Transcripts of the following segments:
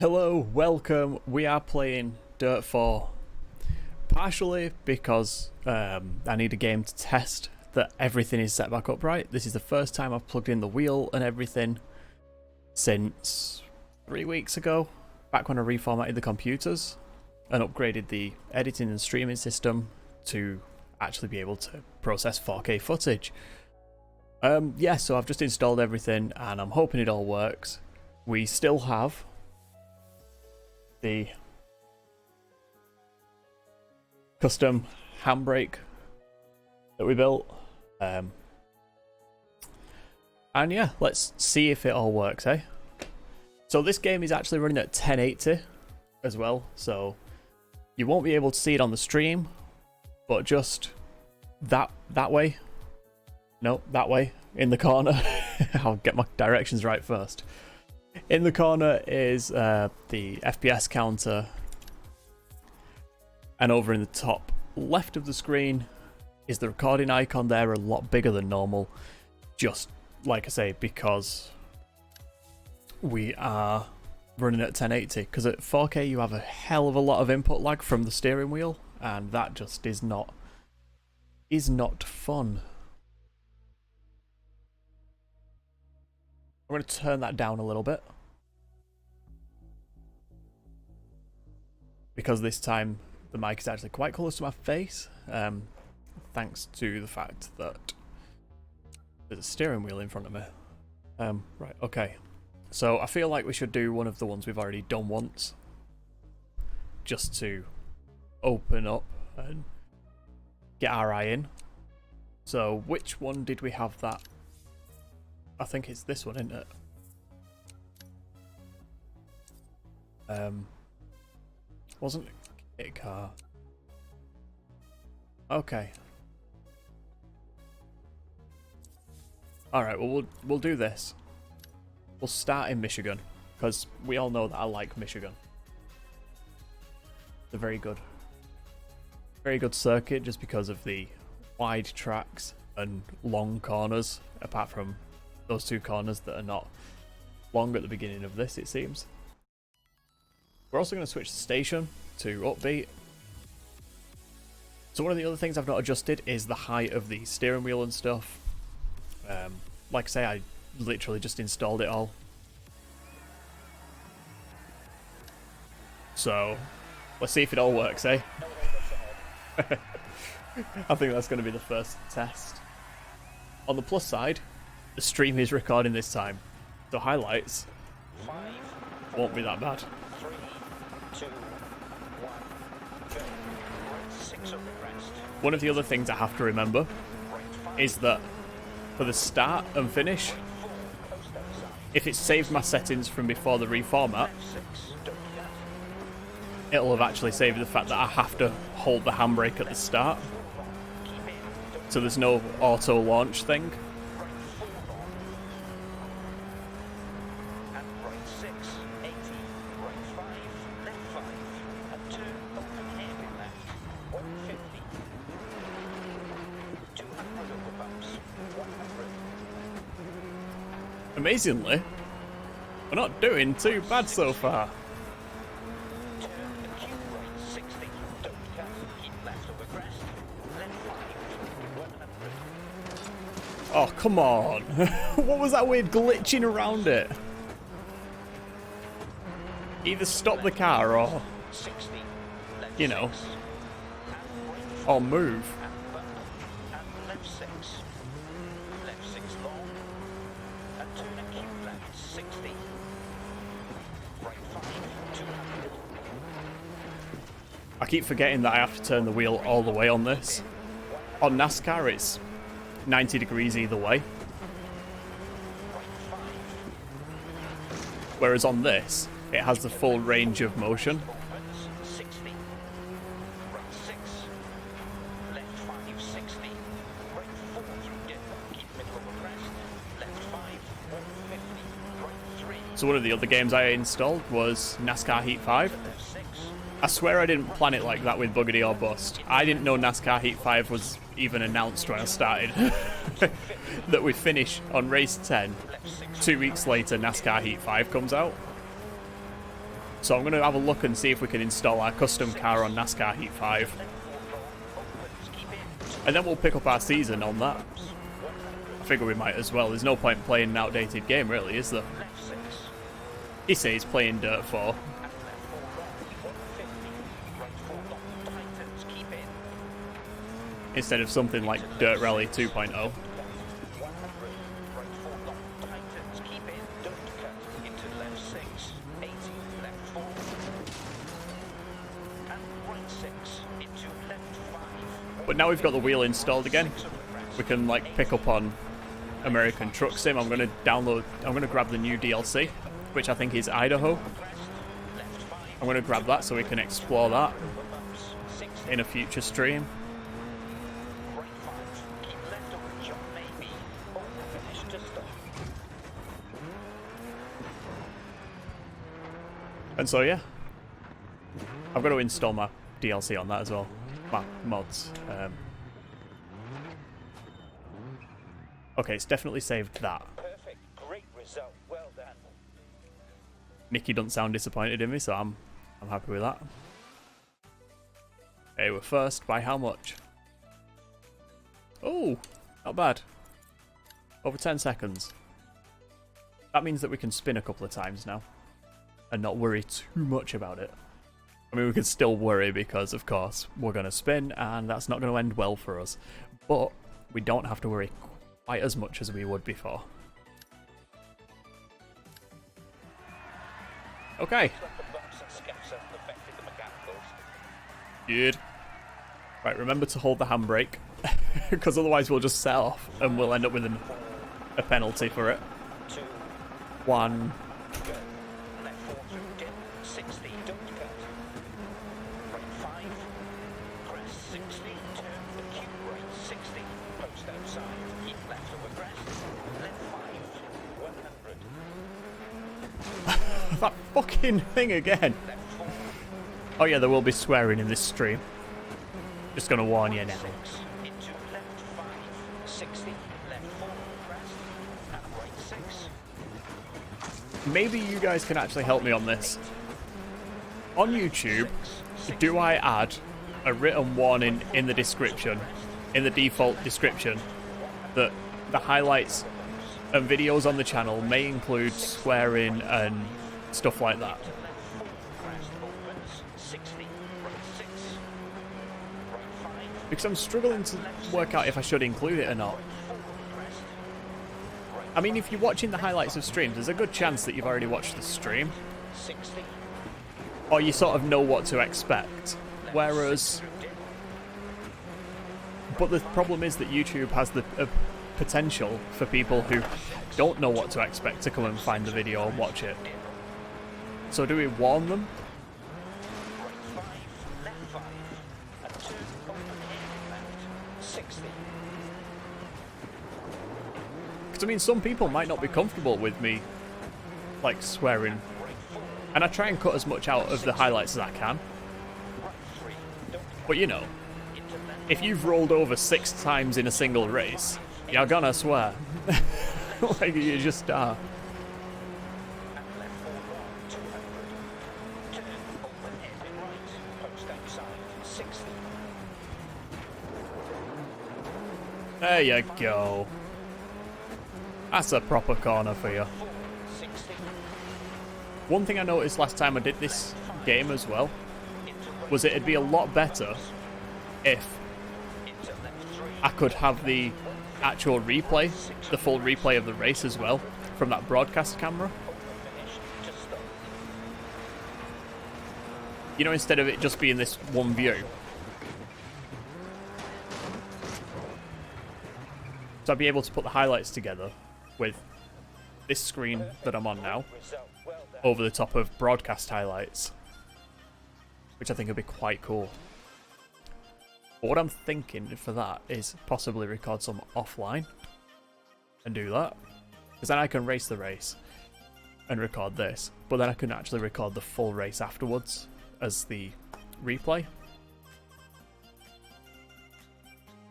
Hello, welcome. We are playing Dirt 4. Partially because I need a game to test that everything is set back up right. This is the first time I've plugged in the wheel and everything since 3 weeks ago, back when I reformatted the computers and upgraded the editing and streaming system to actually be able to process 4K footage. Yeah, so I've just installed everything and I'm hoping it all works. We still have the custom handbrake that we built, and yeah, let's see if it all works, eh? So this game is actually running at 1080 as well, so you won't be able to see it on the stream, but just that way, no, that way in the corner. I'll get my directions right first. In the corner is the FPS counter, and over in the top left of the screen is the recording icon there, a lot bigger than normal, just like I say, because we are running at 1080, because at 4K you have a hell of a lot of input lag from the steering wheel, and that just is not fun. I'm going to turn that down a little bit, because this time the mic is actually quite close to my face, thanks to the fact that there's a steering wheel in front of me. Right, okay. So I feel like we should do one of the ones we've already done once, just to open up and get our eye in. So which one did we have that? I think it's this one, isn't it? Wasn't it a car? Okay. Alright, well we'll do this. We'll start in Michigan, because we all know that I like Michigan. It's a very good circuit, just because of the wide tracks and long corners, apart from those two corners that are not long at the beginning of this, it seems. We're also going to switch the station to upbeat. So one of the other things I've not adjusted is the height of the steering wheel and stuff. Like I say, I literally just installed it all. So let's see if it all works, eh? I think that's going to be the first test. On the plus side, the stream is recording this time, so highlights won't be that bad. 3, 2, 1, one of the other things I have to remember is that for the start and finish, if it saved my settings from before the reformat, it'll have actually saved the fact that I have to hold the handbrake at the start, so there's no auto launch thing. Amazingly, we're not doing too bad so far. Oh, come on. What was that weird glitching around it? Either stop the car or, you know, or move. I keep forgetting that I have to turn the wheel all the way on this. On NASCAR, it's 90 degrees either way. Whereas on this, it has the full range of motion. So one of the other games I installed was NASCAR Heat 5. I swear I didn't plan it like that with Buggity or Bust. I didn't know NASCAR Heat 5 was even announced when I started. That we finish on race 10. 2 weeks later, NASCAR Heat 5 comes out. So I'm going to have a look and see if we can install our custom car on NASCAR Heat 5. And then we'll pick up our season on that. I figure we might as well. There's no point playing an outdated game, really, is there? He says he's playing Dirt 4. Instead of something like Dirt Rally 2.0. But now we've got the wheel installed again, we can like pick up on American Truck Sim. I'm going to grab the new DLC, which I think is Idaho. I'm going to grab that so we can explore that in a future stream. And so yeah, I've got to install my DLC on that as well. My mods. Okay, it's definitely saved that. Perfect. Great result. Well done. Nikki doesn't sound disappointed in me, so I'm happy with that. Okay, we're first by how much? Oh, not bad. Over 10 seconds. That means that we can spin a couple of times now and not worry too much about it. I mean, we could still worry because, of course, we're going to spin and that's not going to end well for us. But we don't have to worry quite as much as we would before. Okay. Good. Right, remember to hold the handbrake, because otherwise we'll just set off and we'll end up with a penalty for it. 1. That fucking thing again. Oh yeah, there will be swearing in this stream. Just gonna warn you now. Maybe you guys can actually help me on this. On YouTube, do I add a written warning in the description, in the default description, that the highlights and videos on the channel may include swearing and stuff like that? Because I'm struggling to work out if I should include it or not. I mean, if you're watching the highlights of streams, there's a good chance that you've already watched the stream. Or you sort of know what to expect. Whereas... But the problem is that YouTube has the potential for people who don't know what to expect to come and find the video and watch it. So do we warn them? Because I mean, some people might not be comfortable with me, like, swearing. And I try and cut as much out of the highlights as I can. But you know, if you've rolled over 6 times in a single race, you're gonna swear. Like, you just are. There you go. That's a proper corner for you. One thing I noticed last time I did this game as well was it'd be a lot better if I could have the actual replay, the full replay of the race as well, from that broadcast camera. You know, instead of it just being this one view. So I'd be able to put the highlights together with this screen that I'm on now over the top of broadcast highlights, which I think would be quite cool. But what I'm thinking for that is possibly record some offline and do that, because then I can race the race and record this, but then I can actually record the full race afterwards as the replay.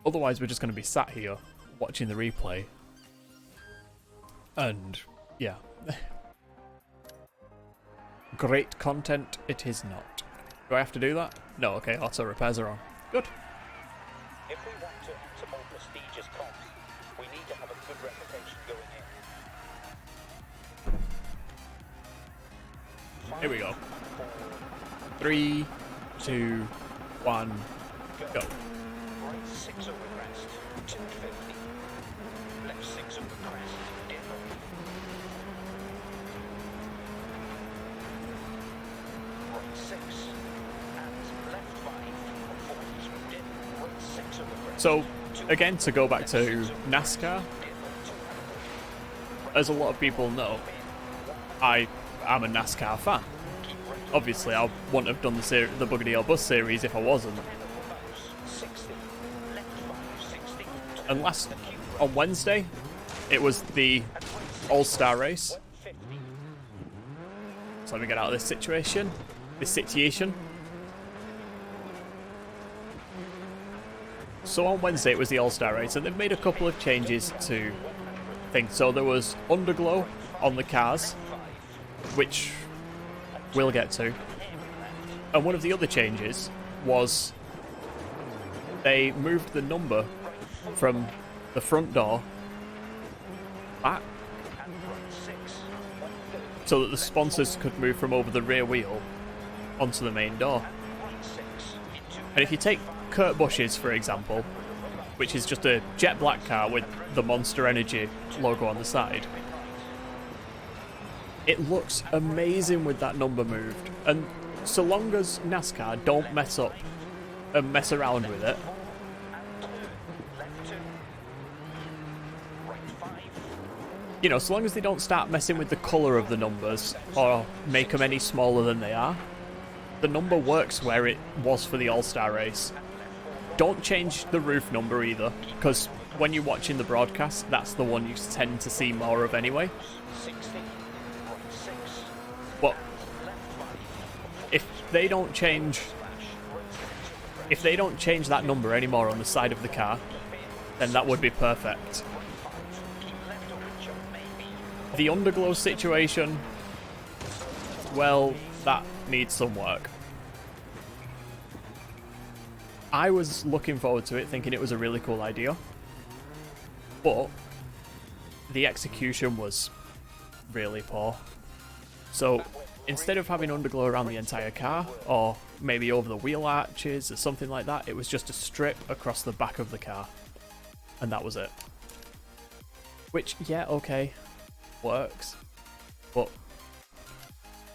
Otherwise we're just going to be sat here watching the replay and yeah. great content, it is not. Do I have to do that? No, okay, auto repairs are on. Good. If we want to enter more prestigious comps, we need to have a good reputation going in. Here we go. 3, 2, 1, go. Right 6 over crest, 250. Left 6 over crest, dip. Right 6. And left 5. Forwards through dip. Right 6 over crest. So, again, to go back to NASCAR, as a lot of people know, I am a NASCAR fan. Obviously, I wouldn't have done the Buggity or Bus series if I wasn't. And on Wednesday, it was the All-Star race. So let me get out of this situation. So on Wednesday, it was the All-Star race, and they've made a couple of changes to things. So there was underglow on the cars, which we'll get to. And one of the other changes was they moved the number from the front door back so that the sponsors could move from over the rear wheel onto the main door. And if you take Kurt Busch's, for example, which is just a jet black car with the Monster Energy logo on the side, it looks amazing with that number moved. And so long as NASCAR don't mess up and mess around with it, you know, so long as they don't start messing with the colour of the numbers or make them any smaller than they are, the number works where it was for the All-Star race. Don't change the roof number either, because when you're watching the broadcast, that's the one you tend to see more of anyway. But if they don't change that number anymore on the side of the car, then that would be perfect. The underglow situation, well, that needs some work. I was looking forward to it, thinking it was a really cool idea, but the execution was really poor. So instead of having underglow around the entire car, or maybe over the wheel arches or something like that, it was just a strip across the back of the car, and that was it. Which, yeah, okay, works, but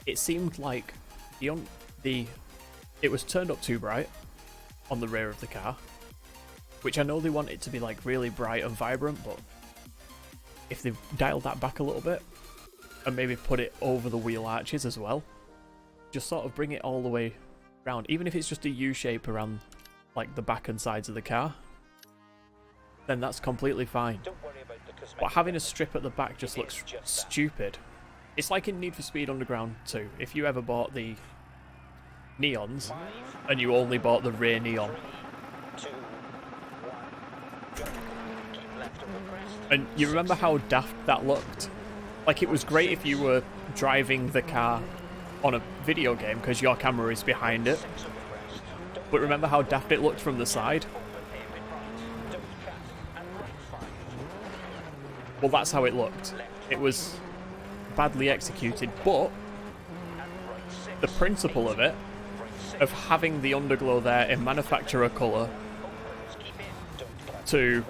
it seemed like it was turned up too bright on the rear of the car, which I know they want it to be like really bright and vibrant, but if they dialed that back a little bit and maybe put it over the wheel arches as well, just sort of bring it all the way around, even if it's just a U shape around like the back and sides of the car, then that's completely fine. But having a strip at the back just looks stupid. It's like in Need for Speed Underground 2. If you ever bought the neons and you only bought the rear neon, and you remember how daft that looked? Like, it was great if you were driving the car on a video game because your camera is behind it, but remember how daft it looked from the side? Well, that's how it looked. It was badly executed, but the principle of it, of having the underglow there in manufacturer colour for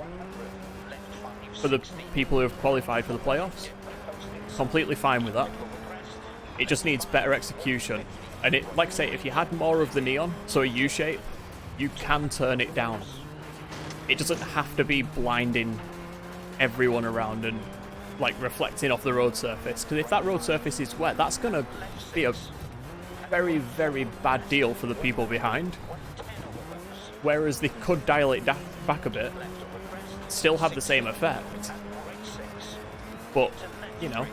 the people who have qualified for the playoffs, completely fine with that. It just needs better execution. And it, like I say, if you had more of the neon, so a U shape, you can turn it down. It doesn't have to be blinding everyone around and like reflecting off the road surface, because if that road surface is wet, that's going to be a very, very bad deal for the people behind. Whereas they could dial it back a bit, still have the same effect, but, you know,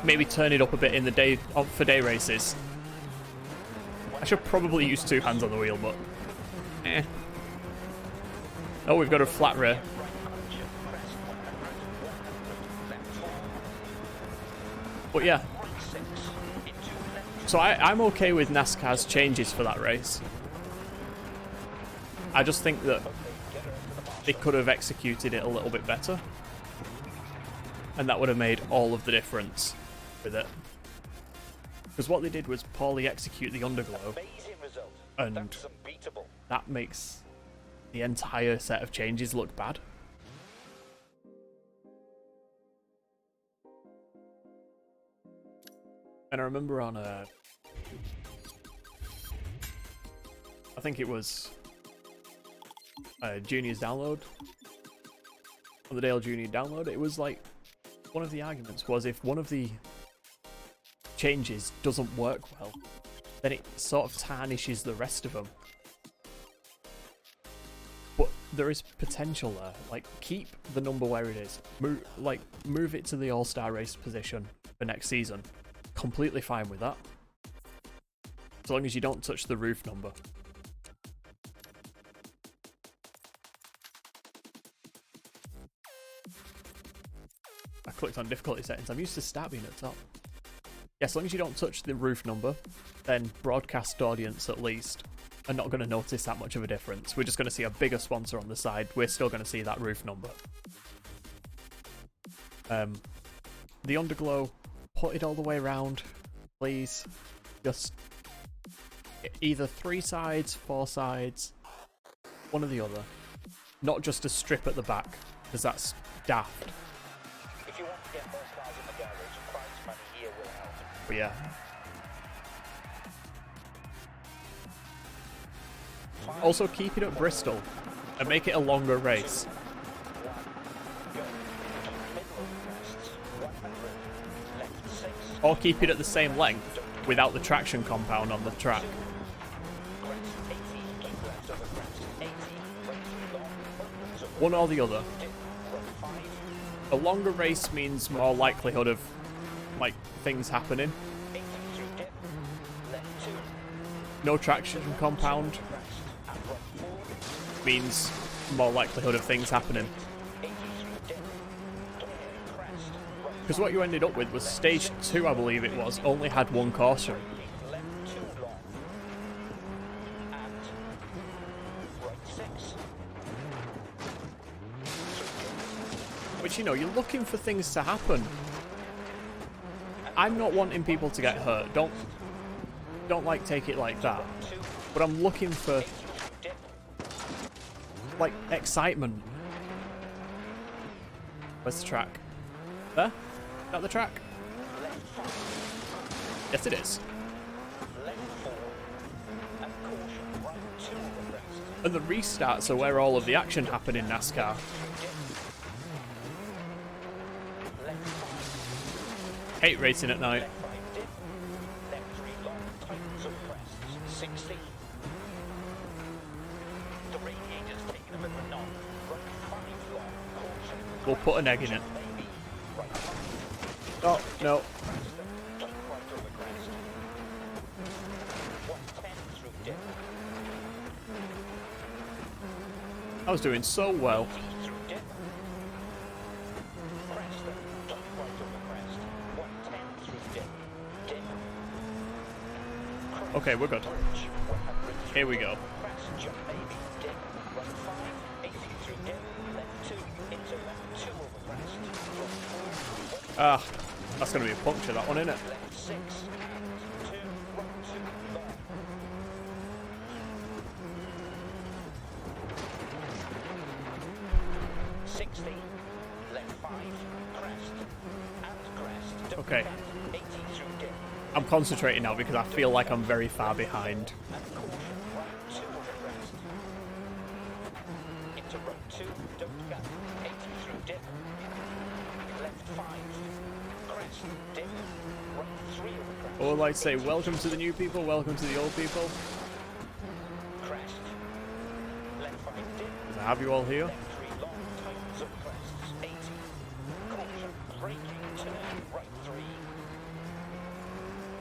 maybe turn it up a bit in the day for day races. I should probably use two hands on the wheel, but oh, we've got a flat rear. But yeah, So I'm okay with NASCAR's changes for that race. I just think that they could have executed it a little bit better. And that would have made all of the difference with it. Because what they did was poorly execute the underglow. And that makes the entire set of changes look bad. And I remember on I think it was Junior's download, on the Dale Junior download, it was like, one of the arguments was if one of the changes doesn't work well, then it sort of tarnishes the rest of them. But there is potential there. Like, keep the number where it is. Move it to the All-Star race position for next season. Completely fine with that. As long as you don't touch the roof number. I clicked on difficulty settings. I'm used to start being at top. Yeah, as long as you don't touch the roof number, then broadcast audience at least are not going to notice that much of a difference. We're just going to see a bigger sponsor on the side. We're still going to see that roof number. The underglow, put it all the way around, please. Just either 3 sides, 4 sides, one or the other. Not just a strip at the back, because that's daft. If you want to get more cars in the garage, prize money here will help. But yeah. Also, keep it at Bristol and make it a longer race. Or keep it at the same length without the traction compound on the track. One or the other. A longer race means more likelihood of, like, things happening. No traction compound means more likelihood of things happening. Because what you ended up with was stage 2, I believe it was, only had 1 caution. Which, you know, you're looking for things to happen. I'm not wanting people to get hurt. Don't like take it like that. But I'm looking for, like, excitement. Where's the track? There? Is that the track? Yes, it is. And the restarts are where all of the action happened in NASCAR. Hate racing at night. We'll put an egg in it. Oh, no. I was doing so well. Okay, we're good. Here we go. Ah, that's going to be a puncture, that one, isn't it? Okay. I'm concentrating now because I feel like I'm very far behind. Or like say, welcome to the new people, welcome to the old people. Does I have you all here?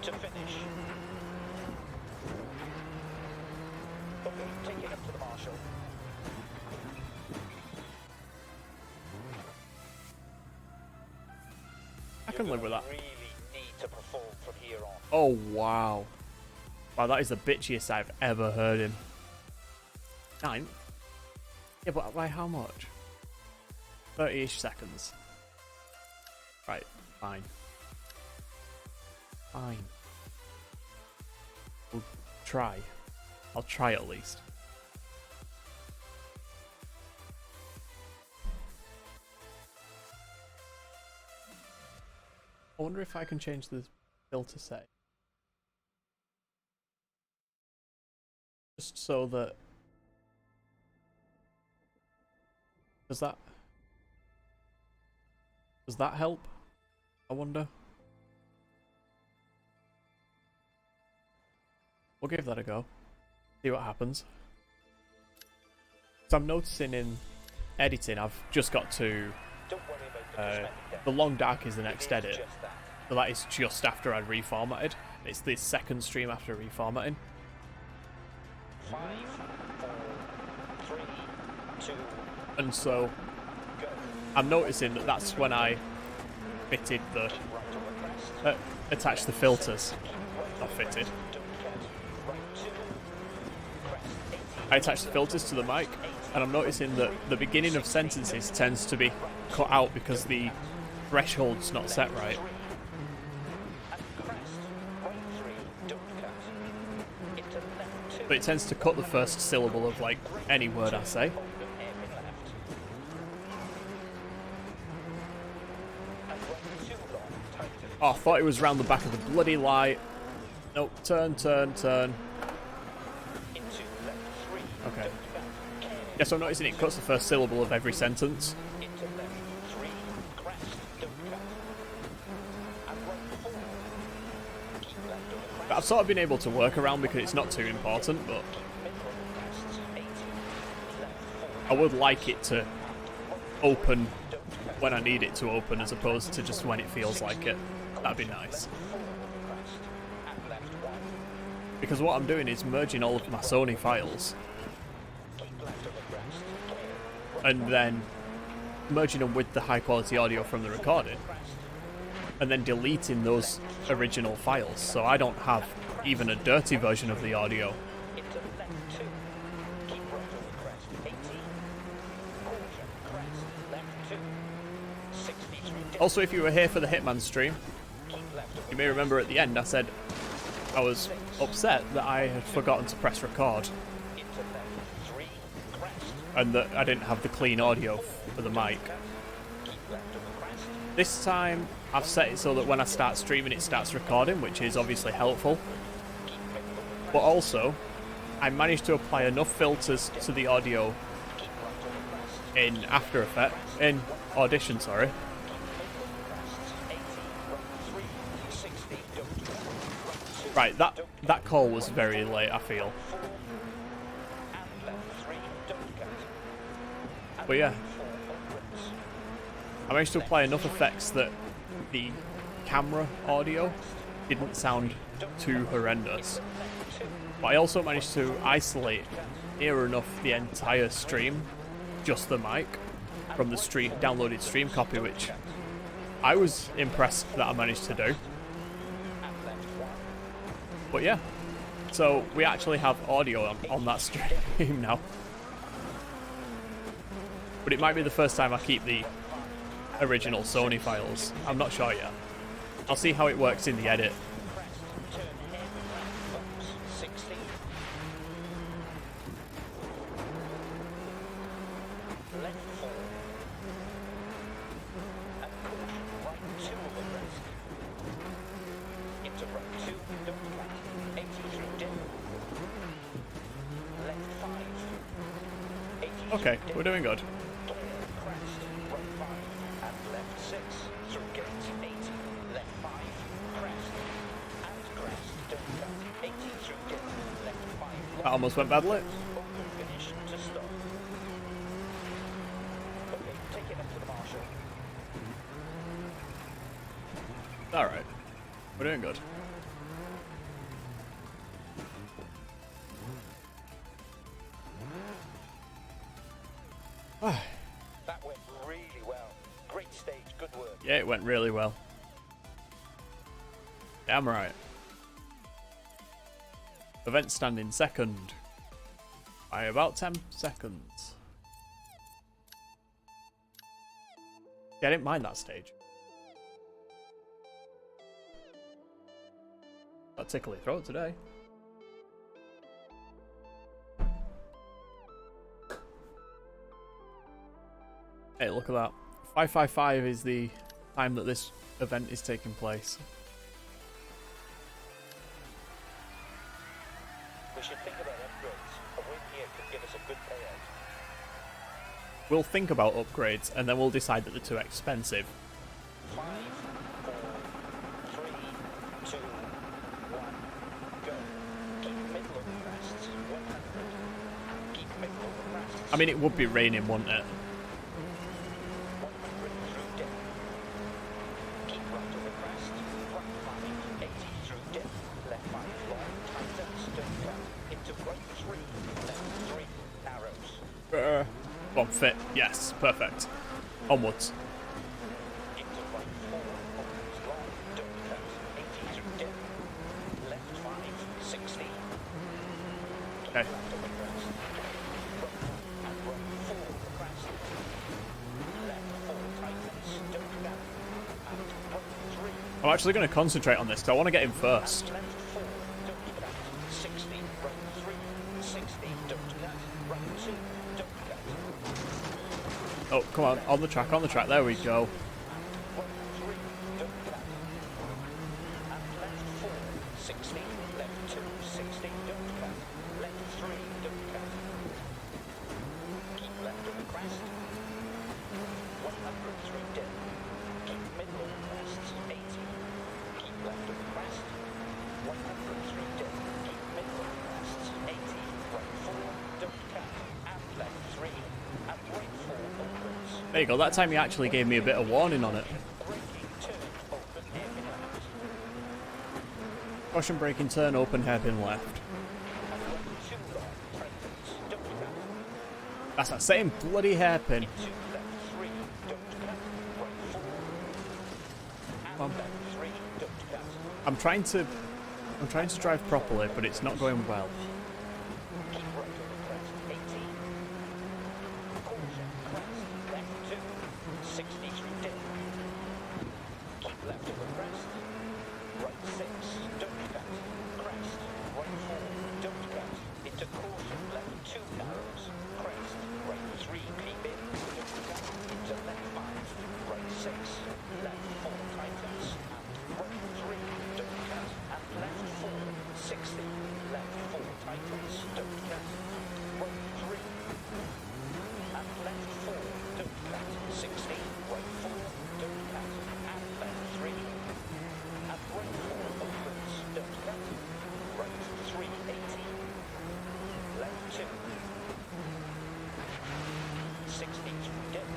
To finish. Okay, take it up to the marshal. I can live with that. Really need to perform from here on. Oh, wow. Wow, that is the bitchiest I've ever heard him. 9th? Yeah, but by how much? 30-ish seconds. Right, fine. Fine. We'll try. I'll try at least. I wonder if I can change the filter setting. Just so that... Does that help? I wonder. We'll give that a go. See what happens. So I'm noticing in editing, I've just got to... the long dark is the next edit. So that is just after I'd reformatted. It's the second stream after reformatting. 5, 4, 3, 2, and so go. I'm noticing that that's when I fitted the attached the filters. Not fitted. I attached the filters to the mic, and I'm noticing that the beginning of sentences tends to be cut out because the threshold's not set right. But it tends to cut the first syllable of like any word I say. Oh, I thought it was round the back of the bloody light. Nope, turn. Okay. Yes, I'm noticing it cuts the first syllable of every sentence. But I've sort of been able to work around because it's not too important, but I would like it to open when I need it to open as opposed to just when it feels like it. That'd be nice. Because what I'm doing is merging all of my Sony files and then merging them with the high quality audio from the recording and then deleting those original files, so I don't have even a dirty version of the audio. Also, if you were here for the Hitman stream, you may remember at the end I said I was upset that I had forgotten to press record and that I didn't have the clean audio for the mic. This time I've set it so that when I start streaming it starts recording, which is obviously helpful. But also, I managed to apply enough filters to the audio in After Effects, in Audition, sorry. Right, that call was very late, I feel. But yeah, I managed to apply enough effects that the camera audio didn't sound too horrendous. But I also managed to isolate near enough the entire stream, just the mic, from the downloaded stream copy, which I was impressed that I managed to do. But yeah, so we actually have audio on that stream now. But it might be the first time I keep the original Sony files. I'm not sure yet. I'll see how it works in the edit. Okay, we're doing good. That almost went badly. Alright, we're doing good. That went really well. Great stage, good work. Yeah, it went really well. Damn right. Event standing second by about 10 seconds. Yeah, I didn't mind that stage. Got tickly throat today. Hey, look at that. 555 is the time that this event is taking place. We should think about upgrades. A win here could give us a good payout. We'll think about upgrades and then we'll decide that they're too expensive. 5, 4, 3, 2, 1, go. Keep middle of the crests. 100. Keep middle of the crests. I mean, it would be raining, wouldn't it? 100 through dip. Keep right of the crest. Right 5, 80 through dip. Left 5 long, tighter, don't cut. Into right 3, left 3, narrows. One fit. Yes, perfect. Onwards. Into right 4, opens long, don't cut. 80 through dip. Left 5, 60. Keep Okay. left of the crest. Right and right 4 the crest. Left 4 tightens, don't cut. And right 3. I'm actually going to concentrate on this because I want to get in first. Left 4, don't cut. 60, right 3, 60, don't cut. Right 2, don't cut. Oh, come on. On the track, on the track. There we go. Right 3, don't cut. And left 4, 60, left 2, 60, don't cut. Left 3, don't cut. Keep left of the crest. 100 through dip. Keep middle of the crest, 80. Keep left of the crest. 100 through dip. Keep middle of the crest, 80. Right 4, don't cut. And left 3. And right 4 opens. There you go. That time he actually gave me a bit of warning on it. Braking turn, open hairpin left. Caution braking turn, open hairpin left. And right 2 long, tightens, don't cut. That's that same bloody hairpin. Into left 3, don't cut. Right 4. And left 3, don't cut. I'm trying to drive properly, but it's not going well. Keep right of the crest, 80. Caution, crest, left 2, 60 through dip. Keep left of the crest. Right 6, don't cut. Crest, right 4, don't cut. Into caution, left 2 narrows. Crest, right 3, keep in, don't cut. Into left 5, right 6, left 4 tightens. And right 3, don't cut. And left 4, 60, left 4 tightens, don't cut. Right 3, and left 4, don't cut. 60, right 4, don't cut. And left 3, and right 4 opens, don't cut. Right 3, 80. Left 2. 60 through dip.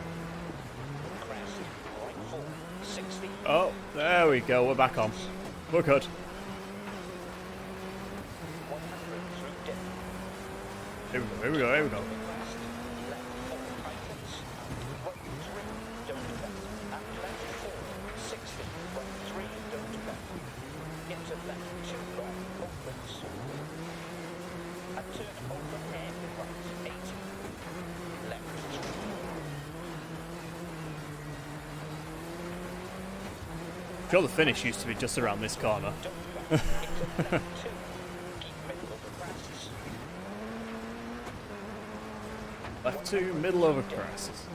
Crest, right 4, 60. Oh, there we go. We're back on. We're good. 100 through dip. Here we go. Here we go. Here we go. Crest, left 4 tightens. Right 3, don't cut. And left 4, 60. Right 3, don't cut. Into left 2 long, opens. And turn open hairpin right, 80. Left 3. Sure, the finish used to be just around this corner. Don't cut. Into left 2. Keep middle of the crests. Left 2, middle over crests.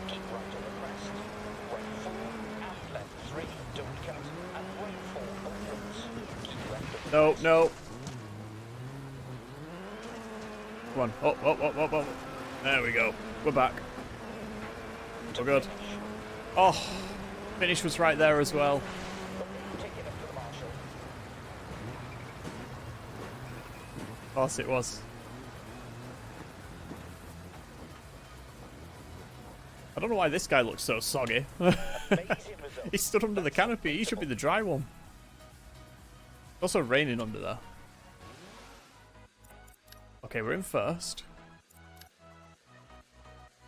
Keep right of the crest. Right 4 and left 3. Don't cut. And right 4 opens. Keep left of the No, crest. no. Come on. Oh, oh, oh, oh, oh. There we go. We're back. We're good. Finish. Oh, finish was right there as well. Take it up to the marshal. Of course it was. I don't know why this guy looks so soggy. Amazing result. He stood under the canopy. He should be the dry one. Also raining under there. Okay, we're in first.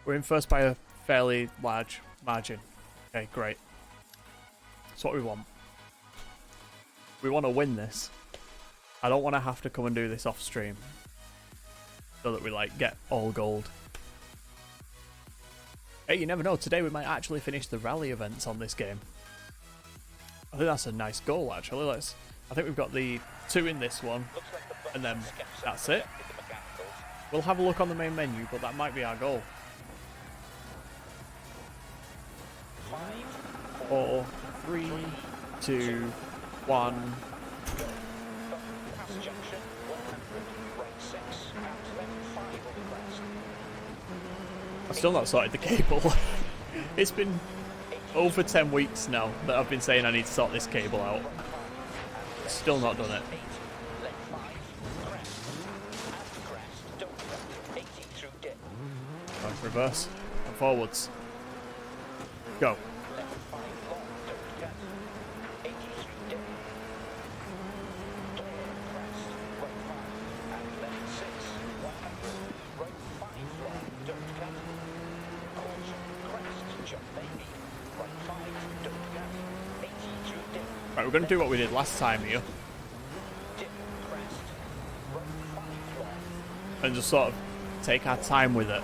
We're in first by a fairly large margin. Okay, great. That's what we want. We want to win this. I don't want to have to come and do this off stream. So that we like get all gold. Hey, you never know. Today we might actually finish the rally events on this game. I think that's a nice goal actually. I think we've got the 2 in this one. And then that's it. We'll have a look on the main menu, but that might be our goal. 4, 3, 2, 1. I've still not sorted the cable. It's been over 10 weeks now that I've been saying I need to sort this cable out. Still not done it. Reverse and forwards. Go. Right, we're going to do what we did last time here. And just sort of take our time with it.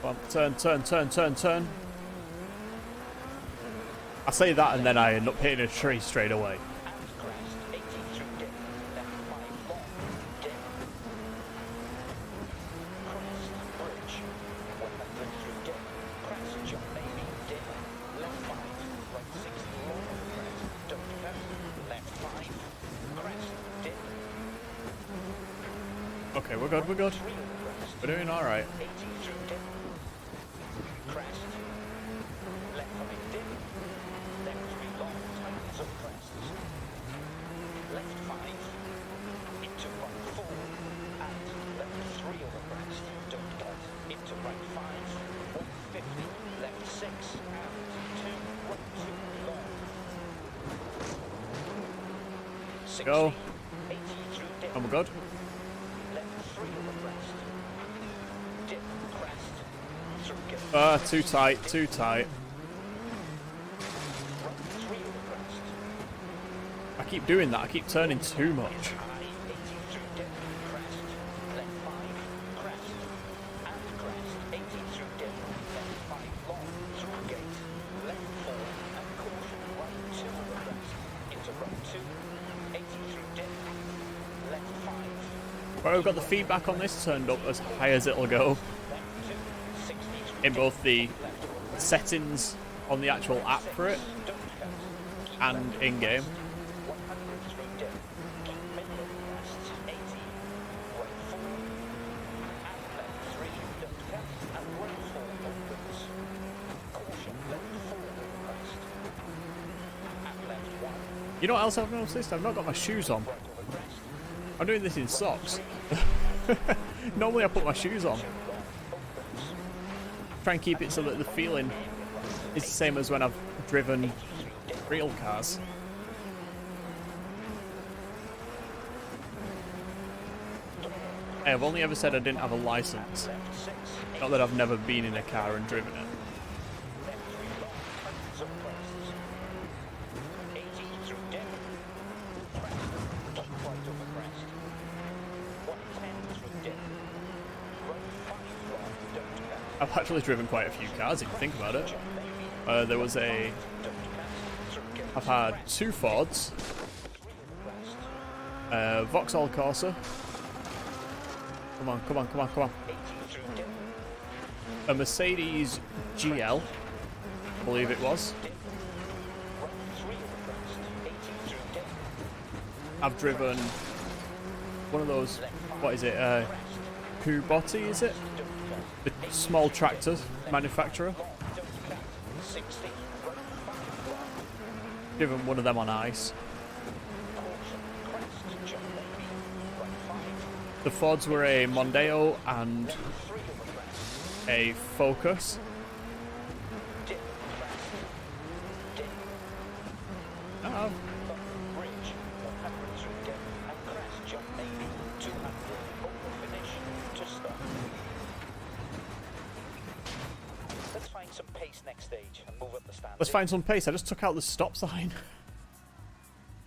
Come on, turn. I say that and then I end up hitting a tree straight away. Okay, we're good. We're doing alright. Go. And we're good. Too tight. I keep doing that, I keep turning too much. Right, we've got the feedback on this turned up as high as it'll go. In both the settings on the actual app for it and in-game. You know what else I've noticed? I've not got my shoes on. I'm doing this in socks. Normally I put my shoes on. Try and keep it so that the feeling is the same as when I've driven real cars. Hey, I've only ever said I didn't have a license. Not that I've never been in a car and driven it. I've actually driven quite a few cars if you think about it. I've had 2 Fords, Vauxhall Corsa, come on, a Mercedes GL, I believe it was. I've driven one of those, what is it, Kubota is it? The small tractor manufacturer. Driven one of them on ice. The Fords were a Mondeo and a Focus. Oh. Let's find some pace next and move up the stand. Let's find some pace. I just took out the stop sign.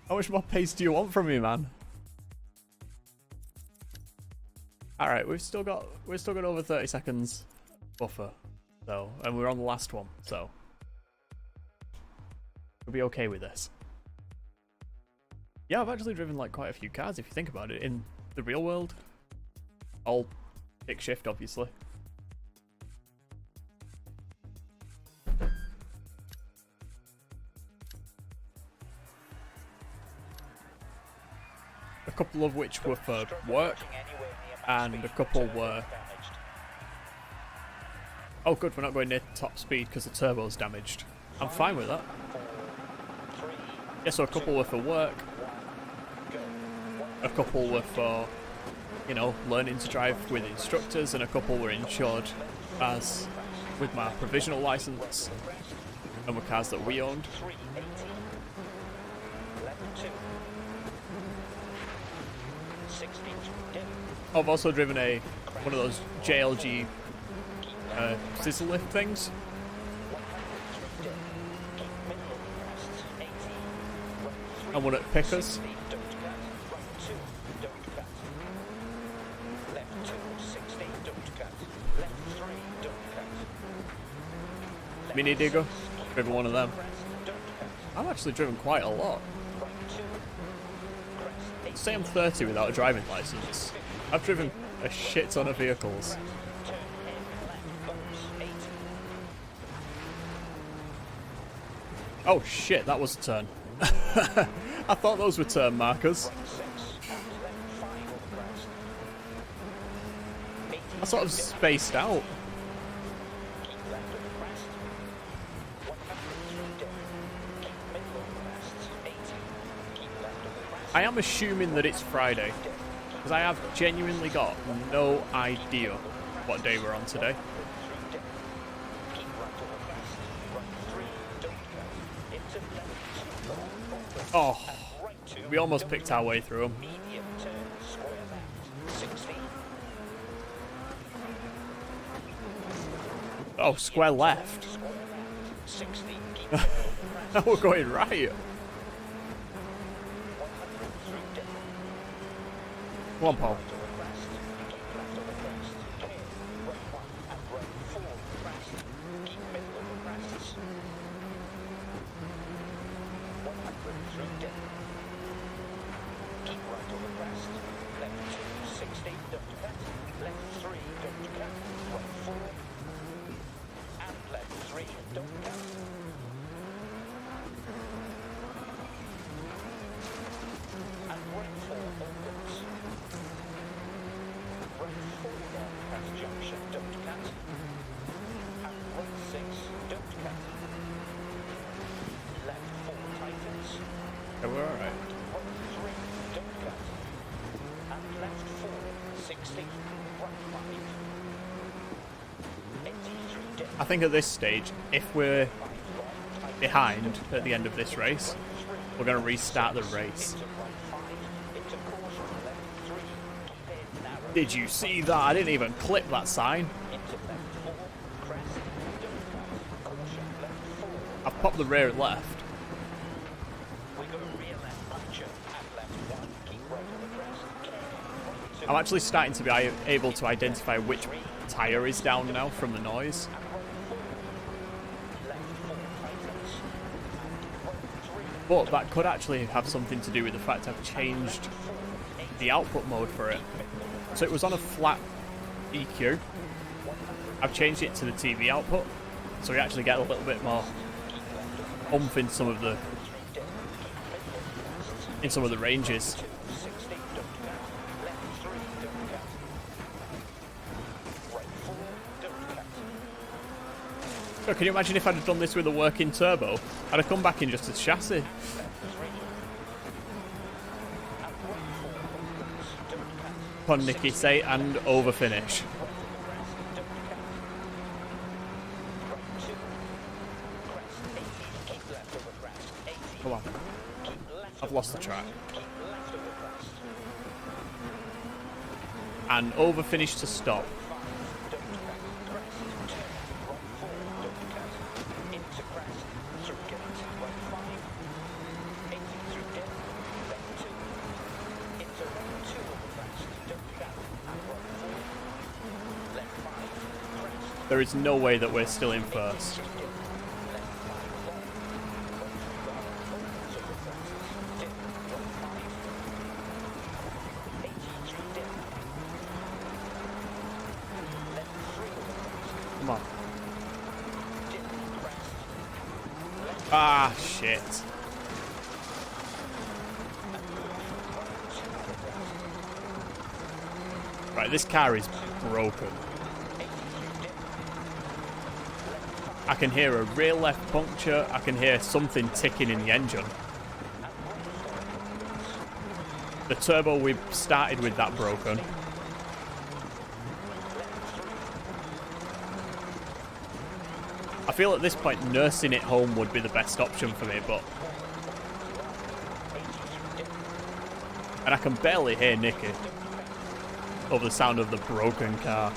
How much more pace do you want from me, man? Alright, we've still got over 30 seconds buffer. So, and we're on the last one, so we'll be okay with this. Yeah, I've actually driven like quite a few cars if you think about it in the real world. All stick shift, obviously. A couple of which were for work, and a couple were... Oh good, we're not going near top speed because the turbo's damaged. I'm fine with that. Yeah, so a couple were for work, a couple were for, you know, learning to drive with instructors, and a couple were insured as with my provisional license, and were cars that we owned. I've also driven one of those JLG scissor lift things. And one at Pickers. Mini digger, driven one of them. I've actually driven quite a lot. Say I'm 30 without a driving license. I've driven a shit ton of vehicles. Oh shit, that was a turn. I thought those were turn markers. I sort of spaced out. I am assuming that it's Friday, because I have genuinely got no idea what day we're on today. Oh, we almost picked our way through them. Oh, square left. We're going right. Come on, Paul. Yeah, we're alright. I think at this stage, if we're behind at the end of this race, we're going to restart the race. Did you see that? I didn't even clip that sign. I've popped the rear and left. I'm actually starting to be able to identify which tyre is down now from the noise. But that could actually have something to do with the fact I've changed the output mode for it. So it was on a flat EQ. I've changed it to the TV output, so we actually get a little bit more oomph in some of the ranges. So can you imagine if I'd have done this with a working turbo? I'd have come back in just a chassis. Come on, Nicky, say and over finish. Come on. I've lost the track. And over finish to stop. There is no way that we're still in first. Come on. Ah, shit. Right, this car is broken. I can hear a rear left puncture. I can hear something ticking in the engine. The turbo we started with that broken. I feel at this point nursing it home would be the best option for me, but... And I can barely hear Nicky over the sound of the broken car.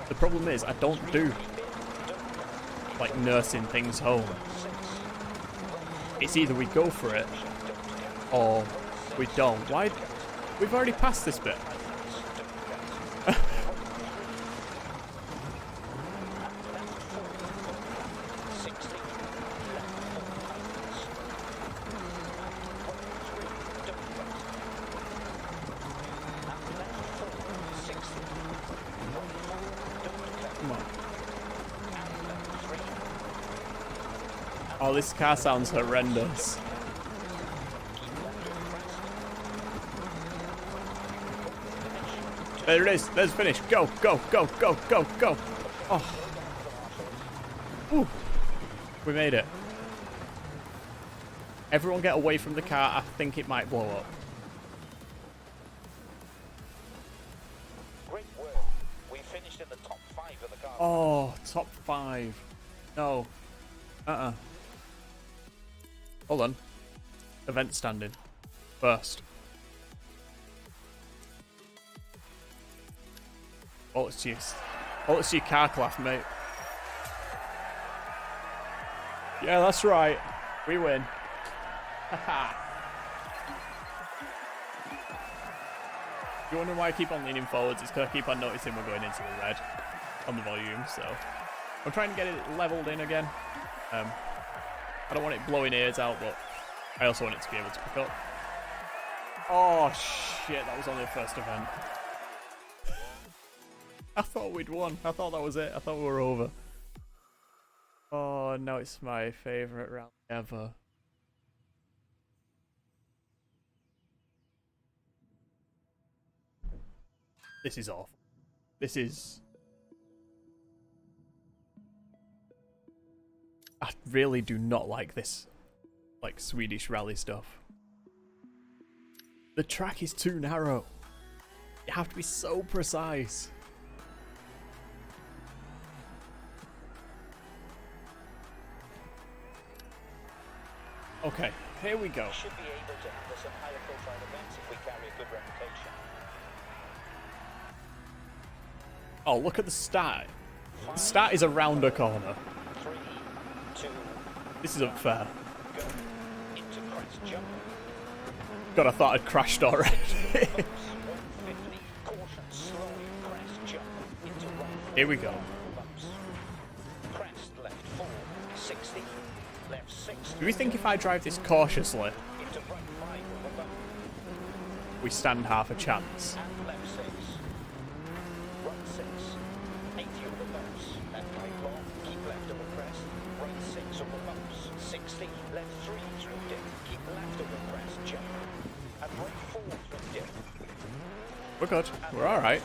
The problem is, I don't do, like, nursing things home. It's either we go for it, or we don't. Why? We've already passed this bit. Oh, this car sounds horrendous. There it is. There's finish. Go, go, go, go, go, go. Oh. Whew. We made it. Everyone get away from the car. I think it might blow up. Great work. We finished in the top 5 of the car. Oh, top 5. No. Hold on. Event standing. First. Oh, it's your car class, mate. Yeah, that's right. We win. Haha. You wonder why I keep on leaning forwards? It's because I keep on noticing we're going into the red on the volume, so I'm trying to get it leveled in again. I don't want it blowing ears out, but I also want it to be able to pick up. Oh shit, that was only the first event. I thought we'd won. I thought that was it. I thought we were over. Oh, no, it's my favourite rally ever. This is awful. This is... I really do not like this, like, Swedish rally stuff. The track is too narrow. You have to be so precise. Okay, here we go. We should be able to handle some higher profile events if we carry a good reputation. Oh, look at the start. The start is around a corner. 3, 2, This isn't fair. go. Into crest jump. God, I thought I'd crashed already. 150, caution, slowing, crest jump. Into right 4. Here we go. Bumps. Crest left 4, 60, left 6. Do we think if I drive this cautiously, Into right 5 over bump. we stand half a chance? And left 6. Right 6. 80 over bumps. And right long. Keep left over crest. Right 6 over bumps. 60. Left 3 through dip. Keep left over crest. Jump. And right 4 through dip. We're good. We're alright.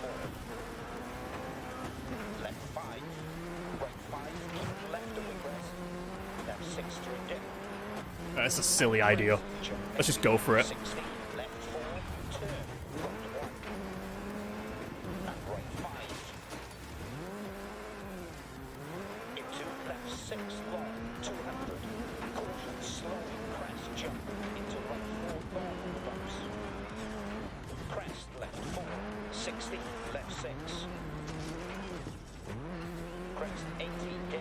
Left 5. Right 5. Keep left over crest. Left 6 through dip. That's a silly idea. Jump. Let's just go for it. 60. Left 4. Turn. Right 1. And right 5. Into left 6 long. 200. Caution. Slowing. Crest. Jump. Into right 4 long. Bumps. Crest. Left 4. 60. Left 6. Crest. 80. Dip.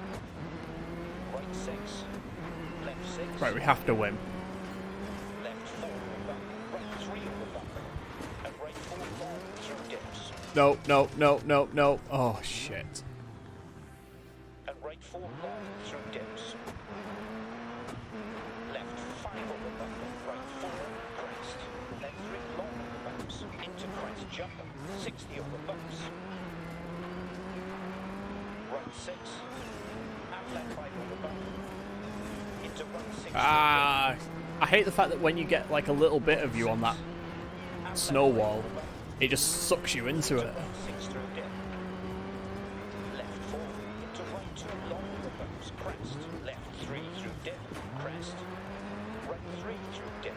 Right 6. Left 6. Right, we have to win. Left 4 over bump. Right 3 over bump. And right 4 long through dips. No, no, no, no, no. Oh, shit. And right 4 long through dips. Left 5 over bump, right 4, crest. Left 3 long over bumps, into crest jump, 60 over bumps. Right 6, and left 5 over bump. Into right 6. Ah, I hate the fact that when you get like a little bit of you on that snow wall, it just sucks you into it. 6 through dip. Left 4 into right 2 long over bumps, crest. Left 3 through dip, crest. Right 3 through dip.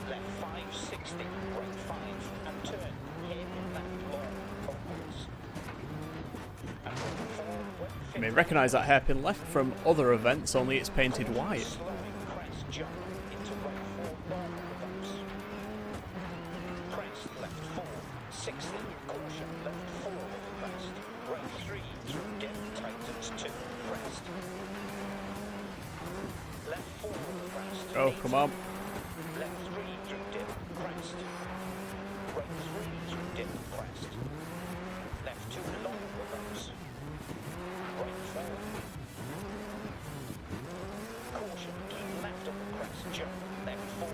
Left 5, 60, right 5, and turn. Hairpin left long, opens. And right 4, You may recognise that hairpin left from other events, only it's painted white. slowing crest jump into right 4 long over bumps. Crest left 4, 60, caution left 4 over crest. Right 3 through dip, tightens 2, crest. Left 4 over crest. Oh, 80. come on. Left 3 through dip, crest. Right 3 through dip, crest. Left 2 long over bumps. Right 4. Caution, keep left over crest, jump. Left 4.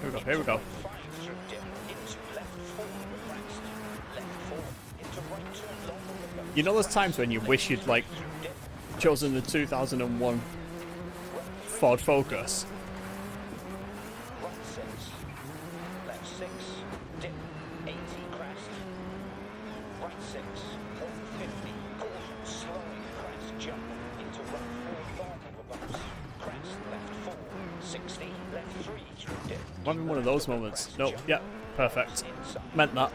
Here we go, here we go. 5 through dip, into left 4 over crest. Left 4, into right 2 long over bumps. You know those times when you wish you'd like Through dip, chosen the 2001 Ford Focus? right 6. Left 6, dip, 80 crest. Right 6, 150, caution, slowing crest, jump, into right 4 long over bumps. Crest, left 4, 60, left 3 through dip. I'm having one of those moments. Nope, yeah, perfect. Inside. Meant that.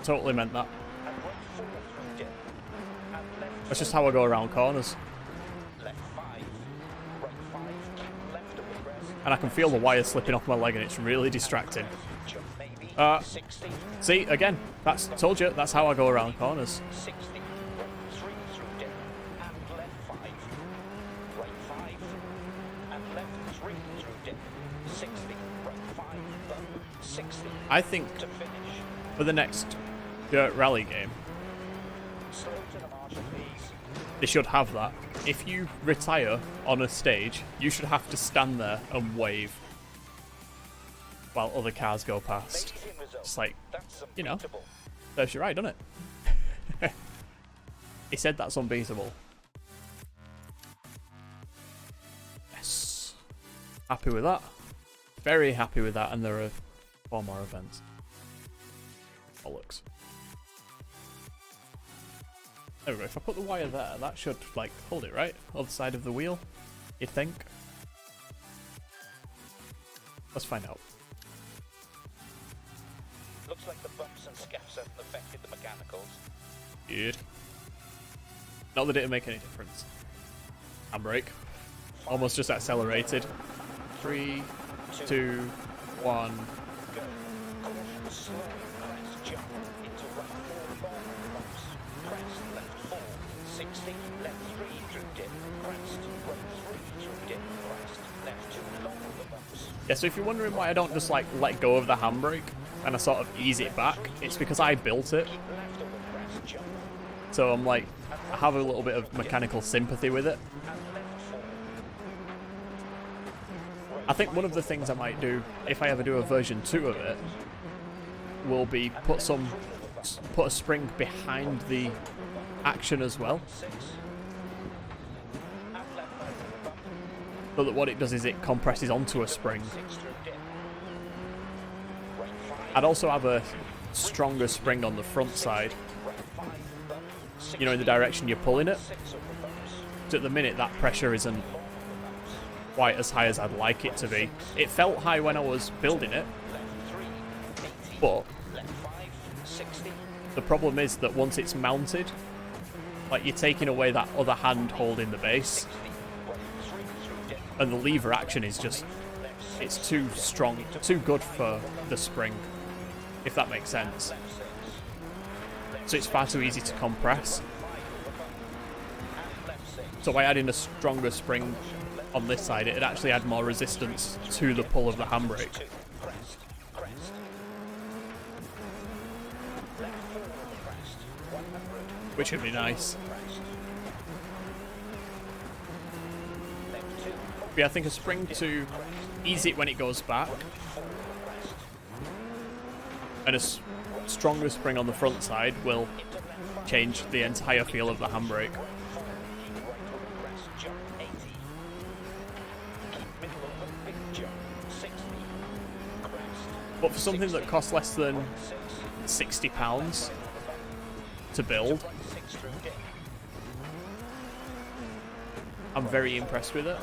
Totally meant that. And right 4 through dip. And left That's just how I go around corners. left 5. Right 5, keep left over crest. And I can feel the wire slipping off my leg and it's really distracting. Jump maybe. 60. See, again, that's told you, that's how I go around corners. 60. Right 3 through dip. And left 5. Right 5. And left 3 through dip. 60. Right 5. Bump. 60. I think To finish. for the next dirt rally game, Slow to the marshal, please. they should have that. If you retire on a stage, you should have to stand there and wave while other cars go past. Amazing result. It's like, That's you know. unbeatable. serves you right, doesn't it? He said that's unbeatable. Yes. Happy with that. Very happy with that, and there are 4 more events. Bollocks. There we go. If I put the wire there, that should, like, hold it, right? Other side of the wheel, you'd think. Let's find out. Looks like the bumps and scuffs haven't affected the mechanicals. Good. Not that it'd make any difference. Handbrake. Almost just accelerated. 3, 2, 1. Go. Caution, slow, crest, jump, into right 4 long bumps. Crest, left 4, 60, left 3 through dip, crest, right 3 through dip, crest, left 2 long over bumps. Yeah, so if you're wondering why I don't just like let go of the handbrake and I sort of ease it back, it's because I built it. Keep left over crest, jump, So I'm like, I have a little bit of mechanical sympathy with it. and left 4. I think one of the things I might do, if I ever do a version 2 of it, will be put a spring behind the action as well. 6. And left 5 over bump, So that what it does is it compresses onto a spring. 6 through dip. Right 5. I'd also have a stronger spring on the front side, Right 5 bump, 60, you know, in the direction you're pulling it. 6 over bumps. So at the minute that pressure isn't quite as high as I'd like it to be. It felt high when I was building it, Left 3, 80. but Left 5, 60. the problem is that once it's mounted, like you're taking away that other hand holding the base, Right 3 through dip. and the lever action is just, Left 6. it's too strong, too good for the spring, if that makes sense. Left 6. So it's far too easy to compress. 5 over bump. And left 6. So by adding a stronger spring on this side, it'd actually add more resistance to the pull of the handbrake. 2. Crest. Crest. Left which would be nice. But yeah, I think a spring to ease it when it goes back, and a stronger spring on the front side will change the entire feel of the handbrake. But for something that costs less than £60 to build, I'm very impressed with it.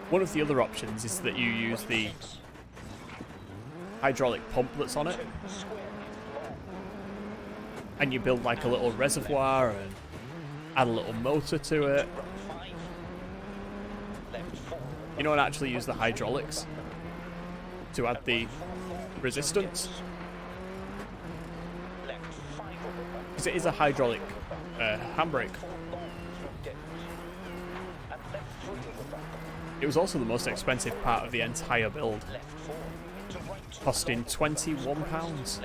One of the other options is that you use the hydraulic pump that's on it, and you build like a little reservoir and add a little motor to it. You know, and actually use the hydraulics to add the resistance, because it is a hydraulic handbrake. It was also the most expensive part of the entire build, costing £21.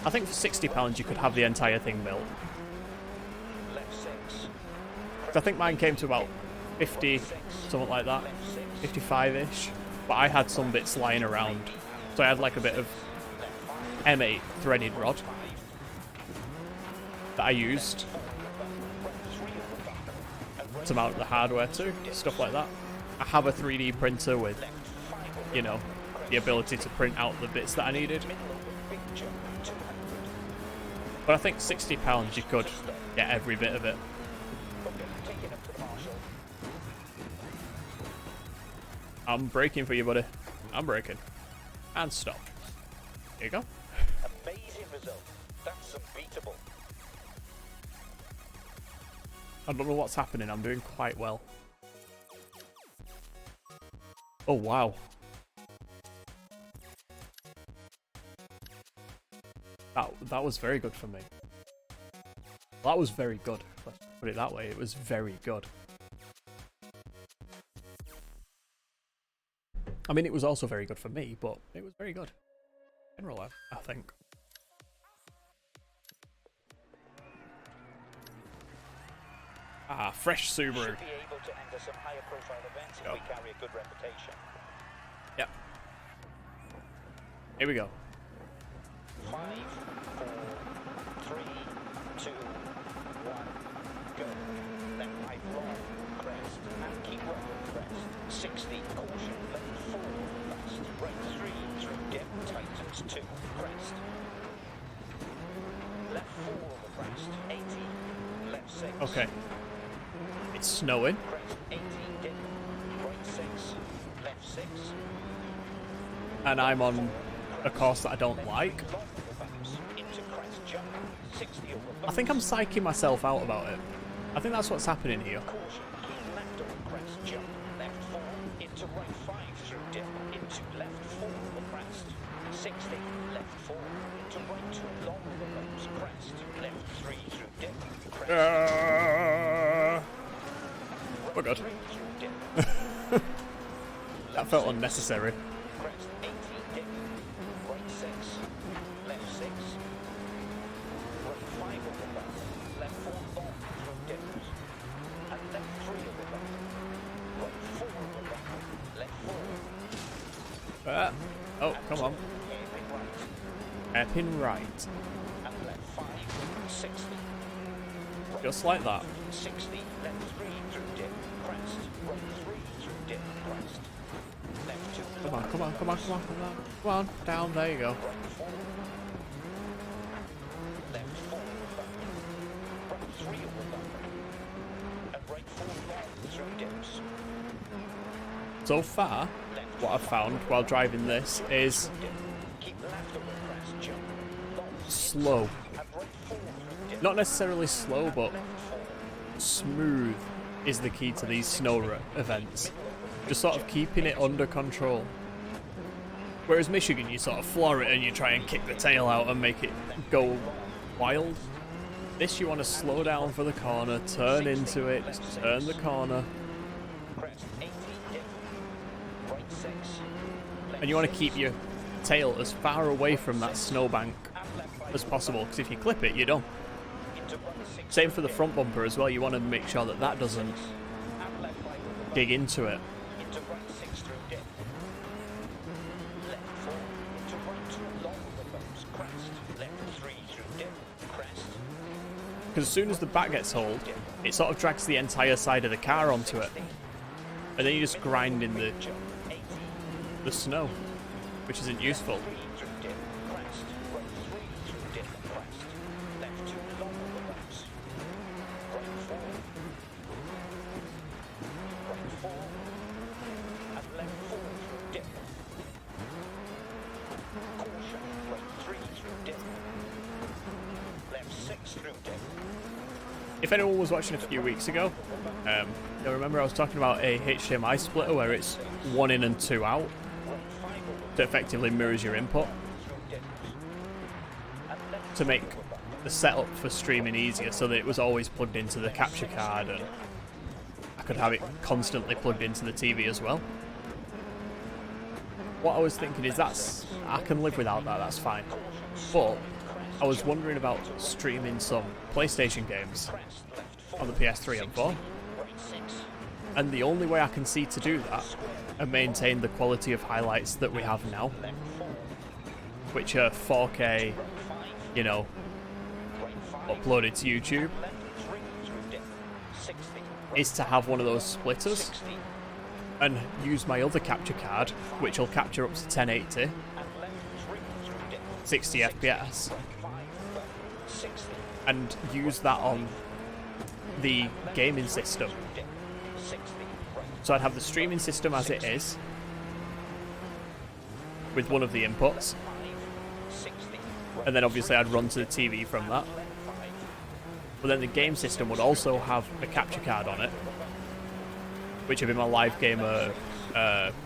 I think for £60 you could have the entire thing built. I think mine came to about 50, something like that, 55-ish. But I had some bits lying around, so I had like a bit of M8 threaded rod that I used to mount the hardware to, stuff like that. I have a 3D printer with, you know, the ability to print out the bits that I needed. But I think £60 you could get every bit of it. I'm braking for you, buddy. I'm braking. And stop. There you go. Amazing result. That's unbeatable. I don't know what's happening. I'm doing quite well. Oh, wow. That was very good for me. That was very good. Let's put it that way. It was very good. I mean, it was also very good for me, but it was very good. In general, I think. Ah, fresh Subaru. Should be able to enter some higher profile events if we carry a good reputation. Yep. Here we go. 5, 4, 3, 2, 1, go. Left, right, long, crest, and keep rolling, crest. 60, caution, left 4, fast, right 3, through dip, tightens 2, crest. Left 4 on the crest, 80, left 6. Okay. It's snowing. Crest, 80, dip, right 6, left 6. And I'm on a course that I don't like. I think I'm psyching myself out about it. I think that's what's happening here. Caution, keep left on the crest, jump, left 4, into right 5 through dip, into left 4 on the crest, 60, left 4, into right 2 long on the ropes, crest, left 3 through dip, crest. Oh god. 3 through dip. That felt unnecessary. Crest, 80, dip, right 6, left 6, right 5 on the bump, left 4 long through dips, and left 3 on the bump, right 4 on the bump, left 4. Oh, come on. Hairpin right, Hairpin right. and left 5, 60. Just like that. 60, left 3 through dip, crest, right 3 through dip, crest. Left 2 Come long, on, come on, come on, come on, come on. Come on, down, there you go. right 4. Left 4 on the bump, right 3 on the bump, and right 4 long through dips. So far, what I've found while driving this is Keep left on the crest, jump, long, slow. and right 4 through dip. Not necessarily slow, but smooth is the key to these snow events. Just sort of keeping it under control. Whereas Michigan, you sort of floor it and you try and kick the tail out and make it go wild. This, you want to slow down for the corner, turn into it, just turn the corner. Crest 80, dip. Right 6. And you want to keep your tail as far away from that snowbank as possible, because if you clip it, you're done. Same for the front bumper as well, you want to make sure that that doesn't dig into it. Into right 6 through dip. Left 4. Into right 2 long with the bumps. Crest. Left 3 through dip. Crest. Because as soon as the back gets hold, it sort of drags the entire side of the car onto it. And then you just grind in the snow, which isn't useful. 3 through dip. Crest. Right 3 through dip. Crest. Left 2 long with the bumps. Right 4. Right 4. And left 4 through dip. Caution. Right 3 through dip. Left 6 through dip. If anyone was watching a few weeks ago, you'll remember I was talking about a HDMI splitter where it's 1 in and 2 out. That effectively mirrors your input to make the setup for streaming easier, so that it was always plugged into the capture card and I could have it constantly plugged into the TV as well. What I was thinking is I can live without that, that's fine. But I was wondering about streaming some PlayStation games on the PS3 and 4. And the only way I can see to do that and maintain the quality of highlights that we have now, which are 4K, you know, uploaded to YouTube, is to have one of those splitters and use my other capture card, which will capture up to 1080, 60 FPS, and use that on the gaming system. So I'd have the streaming system as it is, with one of the inputs, and then obviously I'd run to the TV from that. But then the game system would also have a capture card on it, which would be my Live Gamer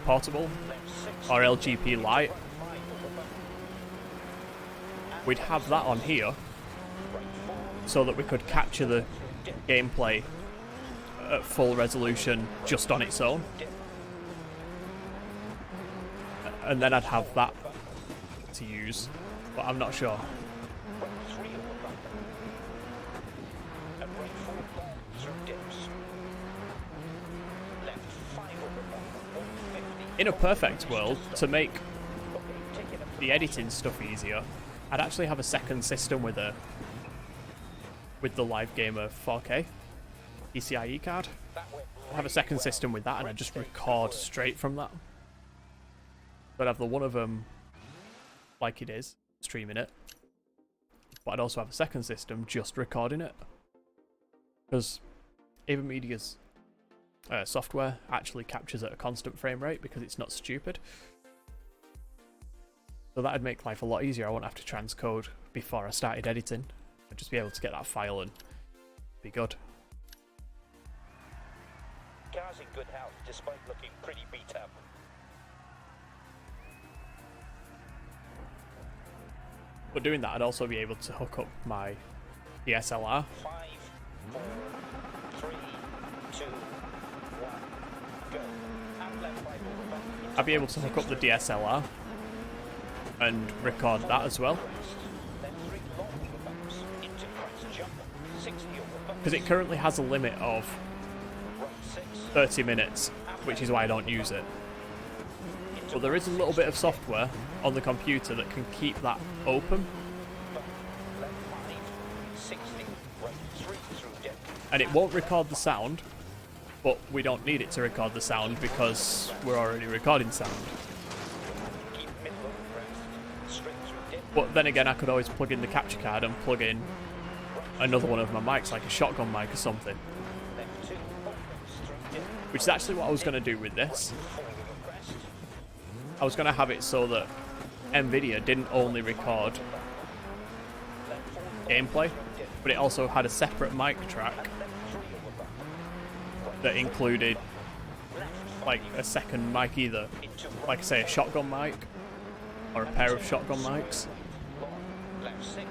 Portable or LGP Lite. We'd have that on here so that we could capture the gameplay at full resolution just on its own, and then I'd have that to use, but I'm not sure. In a perfect world, to make the editing stuff easier, I'd actually have a second system with the Live Gamer 4K PCIe card. I have a second system with that, and I just record straight from that. But I'd have the one of them like it is, streaming it, but I'd also have a second system just recording it, because AverMedia's software actually captures at a constant frame rate because it's not stupid. So that'd make life a lot easier. I won't have to transcode before I started editing. I'd just be able to get that file and be good. Car's in good health, despite looking pretty beat up. But doing that, I'd also be able to hook up my DSLR. 5, 4, 3, 2, 1, go. And left 5 over bump. I'd be able to hook up the DSLR and record that as well. Then 3 long over bumps. Into crest jump. 60 over bump. Because it currently has a limit of Right 6. 30 minutes, which is why I don't use it. But there is a little bit of software on the computer that can keep that open, Left 5. 60. Right 3 through dip. and it won't record the sound, but we don't need it to record the sound because we're already recording sound. Keep middle over crest. Straight through dip. But then again, I could always plug in the capture card and plug in another one of my mics, like a shotgun mic or something, Left 2. Opens through dip. which is actually what I was going to do with this. 4 over crest. I was going to have it so that Nvidia didn't only record gameplay, but it also had a separate mic track that included like a second mic, either like say a shotgun mic or a pair of shotgun mics, Left 6.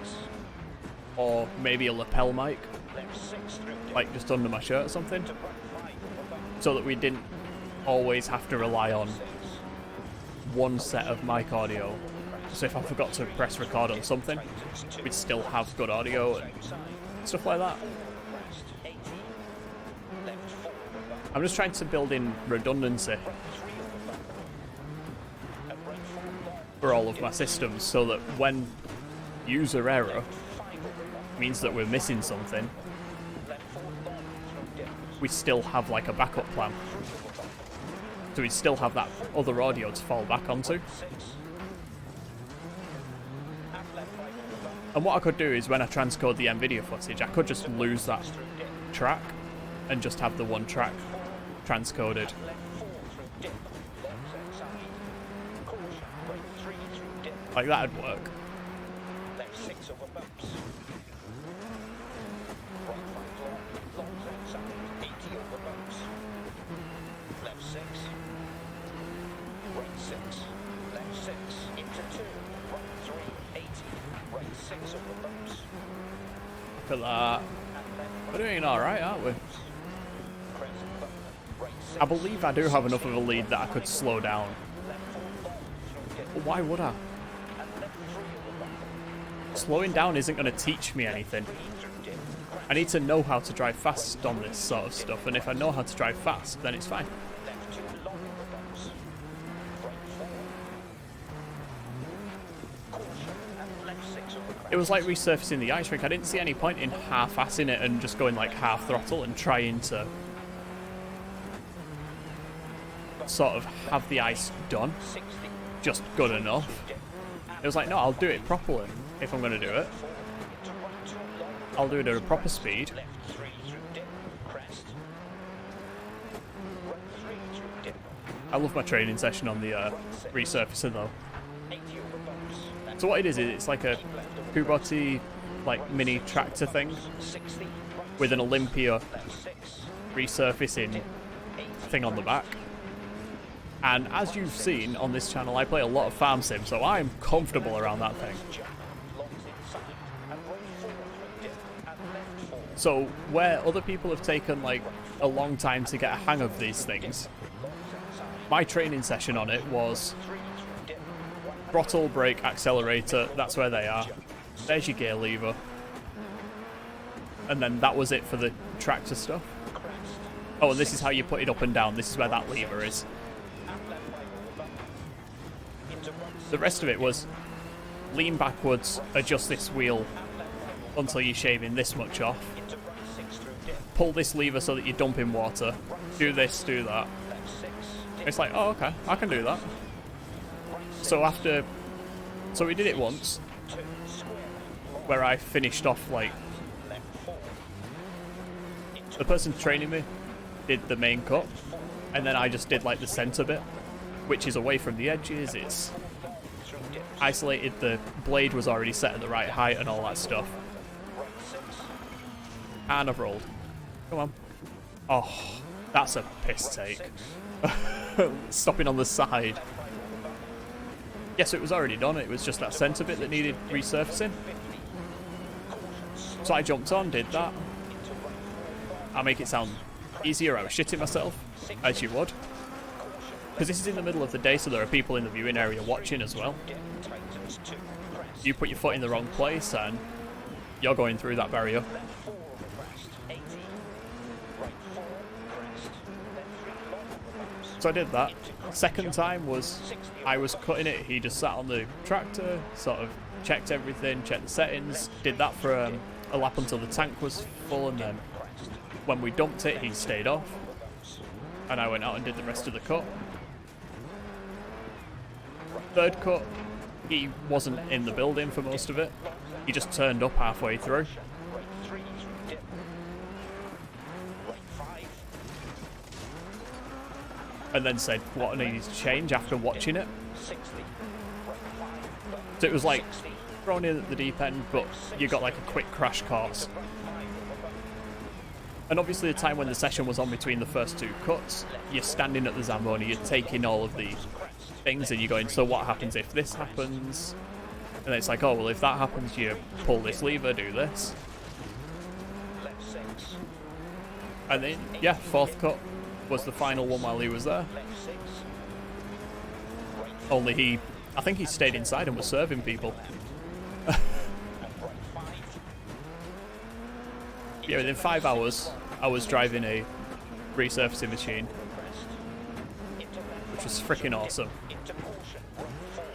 or maybe a lapel mic, Left 6 through dip. like just under my shirt or something, To right 5 over bumps. so that we didn't always have to rely on one set of mic audio. So if I forgot to press record on something, we'd still have good audio and stuff like that. Crest 80. Left 4 over bump. I'm just trying to build in redundancy 3 over bump. And right 4 long. for all of my systems, so that when user error 5 over bump. means that we're missing something, Left 4 long through dip. we still have like a backup plan. Over bump. So we still have that other audio to fall back onto. 6. And left 5 over bump. And what I could do is when I transcode the NVIDIA footage, I could just lose that Through dip. track and just have the one track transcoded. Left 4 through dip. Longs outside. Caution. Right 3 through dip. Like that'd work. Left 6 over bumps. Right 5 long. Longs outside. 80 over bumps. Left 6. Right 6. Left 6. Into 2. Right 3. 80. Right 6 over bumps. Look at that. And left We're doing alright, aren't we? Press button. Right 6. I believe I do have enough of a lead that I could slow down. Left 4 long through dip. But why would I? And left 3 over bump. Slowing down isn't going to teach me anything. 3 through dip. I need to know how to drive fast on this sort of stuff, and if I know how to drive fast, then it's fine. Left 2 long over bumps. Right 4. Caution. And left 6 over crest. It was like resurfacing the ice rink. I didn't see any point in half-assing it and just going like half throttle and trying to sort of have the ice done, 60. just good enough. Dip. It was like, no, I'll do it properly if I'm going to do it. 4 into right 2 long. I'll do it at a proper speed. Left 3 through dip. Crest. Right 3 through dip. I love my training session on the resurfacer though. 80 over bumps. So what it is it's like a Kubota like mini tractor thing 60. Right with an Olympia left 6. resurfacing 80. thing on the back. And as you've seen on this channel, I play a lot of farm sim, so I'm comfortable around that thing. Jump. Longs inside. And right 4 through dip. And left 4. So where other people have taken like a long time to get a hang of these things, Longs outside. my training session on it was 3 through dip. throttle, brake, accelerator, that's where they are. There's your gear lever. And then that was it for the tractor stuff. Crest. Oh, and this is how you put it up and down. This is where that lever is. And left 5 over bump. Into right The rest of it was lean backwards, adjust this wheel and left 5 over until you're shaving this much off. into right 6 through dip. Pull this lever so that you're dumping water. Do this, do that. Left 6. Dip. It's like, oh, okay, I can do that. Right 6. So we did it once, 2. Square. Long. where I finished off like Left 4. Into the person training me did the main cut, and then I just did like the center bit, which is away from the edges. It's long through dip. isolated. The blade was already set at the right height and all that stuff. Right 6. And I've rolled. Come on. Oh, that's a piss take. Stopping on the side. Yes, it was already done. It was just that center bit that needed resurfacing. So I jumped on, did that. I'll make it sound easier. I was shitting myself, as you would. Because this is in the middle of the day, so there are people in the viewing area watching as well. Dip. Tightens 2. Crest. You put your foot in the wrong place and you're going through that barrier. Left 4 over crest. 80. Right 4. Crest. Left 3 long over bumps. So I did that. Second time was I was cutting it. He just sat on the tractor, sort of checked everything, checked the settings, did that for a lap until the tank was full, and then Crest. when we dumped it, he stayed off, and I went out and did the rest of the cut. Third cut, he wasn't in the building for most of it. He just turned up halfway through. Right 3 through dip. Right 5. And then said what needs to change after watching it. 60. Right 5. So it was like 60. thrown in at the deep end, but you got like a quick crash course. Right 5 over bump. And obviously the time when the session was on between the first two cuts, you're standing at the Zamboni, you're taking all of the Crest. things, and you're going, so what happens if this happens? And then it's like, oh, well, if that happens, you pull this lever, do this. Left 6. And then, yeah, fourth cut was the final one while he was there. Left 6. Only I think he stayed inside and was serving people. And right 5. Yeah, within 5 hours, I was driving a resurfacing machine, Crest. Into left. which was freaking awesome. Into caution. Right 4.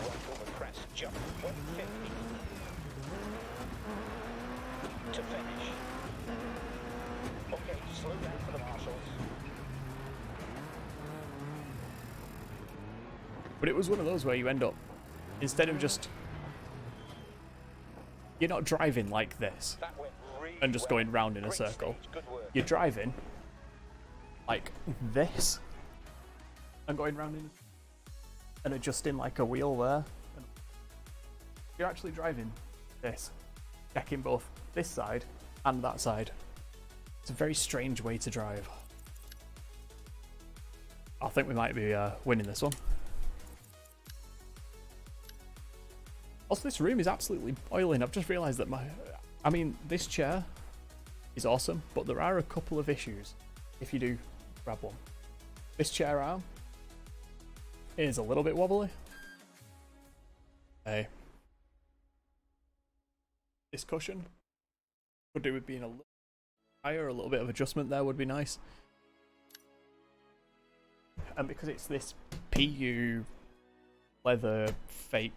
Right over crest. Jump. 150. To finish. Okay, slow down for the marshals. But it was one of those where you end up, instead of just, you're not driving like this That went really and just well. going round in a Great circle. stage, good work. You're driving like this and going round in and adjusting like a wheel there. And you're actually driving this, checking both this side and that side. It's a very strange way to drive. I think we might be winning this one. Also, this room is absolutely boiling. I've just realised that this chair is awesome, but there are a couple of issues if you do grab one. This chair arm is a little bit wobbly. Hey. This cushion could do with being a little higher, a little bit of adjustment there would be nice. And because it's this PU leather fake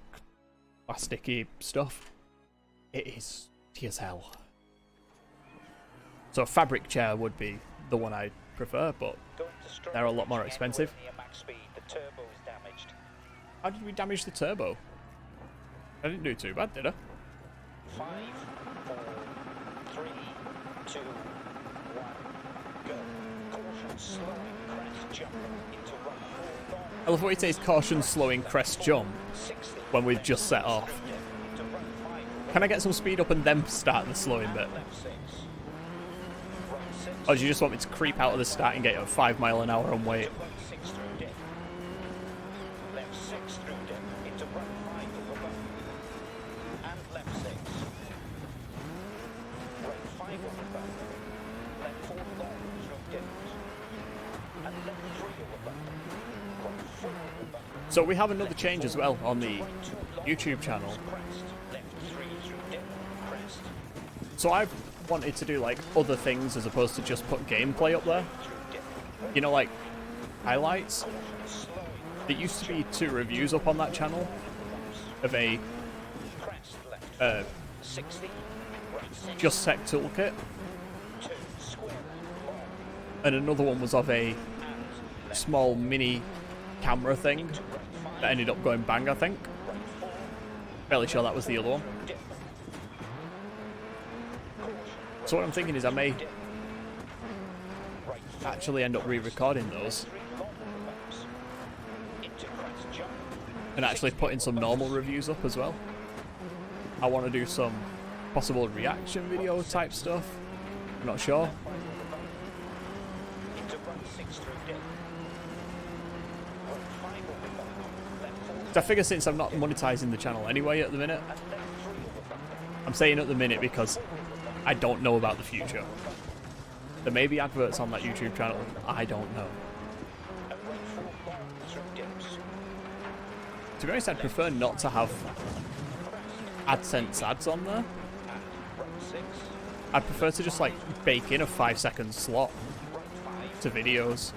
plasticky stuff, it is sticky as hell. So a fabric chair would be the one I prefer, but they're a lot more expensive. Near max speed. The turbo's damaged. How did we damage the turbo? I didn't do too bad, did I? 5, 4, 3, 2, 1, go. Caution, slowing, crest, jump into run 4 long. I love what he says, caution, slowing, crest, jump, 60. when we've just set off. Into run 5. Can I get some speed up and then start the slowing bit? Left 6. Right 6. Or do you just want me to creep out of the starting gate at 5 miles an hour and wait? Right 6 through dip. Left 6 through dip. Into run 5 over bump. And left 6. Right 5 over bump. Left 4 long through dip. And left 3 over bump. Right 4 over bump. So we have another change as well on the Right 2 long YouTube channel. crest. Left 3 through dip. Crest. So I've wanted to do like other things as opposed to just put gameplay up there. Through dip. You know, like highlights. Slowing. There used to be 2 reviews up on that channel of a Crest left. 60. Right 6. Just Sec toolkit, 2. Square. Long. and another one was of a And left. small mini camera thing Right 5. that ended up going bang, I think. Right 4. Fairly sure that was the other one. Dip. So what I'm thinking is I may Dip. Right 4. actually end up re-recording those 3 long bumps. Into crest jump. and actually putting some normal reviews up as well. I want to do some possible reaction video type stuff. I'm not sure. Into run 6 through dip. Right 5 over bump. Left 4. So I figure since I'm not monetizing the channel anyway at the minute, And left 3 over bump. I'm saying at the minute because I don't know about the future. There may be adverts on that YouTube channel, I don't know. And right 4 long through dips. To be honest, I'd prefer not to have AdSense ads on there. And right 6. I'd prefer to just like bake in a 5-second slot Right 5. to videos.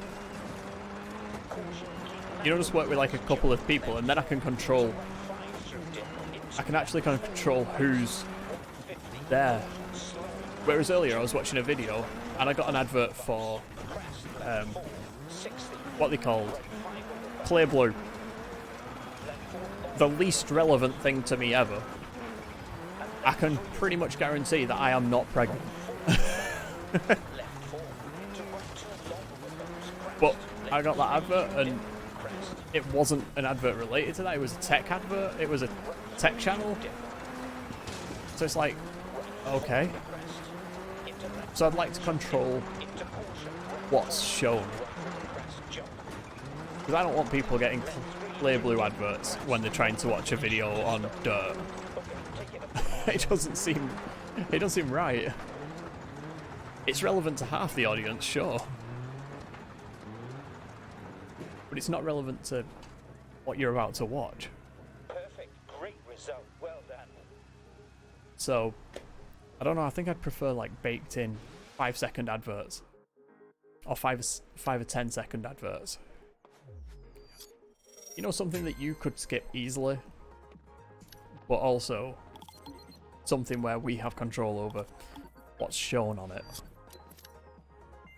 Caution. Keep You know, just work with like a couple of people and then I can control, 5 through dip. Into I can actually kind of control who's 50. there. Slow. Whereas earlier I was watching a video and I got an advert for Crest. Left 4. 60. what they called Right 5 over bump. Clear Blue. Left 4 long. The least relevant thing to me ever. I can pretty much guarantee that I am not pregnant. Left 4. Into right 2 long over bumps. Crest. But I got that advert and Crest. it wasn't an advert related to that, it was a tech advert, it was a tech channel. So it's like, okay. Crest. Into left. So I'd like to control Into caution. what's shown. Crest. Jump. Because I don't want people getting clear blue adverts when they're trying to watch a video on dirt. It doesn't seem right. It's relevant to half the audience, sure. But it's not relevant to what you're about to watch. Perfect. Great result. Well done. So, I don't know, I think I'd prefer like baked in 5-second adverts. Or 5 or 10-second adverts. You know, something that you could skip easily, but also something where we have control over what's shown on it.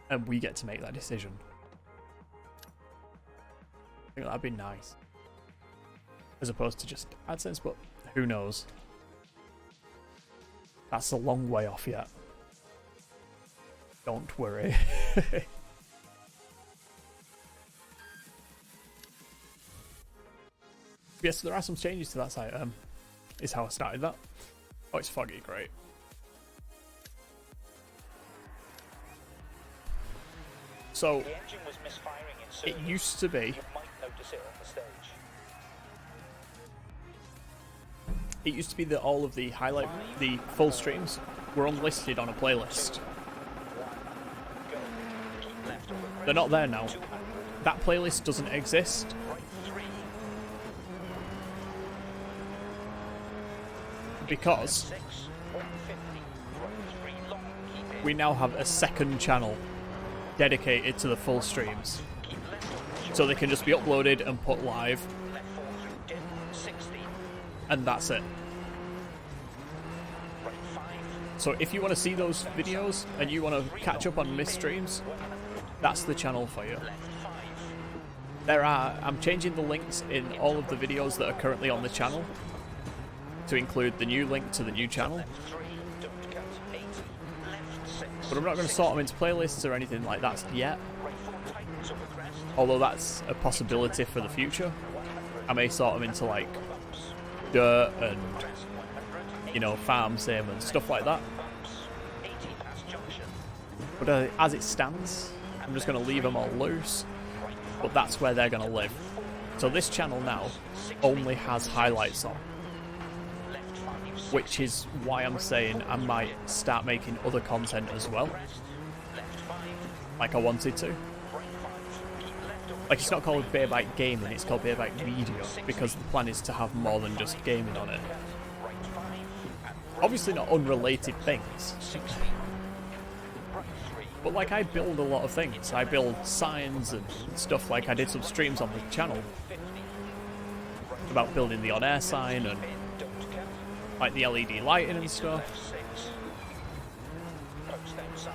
And we get to make that decision. I think that'd be nice. As opposed to just AdSense, but who knows? That's a long way off yet. Don't worry. Yes, so there are some changes to that site, is how I started that. Oh, it's foggy, great. So, The engine was misfiring in it circuits. used to be, You might notice it on the stage. that all of the full streams were unlisted on a playlist. Go. Keep left over crest. They're not there now. 200. That playlist doesn't exist Right 3. because 6. 150. Right 3 long. Keep in. we now have a second channel dedicated to the full streams. Keep left over So they can just be uploaded and put live, left 4 through dip. 60. and that's it. Right 5. So if you want to see those videos and you want to catch up on missed streams, 100. that's the channel for you. Left 5. I'm changing the links in all of the videos that are currently on the channel to include the new link to the new channel. Left 3. Don't cut. 80. Left 6. But I'm not going to sort them into playlists or anything like that yet, Right 4 tightens over crest. although that's a possibility for the future. 100. I may sort them into like Bumps. dirt and, Crest 100. you know, farm sim and stuff like that. Bumps. 80 past junction. But as it stands, I'm just going to leave them all loose, Right but that's where they're going to live. So this channel now only has highlights on, left 5. which is why I'm saying I might start making other content as well, Crest. Left 5. like I wanted to. Right 5. Keep left over. Like, it's not called BeerByte Gaming, it's called BeerByte Video, because the plan is to have more than just gaming on it. Right 5. And Obviously not unrelated things, 60. Right 3. but like I build a lot of things. I build signs and stuff, like I did some streams on the channel 50. about building the on-air sign and In. Don't cut. like the LED lighting and stuff. Left 6. Post outside.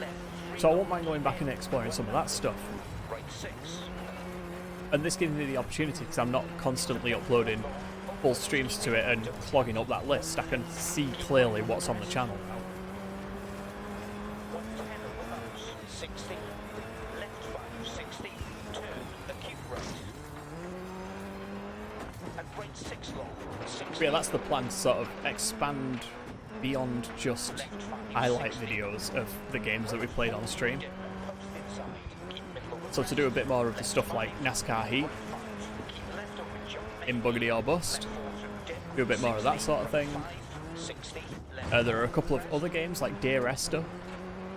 Left 3. So I won't mind going back and exploring some of that stuff. Right 6. And this gives me the opportunity, because I'm not constantly uploading full streams to it and clogging up that list. I can see clearly what's on the channel now. 110 over bumps. 60. Left 5. 60. Turn. Acute right. And right 6 long. 60. But yeah, that's the plan, to sort of expand beyond just Left 5. highlight 60. videos of the games that we played on stream. Post inside. Keep middle over So to do a bit more of the stuff like NASCAR Heat, 5. Keep left over jump. in Buggedy or Bust, 4 through dip. do a bit more of that sort of thing. 5. 60. Left. There are a couple of other games like Dear Esther.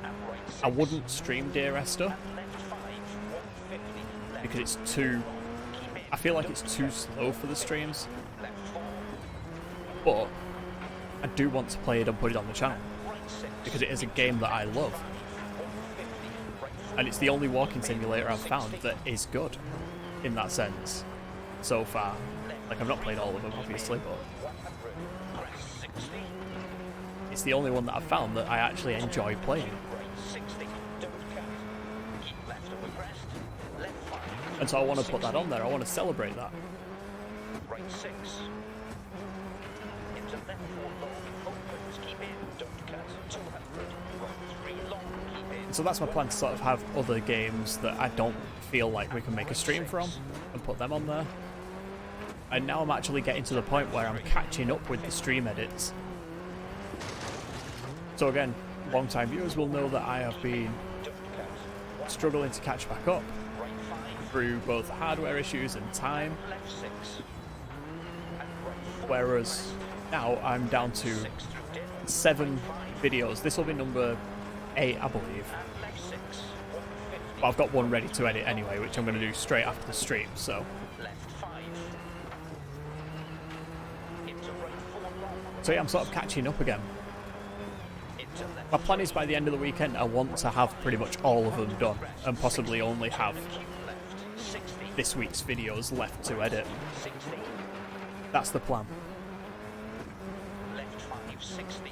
And right 6. I wouldn't stream Dear Esther Left 5. 150. Left. because it's too... Keep in. I feel like it's too slow for the streams, Left 4. but I do want to play it and put it on the channel Right 6. because it is a game that I love. 150. Right 4. And it's the only walking simulator I've found that is good in that sense so far. Like, I've not played all of them, obviously, but 100. Crest 60. it's the only one that I've found that I actually enjoy playing. Right 60. Don't cut. Keep left over crest. Left 5. And so I want to put that on there, I want to celebrate that. Right 6. Into left 4 long. Opens. Keep in. Don't cut. 200. Right 3 long. Keep in. And so that's my plan, to sort of have other games that I don't feel like we can make a stream from and put them on there. And now I'm actually getting to the point where I'm catching up with the stream edits. So again, long-time viewers will know that I have been Don't cut. struggling to catch back up. Right 5. through both hardware issues and time, left 6. And right 4. whereas now I'm down to 6 through dip. 7 videos. This will be number 8, I believe. And left 6. 150. But I've got one ready to edit anyway, which I'm going to do straight after the stream, so... Left 5. Into right 4 long. So yeah, I'm sort of catching up again. Into left. My plan is by the end of the weekend, I want to have pretty much all of them done, and possibly only have Keep left. 60. this week's videos left to edit. 60. That's the plan. Left 5. 60.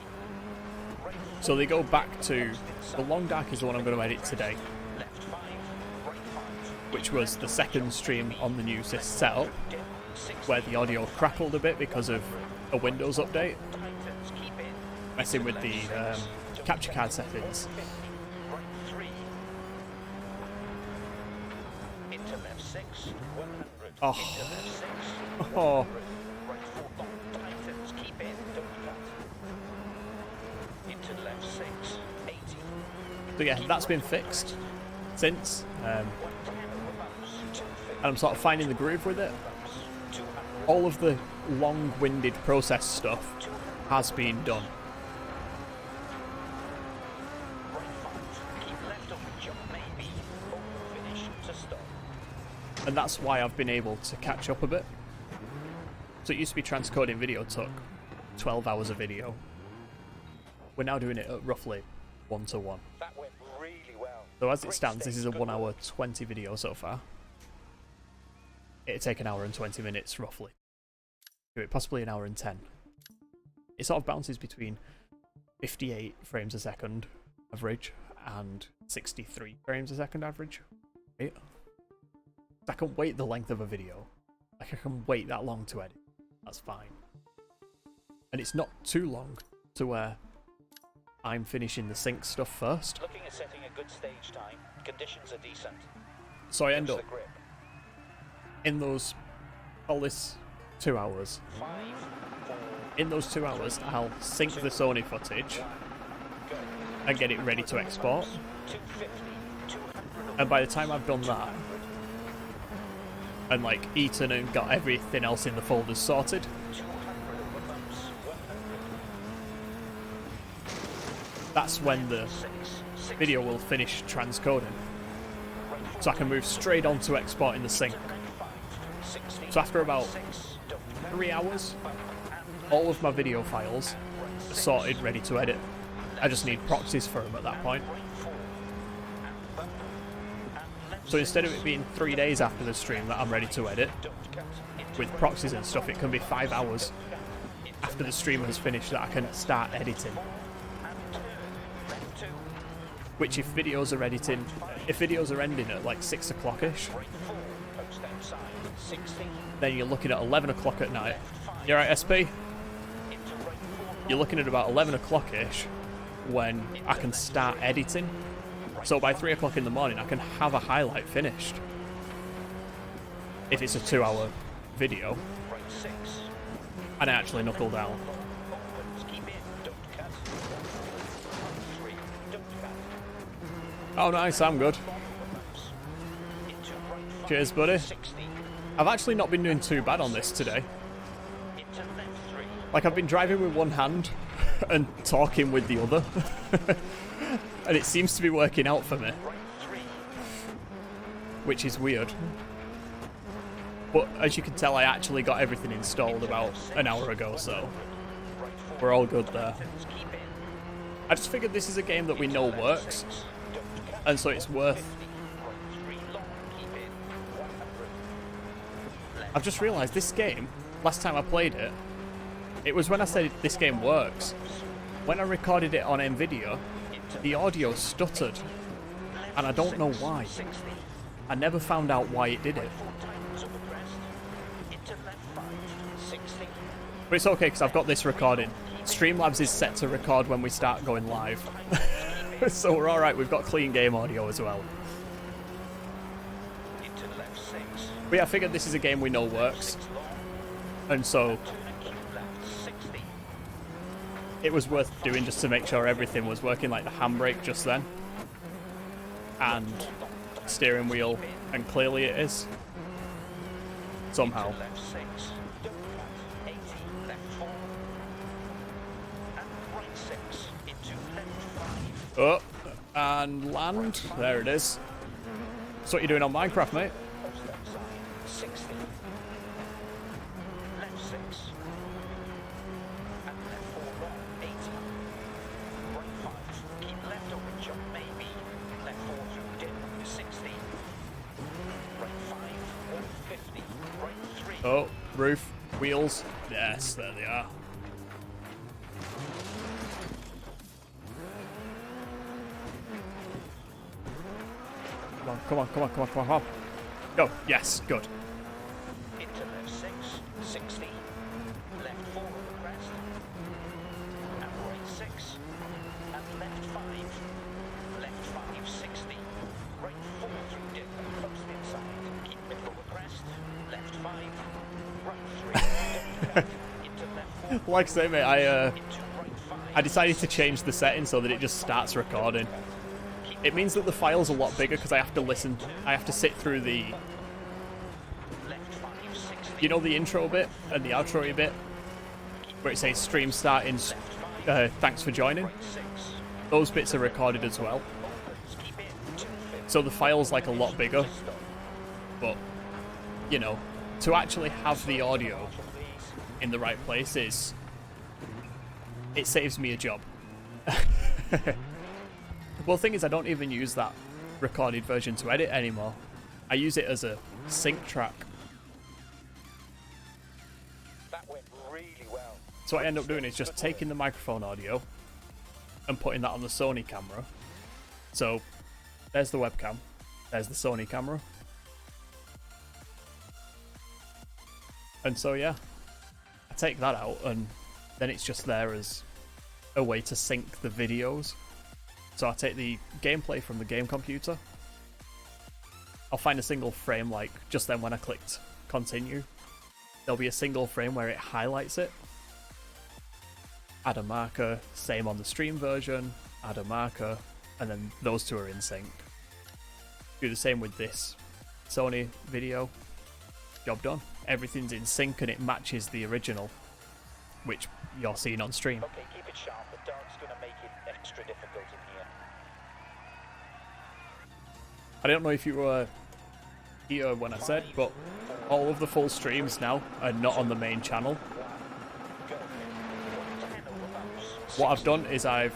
Right 4. So they go back to... The Long Dark is the one I'm going to edit today, Left 5. Right 5. which was the second stream on the new setup, Dip. 60. where the audio crackled a bit because of a Windows update, Tightens. Keep in. messing with the capture card settings. 50. Right 3. Into left 6. 100. Oh. Into left 6. Oh, Right 4 long. Tightens. Keep in. Don't cut. Into left 6. 80. so yeah, that's been fixed since, 110 remotes. 250. and I'm sort of finding the groove with it. 200. All of the long-winded process stuff has been done. Right 5. Keep left on the jump maybe. Open finish to stop. And that's why I've been able to catch up a bit. So it used to be transcoding video took 12 hours of video. We're now doing it at roughly 1-to-1. That went really well. So as it Great stands, this stage, is a good 1 hour work. 20 video so far. It'd take an hour and 20 minutes roughly. Do it possibly an hour and 10. It sort of bounces between 58 frames a second average and 63 frames a second average. Right? I can wait the length of a video. Like I can wait that long to edit. That's fine. And it's not too long to where I'm finishing the sync stuff first. Looking at setting a good stage time. Conditions are decent. So I end Here's up the grip. in those, all this 2 hours. 5, 4, In those 2 hours, I'll sync the Sony footage go. and get it ready to export. 250, 200. And by the time I've done that, and like eaten and got everything else in the folders sorted, 200 remotes. 100. that's when the 6, video will finish transcoding. So I can move straight on to exporting the sync. So after about 3 hours, all of my video files are sorted, ready to edit. I just need proxies for them at that point. So instead of it being 3 days after the stream that I'm ready to edit, with proxies and stuff, it can be 5 hours after the stream has finished that I can start editing. Which if videos are ending at like 6 o'clock-ish, then you're looking at 11 o'clock at night. You alright, SP? You're looking at about 11 o'clock-ish when I can start editing. So by 3 o'clock in the morning, I can have a highlight finished. If it's a 2 hour video. And I actually knuckle down. Oh nice, I'm good. Cheers, buddy. I've actually not been doing too bad on this today. Like, I've been driving with one hand and talking with the other. And it seems to be working out for me. Which is weird. But as you can tell, I actually got everything installed about an hour ago, so we're all good there. I just figured this is a game that we know works, and so it's worth... I've just realised this game, last time I played it, it was when I said this game works. When I recorded it on NVIDIA, the audio stuttered, and I don't know why. I never found out why it did it. But it's okay, because I've got this recording. Streamlabs is set to record when we start going live. So we're alright, we've got clean game audio as well. But yeah, I figured this is a game we know works. And so it was worth doing just to make sure everything was working, like the handbrake just then. And steering wheel, and clearly it is. Somehow. Left 6, don't cut, 80, left 4, and right 6, into left 5. Up and land. There it is. That's what you're doing on Minecraft, mate. Post left side, 60, left 6, and left 4 long, 80, right 5, keep left over jump maybe, left 4 through dip, 60, right 5, 150, right 3. Oh, roof, wheels. Yes, there they are. Come on, come on, come on, come on, come on. Go. Yes, good. Into left 6, 60, left 4 on the crest, and right 6, and left 5, left 5, 60, right 4 through dip, post inside, keep middle of the crest, left 5, right 3, don't cut, into left 4, Like I say, mate, into right 5, I decided to change the setting so that it just starts recording. It means that the file's a lot bigger because I have to listen. I have to sit through the, left 5, 60, you know, the intro bit and the outro bit where it says stream starting. Thanks for joining. right 6, Those bits are recorded as well. opens, keep in, 250, So the file's like a lot bigger, but you know, to actually have the audio in the right places, it saves me a job. Well, the thing is, I don't even use that recorded version to edit anymore. I use it as a sync track. that went really well. So what I end up doing is just taking the microphone audio and putting that on the Sony camera. So there's the webcam, there's the Sony camera. And so yeah, I take that out and then it's just there as a way to sync the videos. So I take the gameplay from the game computer. I'll find a single frame, like just then when I clicked continue, there'll be a single frame where it highlights it. Add a marker, same on the stream version, add a marker, and then those two are in sync. Do the same with this Sony video. Job done. Everything's in sync and it matches the original, which you're seeing on stream. Okay, keep it sharp. The dark's going to make it extra difficult in here. I don't know if you were here when I said, but all of the full streams now are not on the main channel. Go. 10 over bounce. What I've done is I've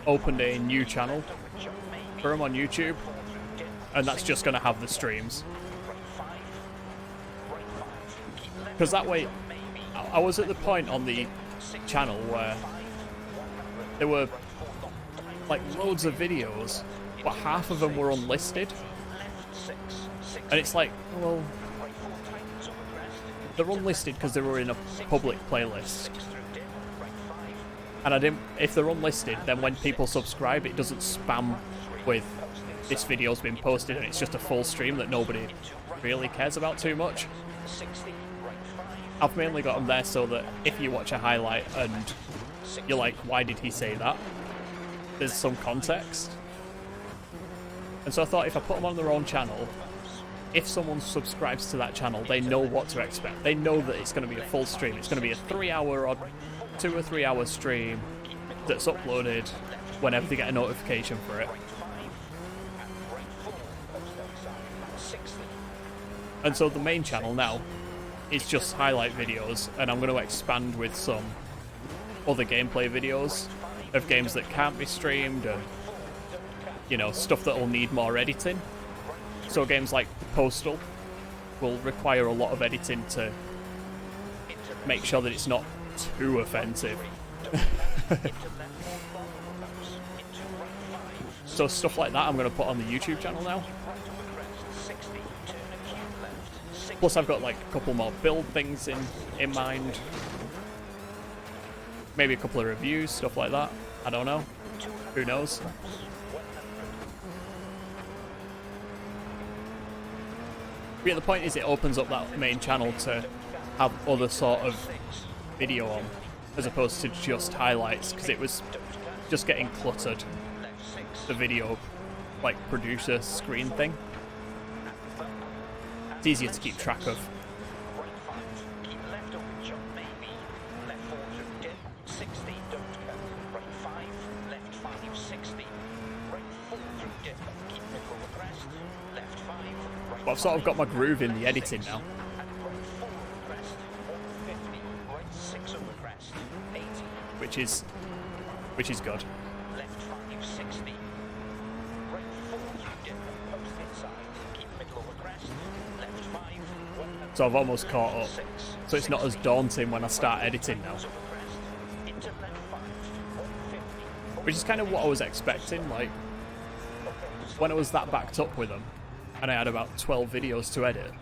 opened a new channel Over jump maybe. for them on YouTube, 4 through dip. and that's just going to have the streams. Right 5. Right 5. Keep left Because that over way, jump maybe. I was at the point on the channel where 5. 100. there were Right 4 long. Time. like loads of videos, but half of them were unlisted. Left 6. 6. And it's like, well, Right 4 tightens over crest. they're unlisted because they were in a public playlist. 6 through dip. Right 5. And I didn't, if they're unlisted, then when people subscribe, it doesn't spam with this video's been posted and it's just a full stream that nobody really cares about too much. 60. Right 5. I've mainly got them there so that if you watch a highlight and you're like, why did he say that? There's some context. And so I thought if I put them on their own channel, if someone subscribes to that channel, they know what to expect. They know that it's going to be a full stream. It's going to be a 3-hour or 2 or 3 hour stream that's uploaded whenever they get a notification for it. And so the main channel now is just highlight videos, and I'm going to expand with some other gameplay videos of games that can't be streamed and, you know, stuff that will need more editing. So games like Postal will require a lot of editing to make sure that it's not too offensive. So stuff like that I'm going to put on the YouTube channel now. Plus I've got like a couple more build things in mind. Maybe a couple of reviews, stuff like that. I don't know. Who knows? But yeah, the point is it opens up that main channel to have other sort of video on, as opposed to just highlights, because it was just getting cluttered, the video like producer screen thing. It's easier to keep track of. Right 5, keep left over jump maybe. Left 4 through dip, 60, don't cut. Right 5, left 5, 60. Right 4 through dip, keep middle over crest. Left 5, right But I've sort of got my 5, groove in the left editing 6, now. and right 4 over crest, 150. Right 6 over crest, 80. Which is good. Left 5, 60. Right 4 through dip, post inside. Keep middle over crest. Left 5, 100. So I've almost caught up. 6, So it's not as daunting when I start editing now. over crest. Into left 5, 150. Which is kind of what I was expecting, like, when I was that backed up with them, and I had about 12 videos to edit,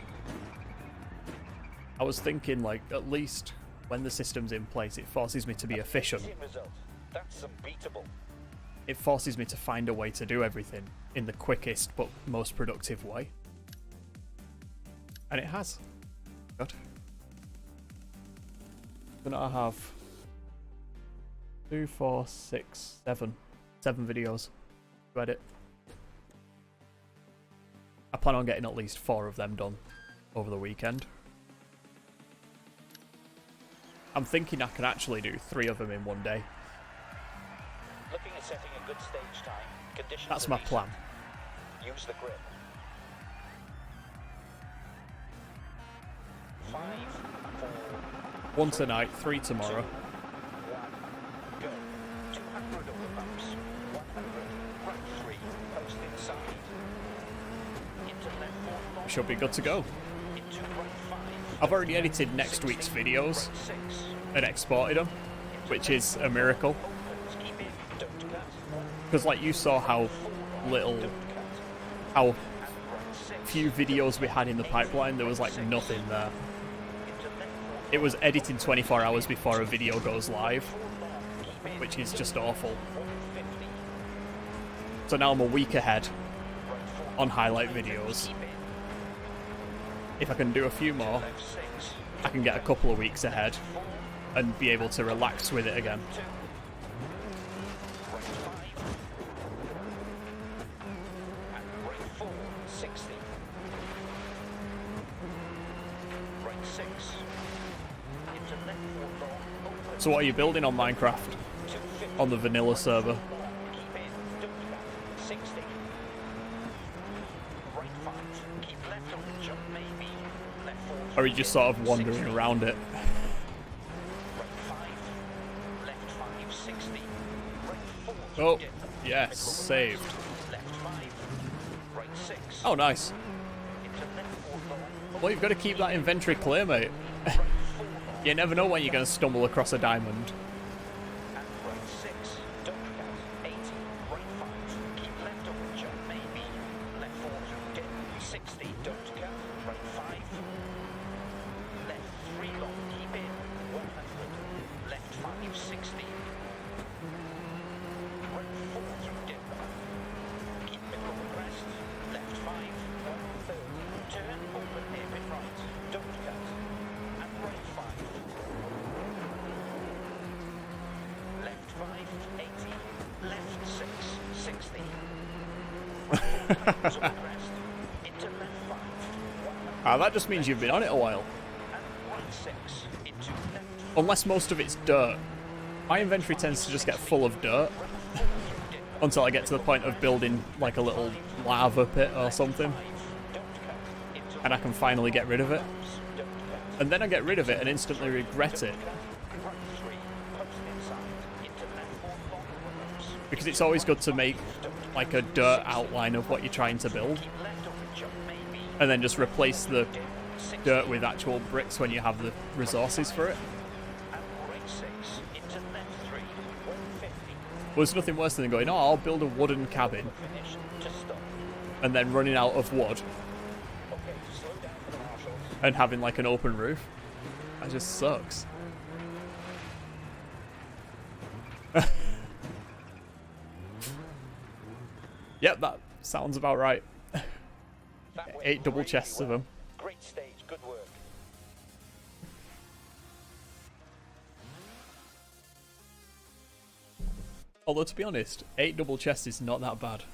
I was thinking, like, at least when the system's in place, it forces me to be efficient. Result. That's unbeatable. It forces me to find a way to do everything in the quickest but most productive way. And it has. Good. Then I have 2, 4, 6, 7 videos to edit. I plan on getting at least 4 of them done over the weekend. I'm thinking I can actually do 3 of them in one day. Looking at setting a good stage time. Conditions That's are my decent. plan. Use the grip. 5, 4, 1 tonight, 3 tomorrow. 1, go. 200 over bumps. 100. Right 3. Post inside. Into left 4 long. Should be good to go. Into right 5. I've already edited next week's videos Right 6. and exported them, which is a miracle. Opens. Keep in. Don't cut. 1, Because like you saw how little, don't cut. how Right 6. few videos we had in the pipeline, there was like nothing there. Into left 4. It was editing 24 hours before a video goes live, Keep in. which is just awful. 150. So now I'm a week ahead Right 4. on highlight videos. Keep in. If I can do a few more, Left 6. I can get a couple of weeks ahead 4. and be able to relax with it again. 2. Right 5. And right 4. 60. Right 6. Into left 4 long. Open. So what are you building on Minecraft? 250. On the vanilla server? Keep in. Don't cut. 60. Right 5. Keep left on the jump maybe. Left 4. Or are you just sort of wandering 60. around it? Right 5. Left 5. 60. Right 4. Oh, Dip. yes, saved. Left 5. Right 6. Oh, nice. Into left 4 long. Well, you've got to keep that inventory clear, mate. Right 4 long. You never know when you're going to stumble across a diamond. And right 6. Don't cut. 80. Right 5. Keep left over jump maybe. Left 4 through dip. 60. Don't cut. Right 5. Left 3 long. Keep in. 100. Left 5. 60. Right 4 through dip. Keep middle over crest. Left 5. 130. Turn open hairpin right. Don't cut. And right 5. Left 5, 80. Left 6, 60. Over crest. Into left 5. 100. Ah, that just means you've been on it a while. And right 6. Into left Unless most of it's dirt. My inventory tends to just get full of dirt 4 through dip. until I get to the point of building like a little lava pit or something, 5. Don't cut. Into and I can finally get rid of it. don't cut. And then I get rid of it and instantly regret it, Right 3. Post inside. Into left 4 long ropes. because it's always good to make like a dirt outline of what you're trying to build, Keep left over jump maybe. and then just replace the Dip. 60. dirt with actual bricks when you have the resources for it. And right 6. Into left 3. 150. Well, there's nothing worse than going, oh, I'll build a wooden cabin, Finish to stop. and then running out of wood Okay, slow down for the marshals. and having like an open roof. That just sucks. Yep, that sounds about right. That went 8 double really chests of well. them. Great stage, good work. Although, to be honest, 8 double chests is not that bad.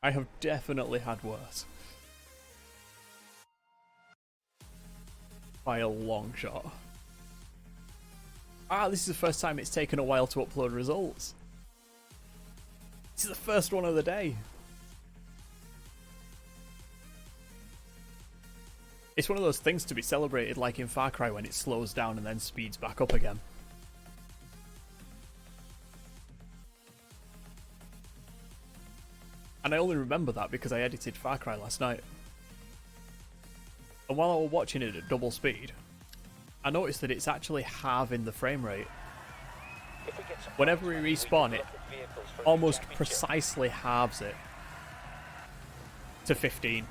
I have definitely had worse. By a long shot. Ah, this is the first time it's taken a while to upload results. This is the first one of the day. It's one of those things to be celebrated, like in Far Cry when it slows down and then speeds back up again. And I only remember that because I edited Far Cry last night. And while I was watching it at double speed, I noticed that it's actually halving the frame rate. Whenever we respawn, it almost precisely halves it to 15.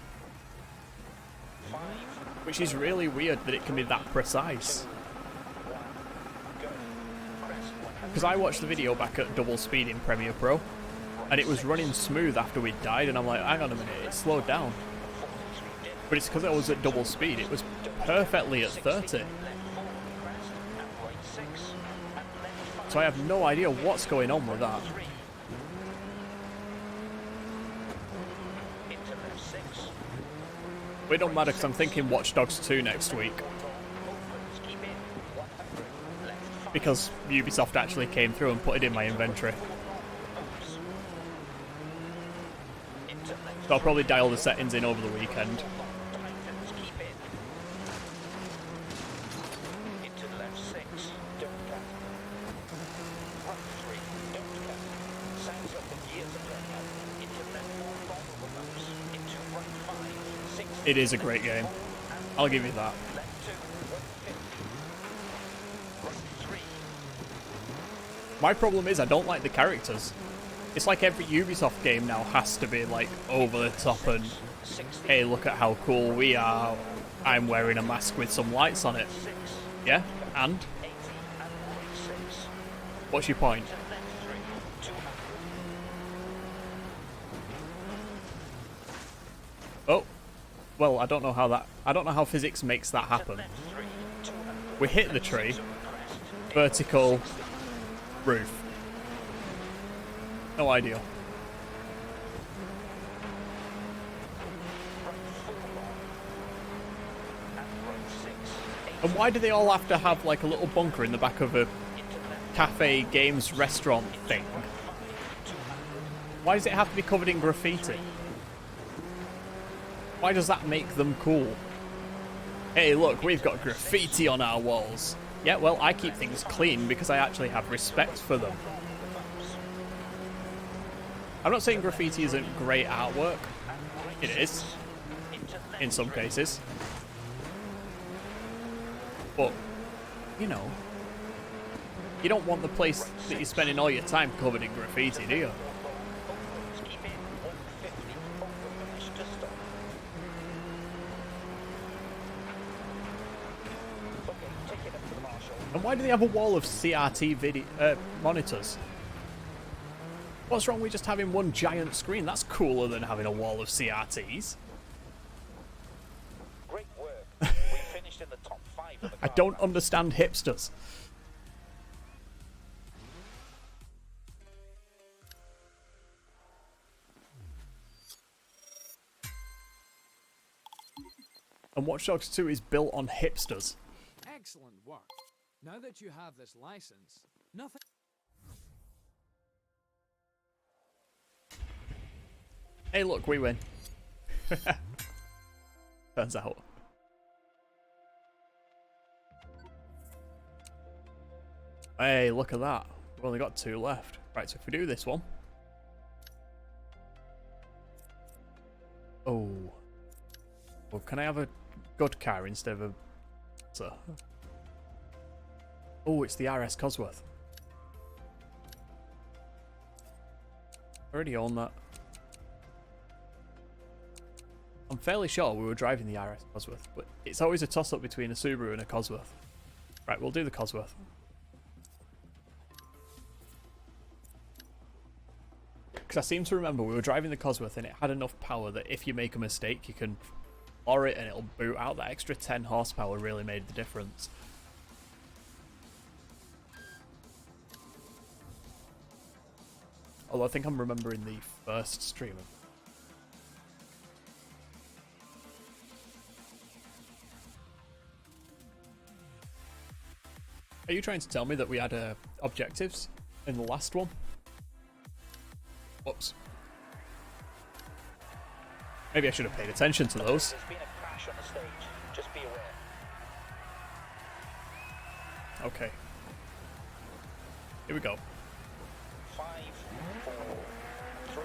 Which is really weird that it can be that precise. Because I watched the video back at double speed in Premiere Pro, and it was running smooth after we'd died, and I'm like, hang on a minute, it slowed down. But it's because I was at double speed, it was perfectly at 30. So I have no idea what's going on with that. But it don't matter because I'm thinking Watch Dogs 2 next week. Because Ubisoft actually came through and put it in my inventory. So I'll probably dial the settings in over the weekend. It is a great game. I'll give you that. My problem is I don't like the characters. It's like every Ubisoft game now has to be like over the top and hey, look at how cool we are. I'm wearing a mask with some lights on it. Yeah? And? What's your point? Oh. Well, I don't know how physics makes that happen. We hit the tree. Vertical roof. No idea. And why do they all have to have like a little bunker in the back of a cafe games restaurant thing? Why does it have to be covered in graffiti? Why does that make them cool? Hey, look, we've got graffiti on our walls. Yeah, well, I keep things clean because I actually have respect for them. I'm not saying graffiti isn't great artwork. It is. In some cases. But, you know, you don't want the place that you're spending all your time covered in graffiti, do you? And why do they have a wall of CRT video monitors? What's wrong with just having one giant screen? That's cooler than having a wall of CRTs. Great work. We finished in the top 5 of the I don't understand hipsters. And Watch Dogs 2 is built on hipsters. Excellent work. Now that you have this license, nothing... Hey, look, we win. Turns out. Hey, look at that. We've only got 2 left. Right, so if we do this one. Oh. Well, can I have a good car instead of a... So. Oh, it's the RS Cosworth. I already own that. I'm fairly sure we were driving the RS Cosworth, but it's always a toss-up between a Subaru and a Cosworth. Right, we'll do the Cosworth. Because I seem to remember we were driving the Cosworth and it had enough power that if you make a mistake, you can floor it and it'll boot out. That extra 10 horsepower really made the difference. Although I think I'm remembering the first stream. Are you trying to tell me that we had objectives in the last one? Whoops. Maybe I should have paid attention to those. There's been a crash on the stage. Just be aware. Okay. Here we go. 5, 4, 3,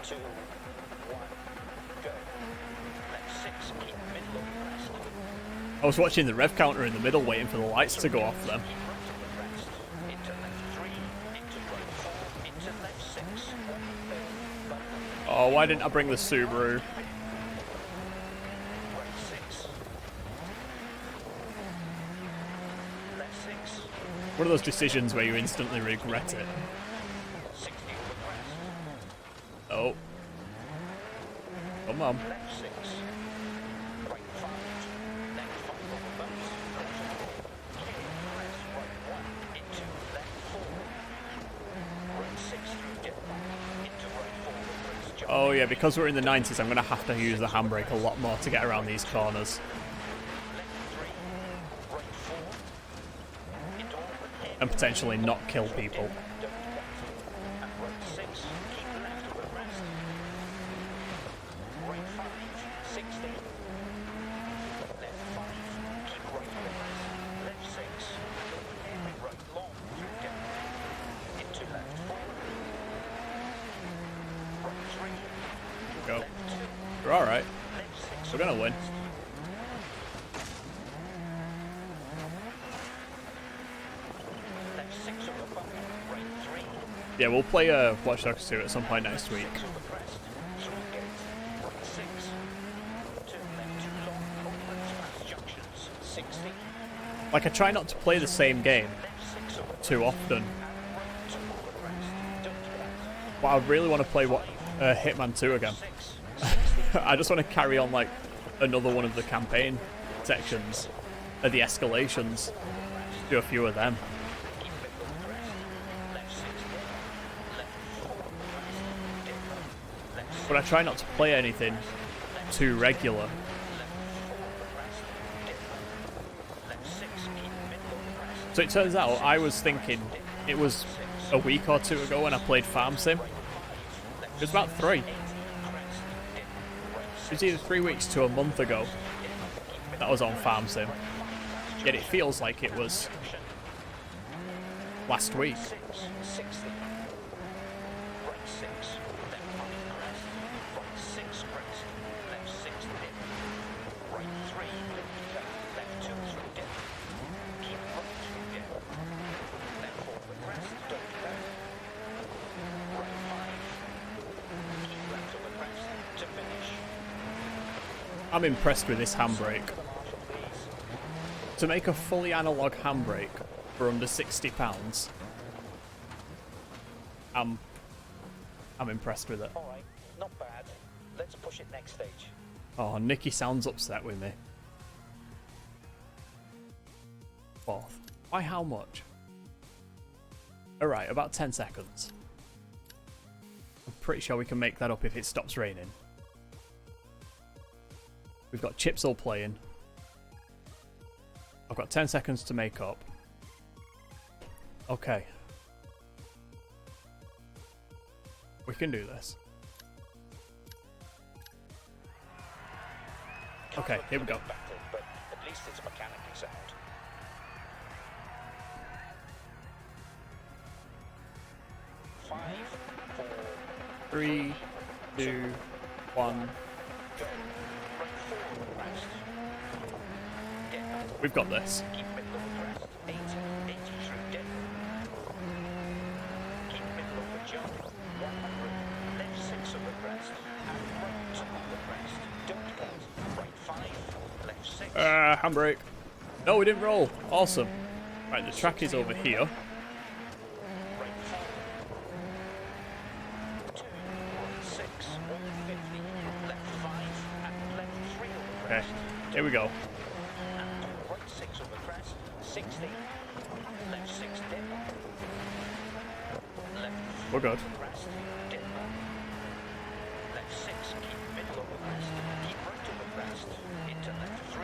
2, 1, go. Left 6, keep middle of the crest. I was watching the rev counter in the middle, waiting for the lights to go off then. Keep right of the crest. Into left 3, into right 4, into left 6. Oh, why didn't I bring the Subaru? Right 6. Left 6. One of those decisions where you instantly regret it. 60 over crest. Oh. Come on. Left 6. Right 5. Left 5 over bumps. Crest right 1. Into left 4. Right 6 through dip. Into right 4 over crest. Oh yeah, because we're in the 90s, I'm going to have to use the handbrake a lot more to get around these corners. Left 3. Right 4. Into overhead. And potentially not kill people. Don't cut. And right 6. Keep left over crest. Right 5. 60. Left 5. Keep right over crest. Left 6. Right long through dip. Into left 4. Right 3. Go. Left 2. We're alright. Left 6. We're going to win. Left 6 over bump. Right 3. Yeah, we'll play Watch Dogs 2 at some point next week. 6 over crest. Through gate. Right 6. Turn left 2 long. Opens past junctions. 60. Like, I try not to play the same game Left 6 over too often, right 2 over crest. Don't cut. but I really want to play Hitman 2 again. 6. I just want to carry on, like, another one of the campaign sections, the escalations, do a few of them. Keep middle of the crest. Left 6 dip. Left 4 crest. Dip. Left 6 But I try not to play anything too regular. left 4 crest. Dip. Left 6 keep middle of the crest. So it turns out I was thinking it was a week or two ago when I played Farm Sim. It was about 3. It was either 3 weeks to a month ago that I was on Farm Sim. Yet it feels like it was last week. 6. 60. Right 6. Left 5 crest. Right 6 crest. Left 6 dip. Right 3. Left 2 through dip. Keep right through dip. Left 4 over crest. Don't cut. Right 5. Keep left over crest to finish. I'm impressed with this handbrake. The marshal, please. To make a fully analog handbrake for under £60, I'm impressed with it. Alright, not bad. Let's push it next stage. Oh, Nikki sounds upset with me. 4th. By how much? Alright, about 10 seconds. I'm pretty sure we can make that up if it stops raining. We've got chips all playing. I've got 10 seconds to make up. Okay. We can do this. Okay, here we go. Battered, but at least it's mechanically sound. 5, 4, 3, 2, 1. go. Right 4 crest. Dip. We've got this. Keep middle over crest. 80. 80 through dip. Keep middle over jump. 100. Left 6 over crest. And right 2 over crest. Don't cut. Right 5. Left 6. Handbrake. No, we didn't roll. Awesome. Right, the track is over here. Right 4. 2. Right 6. 150. Left 5. And left 3 over Okay, crest. here we go. And right 6 over crest. 60. Left 6 dip. Left We're good. crest. Dip. Left 6. Keep middle over crest. Keep right over crest. Into left 3.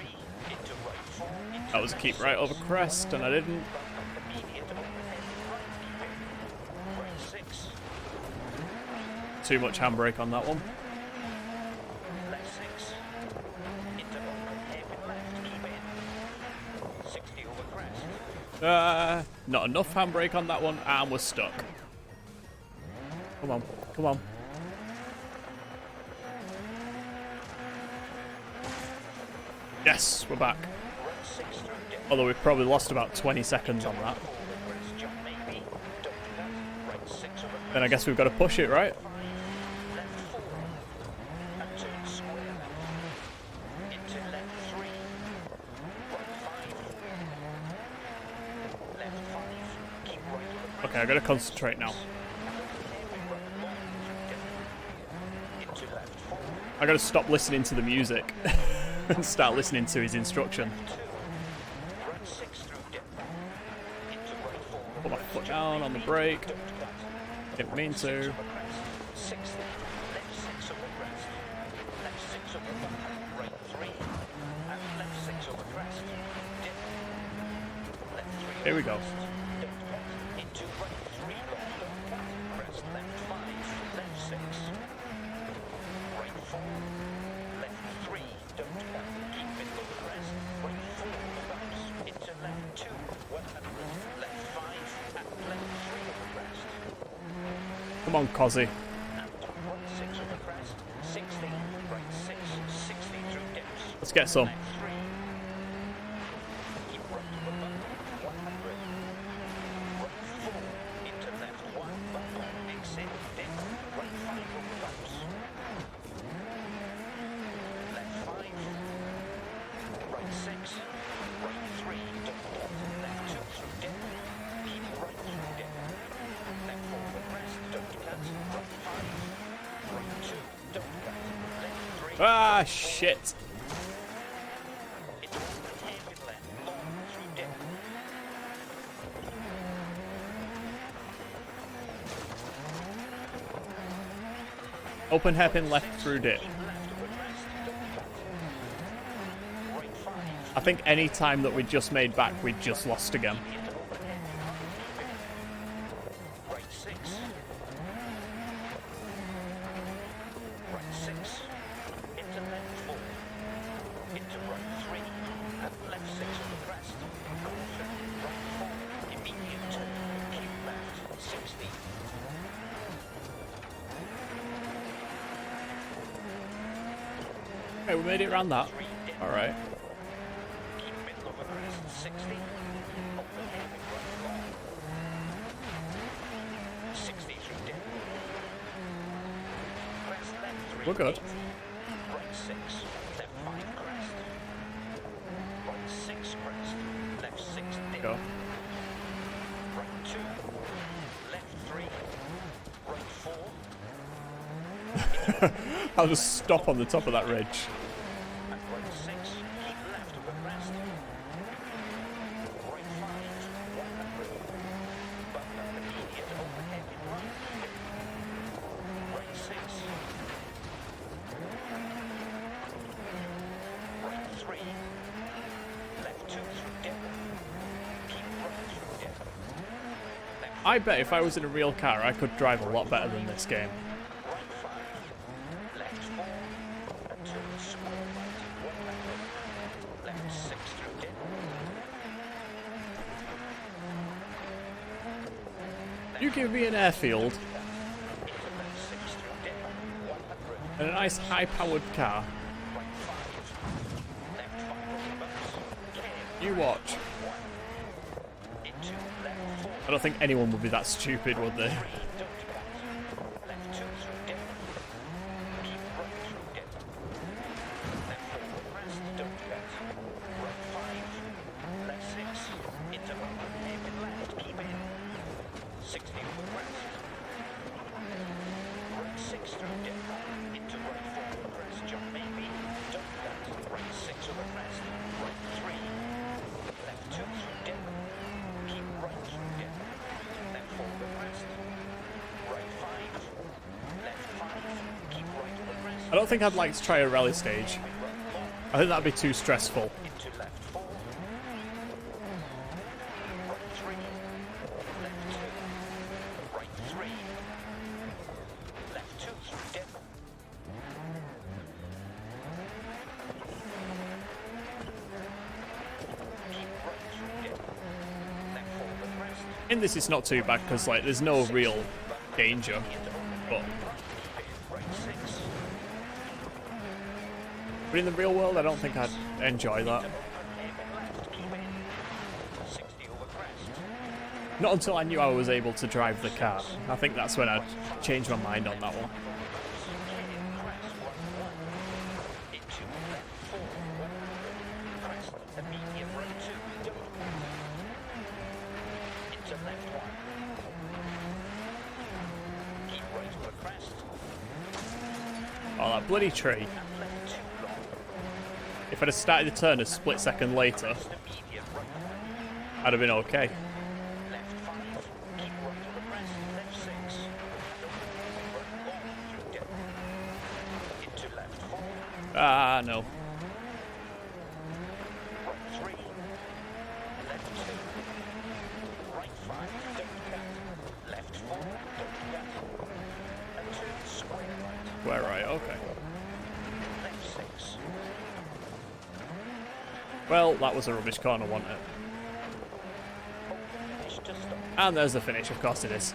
Into right 4. Into That was a keep right over crest, and I didn't. bump Too much handbrake on that one. Left 6. Into open, hairpin left, keep in. 60 over crest. Not enough handbrake on that one, and we're stuck. Come on, come on. Yes, we're back. Right 6 through dip. Although we've probably lost about 20 seconds on that. Forward crest, jump maybe. Don't do that. Right 6 over crest. Then I guess we've got to push it, right? 5. Left 4. And turn square left. Into left 3. Right 5. Left 5. Keep right over crest. Okay, I gotta concentrate now. Into left 4. I gotta stop listening to the music and start listening to his instruction. 2. Right 6 through dip. Into right 4. Put my foot down on the brake. Don't do that. Didn't mean to. Over crest. 60. Left 6 over crest. Left 6 over bumper. Right 3. And left 6 over crest. Dip. Left 3. Here we go. Don't cut. Into right 3 long. Don't cut. Crest left 5. Left 6. Right 4. Left 3. Don't cut. Keep middle of the crest. Right 4 bounce. Into left 2. 100. Left 5. And left 3 over crest. Come on, Cozzy. And right 6 over crest. 60. Right 6. 60 through dips. Let's get some. Left 3. Keep right over bumper. 100. Right 4. Into left 1. Bumper. Exit. Dip. Right 5 over bumps. Left 5. Right 6. Right 3. Don't cut. Left 2 through dip. Keep right through dip. Left 4 over crest. Don't cut. Right 5. Right 2. Don't cut. Left 3. Ah, shit. It's open hairpin left. Long through dip. Open hairpin left through dip. Keep left over crest. Don't cut. Right 5. I think any time that we just made back, we just lost again. Into open hairpin right. Right 6. Right 6. Into left 4. Into right 3. And left 6 on the crest. Caution. Right 4. Immediate turn. Keep left. 60. Okay, we made it around that. 3 dip. Alright. Keep middle of the crest. 60. Open hairpin right long. 60 through dip. Crest left 3. We're good. 80. Right 6. Left 5 crest. Right 6 crest. Left 6 dip. Go. Right 2. Left 3. Right 4. I'll just stop on the top of that ridge. And right 6. Keep left of the crest. Right 5. 100. Bumper immediate open hairpin right. Right 6. Right 3. Left 2 through dip. Keep right through dip. Left I bet if I was in a real car, I could drive a lot better than this game. right 5. Left 4. And turn square right. 100. Left 6 through dip. You give me an airfield Into left 6 through dip. 100. and a nice high-powered car. Right 5. Left 5 over bumps. Care. You watch. 1. Into left 4. I don't think anyone would be that stupid, would they? 3. Don't cut. Left 2 through dip. Keep right through dip. Left 4 over crest. Don't cut. Right 5. Left 6. Into open hairpin left. Keep in. 60 over crest. Right 6 through dip. Into right 4 over crest. Jump maybe. Don't cut. Right 6 over crest. Right 3. Left 2 through dip. Keep right through dip. Left 4 over crest. Right 5. Left 5. Keep right over crest. I don't think I'd like to try a rally stage. I think that'd be too stressful. Into left 4. Right 3. Left 2. Right 3. Left 2 In this, it's not too bad because like there's no real danger, but in the real world, I don't think I'd enjoy that. Not until I knew I was able to drive the car. I think that's when I'd change my mind on that one. Oh, that bloody tree. If I'd have started the turn a split second later, I'd have been okay. Ah, no. We're right, okay. Well, that was a rubbish corner, wasn't it? And there's the finish, of course it is.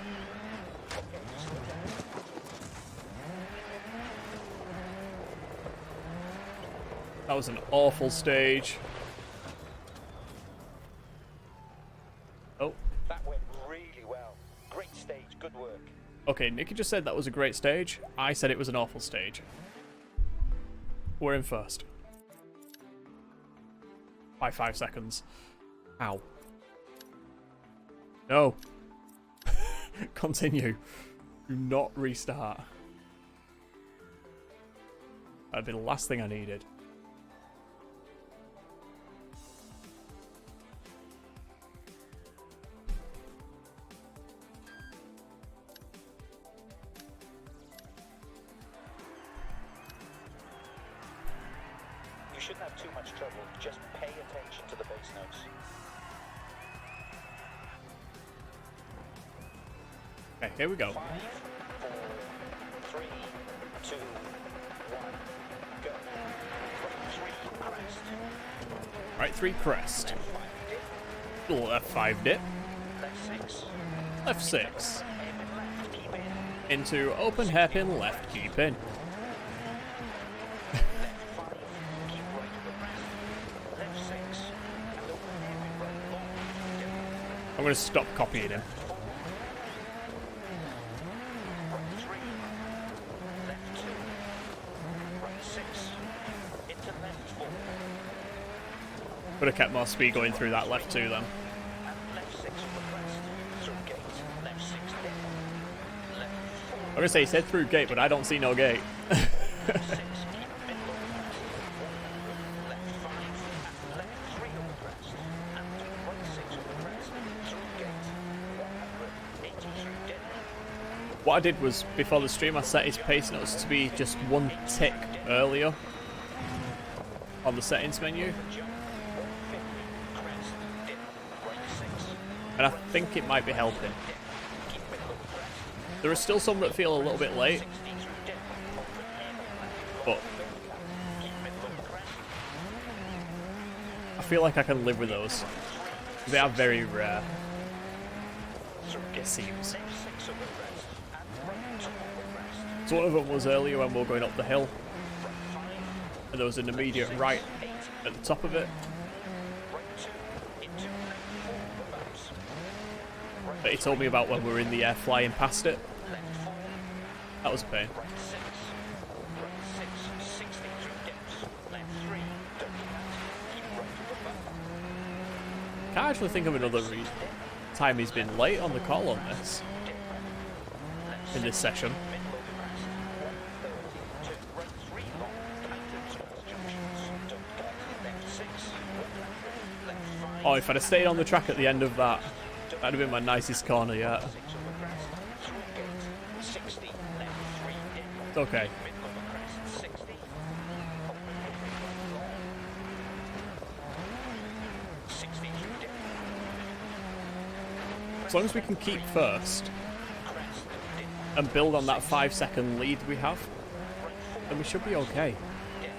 That was an awful stage. Oh. That went really well. Great stage, good work. Okay, Nikki just said that was a great stage. I said it was an awful stage. We're in first. By 5 seconds. Ow. No. Continue. Do not restart. That'd be the last thing I needed. You shouldn't have too much trouble. Just pay attention to the bass notes. Okay, here we go. 5, 4, 3, 2, 1, go. Right 3 crest. Right 3 crest. Left 5 dip. Left 5 dip. Left 6. Left 6. Hairpin left, keep in. Into open hairpin left, keep in. Left 5, keep right to the crest. Left 6, and open hairpin right long. I'm going to stop copying him. Right 3, left 2, right 6, into left 4, Would have kept more speed going through that left 2 then. and left 6 on the crest. Through gate, left 6 dip. Left 4, I'm going to say he said through gate, but I don't see no gate. 6, keep middle of the crest. Left 5, and left 3 on the crest. And right 6 on the crest. Through gate, 180 through dip. What I did was, before the stream, I set his pace notes to be just one tick earlier on the settings menu. Jump, 150, crest, dip, right 6. And I think it might be helping. Keep middle of the crest. There are still some that feel a little bit late, 60 through dip. Open hairpin left. but Keep middle of the crest. I feel like I can live with those. They are very rare, it seems. Left 6 on the crest. And right 2 on the crest. So one of them was earlier when we were going up the hill, Right 5. and there was an immediate right 8. at the top of it Right 2. Into left 4 reverse. Right that he told me about when we were in the air flying past it. left 4. That was a pain. Right 6. Right 6. 60 through dips. Left 3. Don't keep right to the bumper. Can't actually think of another time he's been late on the call on this, Dip right. Left in this session. middle of the crest. 130. Turn right 3 long. Tightens cross junctions. Don't cut. Left 6. 100. Left 5. Oh, if I'd have stayed on the track at the end of that, that'd have been my nicest corner yet. 6 on the crest. Through gate. 60. Left 3 dip. It's okay. Middle of the crest. 60. Open hairpin right long. 60 through dip. As long as we can keep first Crest. Dip. and build on that 5-second lead we have, Right 4. then we should be okay. Dip.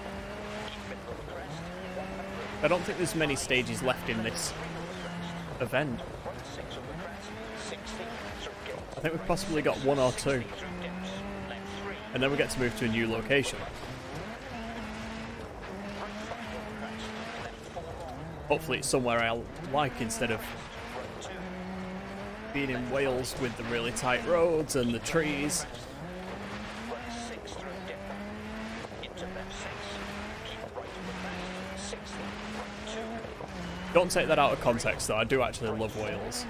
Keep middle of the crest. 100. I don't think there's many stages left in this event. Right 6 on the crest. I think we've possibly got one or two. And then we get to move to a new location. Hopefully it's somewhere I like instead of being in Wales with the really tight roads and the trees. Don't take that out of context though, I do actually love Wales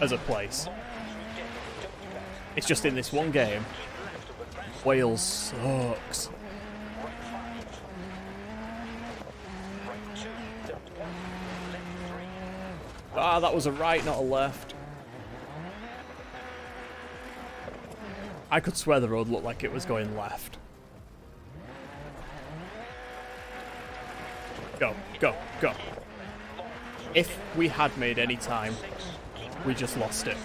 as a place. It's just in this one game, Wales sucks. Ah, that was a right, not a left. I could swear the road looked like it was going left. Go, go, go. If we had made any time, we just lost it.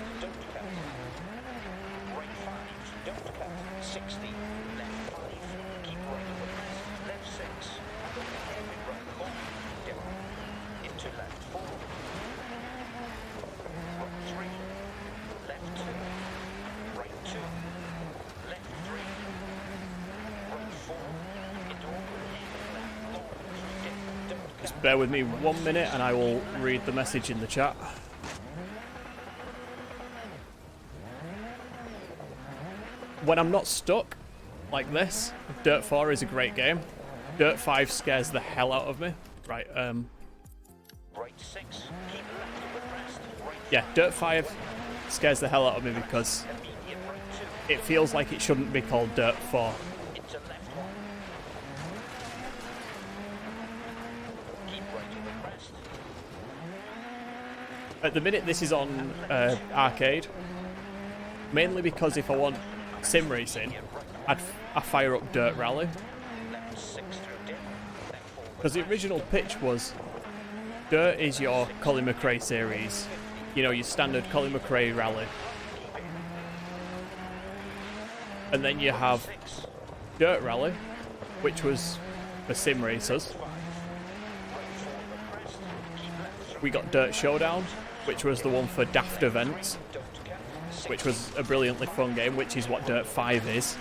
Just bear with me 1 minute and I will read the message in the chat. When I'm not stuck like this, Dirt 4 is a great game. Dirt 5 scares the hell out of me. Right, yeah, Dirt 5 scares the hell out of me because it feels like it shouldn't be called Dirt 4. At the minute this is on arcade, mainly because if I want sim racing, I fire up Dirt Rally. Because the original pitch was, Dirt is your Colin McRae series, you know, your standard Colin McRae rally. And then you have Dirt Rally, which was for sim racers. We got Dirt Showdown, which was the one for daft events, which was a brilliantly fun game, which is what Dirt 5 is.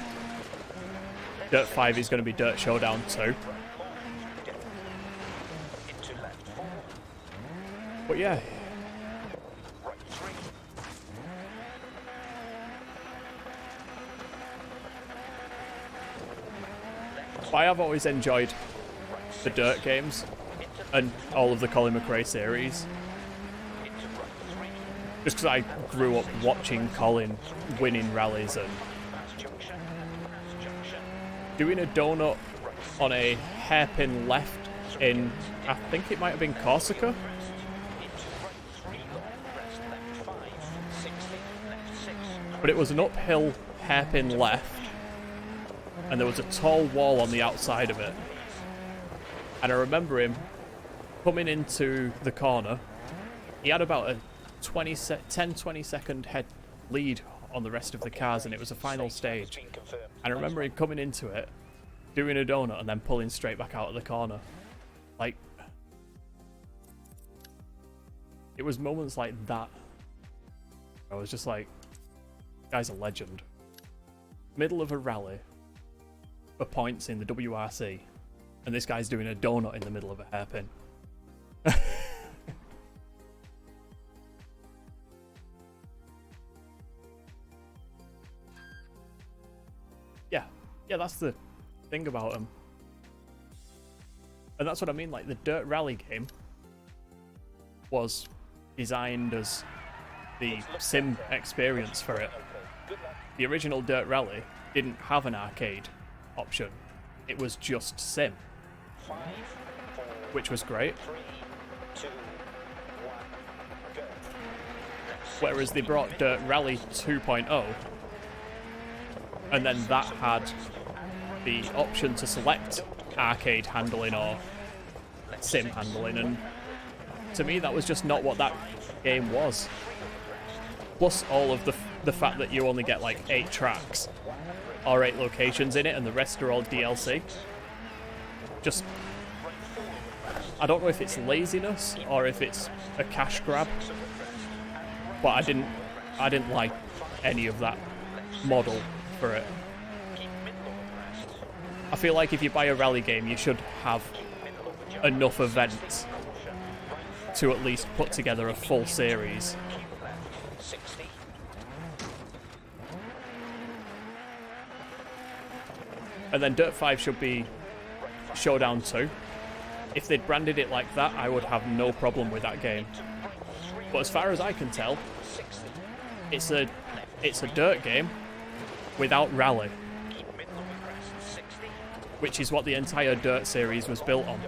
Dirt 5 is going to be Dirt Showdown 2. But yeah. I have always enjoyed the Dirt games and all of the Colin McRae series. Just because I grew up watching Colin winning rallies and doing a donut on a hairpin left in, I think it might have been Corsica. But it was an uphill hairpin left and there was a tall wall on the outside of it. And I remember him coming into the corner. He had about a 10-20 second head lead on the rest of the cars, and it was a final stage. And I remember him coming into it, doing a donut, and then pulling straight back out of the corner. Like, it was moments like that. I was just like, guy's a legend. Middle of a rally for points in the WRC, and this guy's doing a donut in the middle of a hairpin. Yeah, that's the thing about him. And that's what I mean, like, the Dirt Rally game was designed as the sim experience for it. The original Dirt Rally didn't have an arcade option. It was just sim, which was great. Whereas they brought Dirt Rally 2.0, and then that had the option to select arcade handling or sim handling, and to me that was just not what that game was. Plus all of the fact that you only get like 8 tracks or 8 locations in it and the rest are all DLC. Just, I don't know if it's laziness or if it's a cash grab, but I didn't like any of that model for it. I feel like if you buy a rally game, you should have enough events to at least put together a full series. And then Dirt 5 should be Showdown 2. If they'd branded it like that, I would have no problem with that game. But as far as I can tell, it's a dirt game without rally, which is what the entire Dirt series was built on.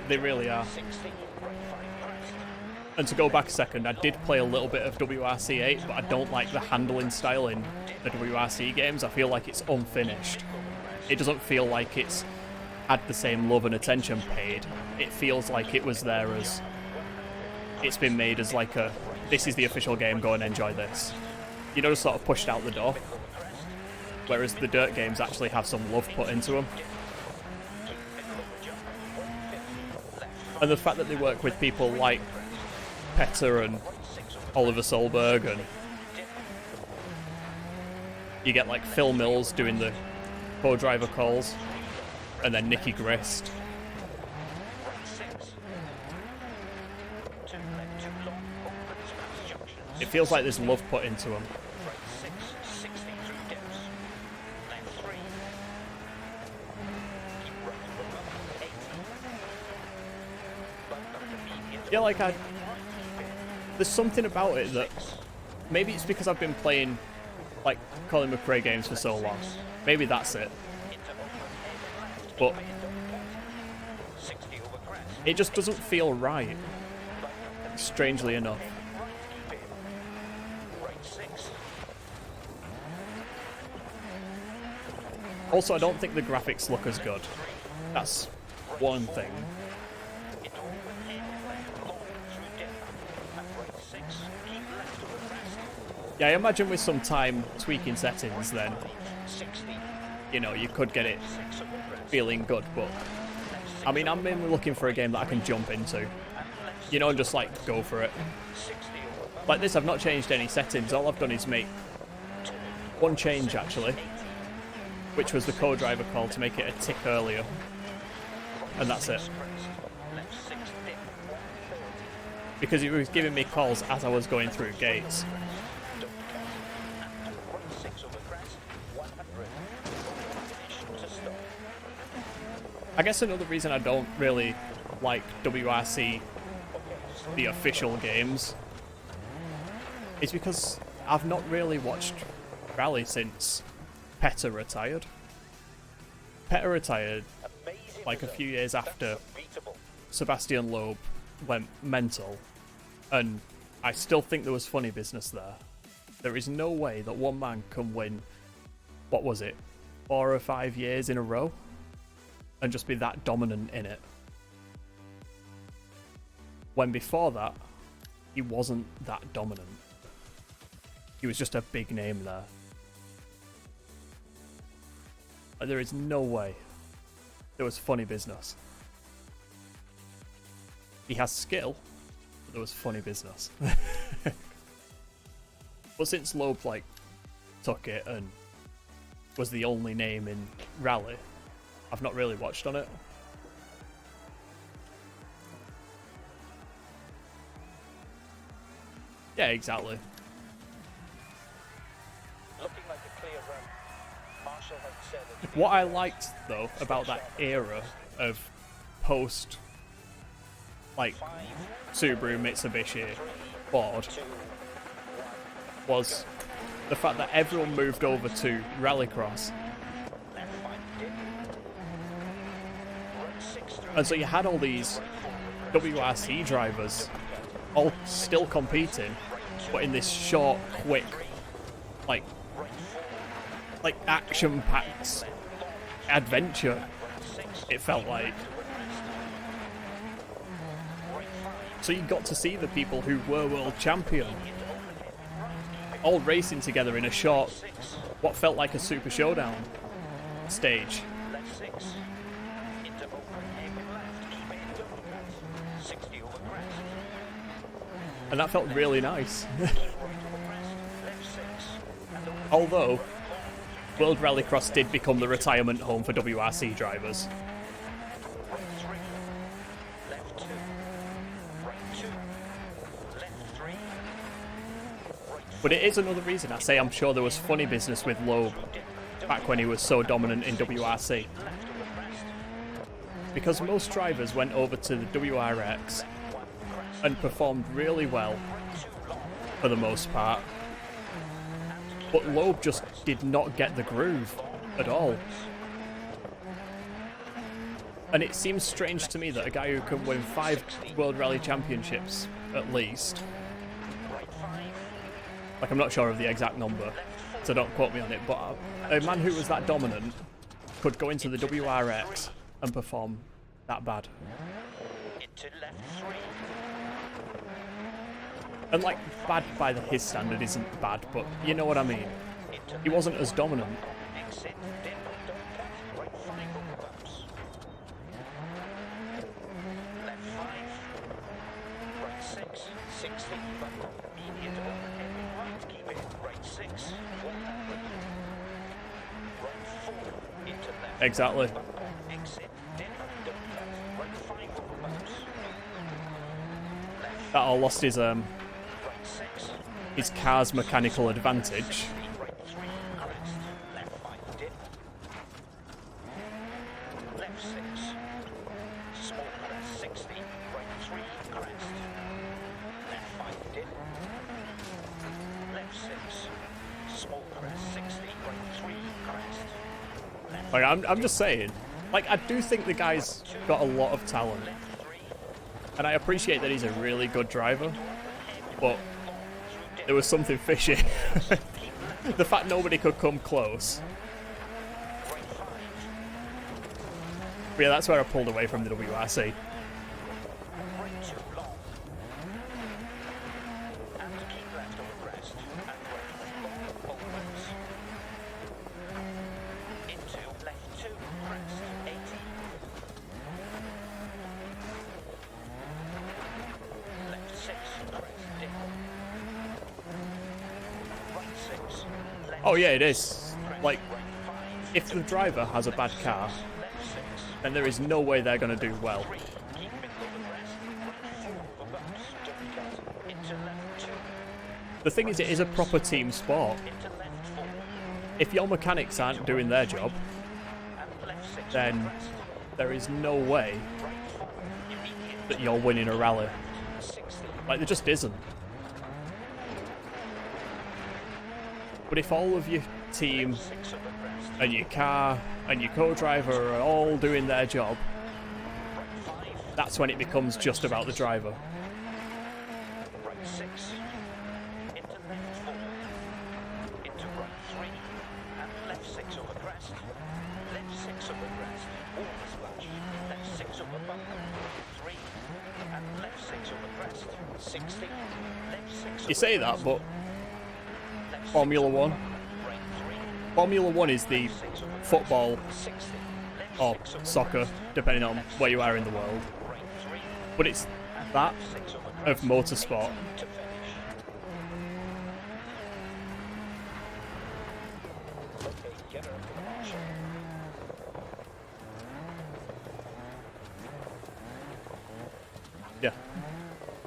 They really are. And to go back a second, I did play a little bit of WRC 8, but I don't like the handling style in the WRC games. I feel like it's unfinished. It doesn't feel like it's had the same love and attention paid. It feels like it was there as... it's been made as like a, this is the official game, go and enjoy this. You know, just sort of pushed out the door. Whereas the Dirt games actually have some love put into them. And the fact that they work with people like Petter and Oliver Solberg, and you get like Phil Mills doing the co-driver calls, and then Nicky Grist. It feels like there's love put into them. Yeah, like there's something about it that, maybe it's because I've been playing like Colin McRae games for so long. Maybe that's it. But it just doesn't feel right, strangely enough. Also, I don't think the graphics look as good. That's one thing. Yeah, I imagine with some time tweaking settings, then, you know, you could get it feeling good, but I mean, I'm mainly looking for a game that I can jump into, you know, and just like go for it. Like this, I've not changed any settings. All I've done is make one change, actually, which was the co-driver call to make it a tick earlier, and that's it. Because it was giving me calls as I was going through gates. I guess another reason I don't really like WRC, the official games, is because I've not really watched Rally since Petter retired. Petter retired like a few years after Sebastian Loeb went mental, and I still think there was funny business there. There is no way that one man can win, what was it, 4 or 5 years in a row, and just be that dominant in it. When before that, he wasn't that dominant. He was just a big name there. Like, there is no way there was funny business. He has skill, but there was funny business. But since Loeb like took it and was the only name in Rally, I've not really watched on it. Yeah, exactly. Looking like a clear run. Marshall had said that What I liked though about that era of post like Subaru, Mitsubishi, Ford was the fact that everyone moved over to Rallycross. And so you had all these WRC drivers all still competing, but in this short, quick, like action-packed adventure, it felt like. So you got to see the people who were world champion all racing together in a short what felt like a Super Showdown stage. Left 6. Into open, hairpin left. Keep it in double cut. 60 over crest. And that felt really nice. Keep right over crest. Left 6. And over Although, World Rallycross did become the retirement home for WRC drivers. right 3. Left 2. Right 2. Left 3. Right But it is another reason I say I'm sure there was funny business with Loeb back when he was so dominant in WRC. left over crest. Because most drivers went over to the WRX and performed really well for the most part. But Loeb just did not get the groove at all. And it seems strange to me that a guy who can win 5 World Rally Championships at least, like I'm not sure of the exact number, so don't quote me on it, but a man who was that dominant could go into the WRX and perform that bad. Into left 3. And like, bad by his standard isn't bad, but you know what I mean. He wasn't as dominant. Exit. Dip. Don't cut. Right 5 over bumps. Left 5. Right 6. 60. Bump. Median over heavy right. Keep it. Right 6. 100. Right 4. Into left. Exactly. Bump. Exit. Dip. Don't cut. Right 5 over bumps. That all lost his Right 6. car's mechanical advantage. Right 3. Crest. Left 5. Dip. Left 6. Small crest 60. Right 3. Crest. Left 5. Dip. Left 6. Small crest 60. Right 3. Crest. Left Like, I'm just saying, like, I do think the guy's got a lot of talent, 3. and I appreciate that he's a really good driver, but there was something fishy. The fact nobody could come close. Right 5. But yeah, that's where I pulled away from the WRC. Right 2 long. And keep left over crest. And right long opens. Into left 2 crest 80. Left 6 crest dip. Right 6. Left Oh yeah, it is. Like, right 5. if the driver has a bad car, Left 6. then there is no way they're going to do well. 3. Keep middle over crest. Right 4 over bumps. Don't cut. Into left 2. The thing is, it is a proper team sport. Into left 4. If your mechanics aren't doing their job, And left 6 then over crest. there is no way Right 4. Immediate that you're winning a rally. 60. Like, there just isn't. But if all of your team 6 over crest. and your car and your co-driver are all doing their job, Right 5. that's when it becomes just about the driver. Right 6. Into left 4. Into right 3. And left 6 over crest. Left 6 over crest. Over splash. Left 6 over bump. 3. And left 6 over crest. 60. Left 6 over You say that, but left 6 Formula over One, bump. Right 3. Formula One is the 6 over crest. football 60. Left or 6 over soccer, crest. depending on where you are in the world. Right 3. But it's that 6 over of crest. motorsport. To finish. Okay, get her for the marshal. Yeah.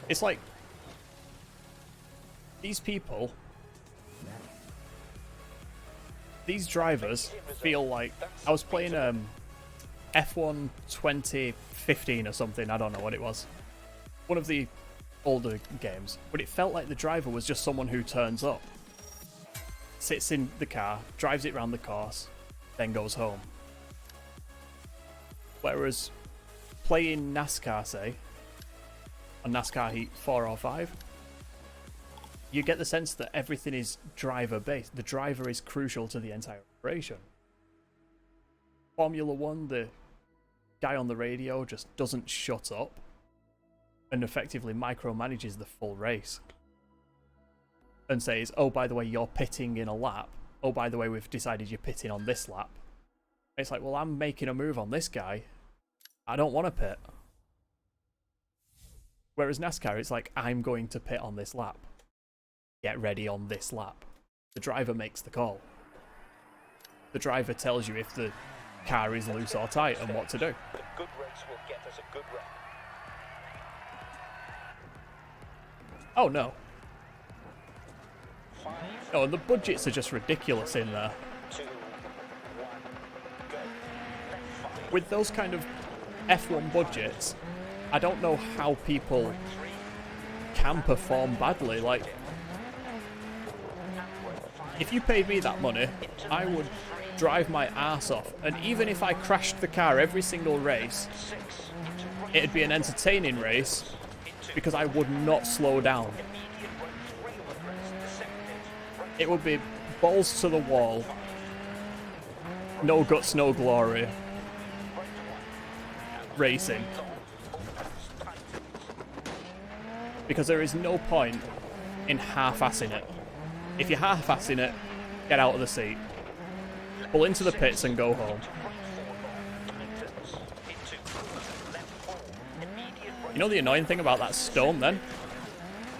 It's like these people, these drivers feel like I was playing F1 2015 or something, I don't know what it was. One of the older games, but it felt like the driver was just someone who turns up, sits in the car, drives it around the course, then goes home. Whereas playing NASCAR, say, on NASCAR Heat 4 or 5, you get the sense that everything is driver based. The driver is crucial to the entire operation. Formula One, the guy on the radio just doesn't shut up and effectively micromanages the full race and says, oh, by the way, you're pitting in a lap oh, by the way, we've decided you're pitting on this lap. It's like, well, I'm making a move on this guy. I don't want to pit. Whereas NASCAR, it's like, I'm going to pit on this lap. Get ready on this lap. The driver makes the call. The driver tells you if the car is loose or tight and what to do. A good race will get us a good rep. Oh, no. 5, No, and the budgets are just ridiculous in there. 2, 1, go. Left 5, With those kind of F1 budgets, I don't know how people 3, can perform badly. Like, if you paid me that money, I would drive my ass off. And even if I crashed the car every single race, 6, into right, it'd be an entertaining race because I would not slow down. immediate right 3 over crest, seconded, right It would be balls to the wall, no guts, no glory, racing. Because there is no point in half-assing it. If you're half-assing it, get out of the seat. Pull into the pits and go home. You know the annoying thing about that stone then?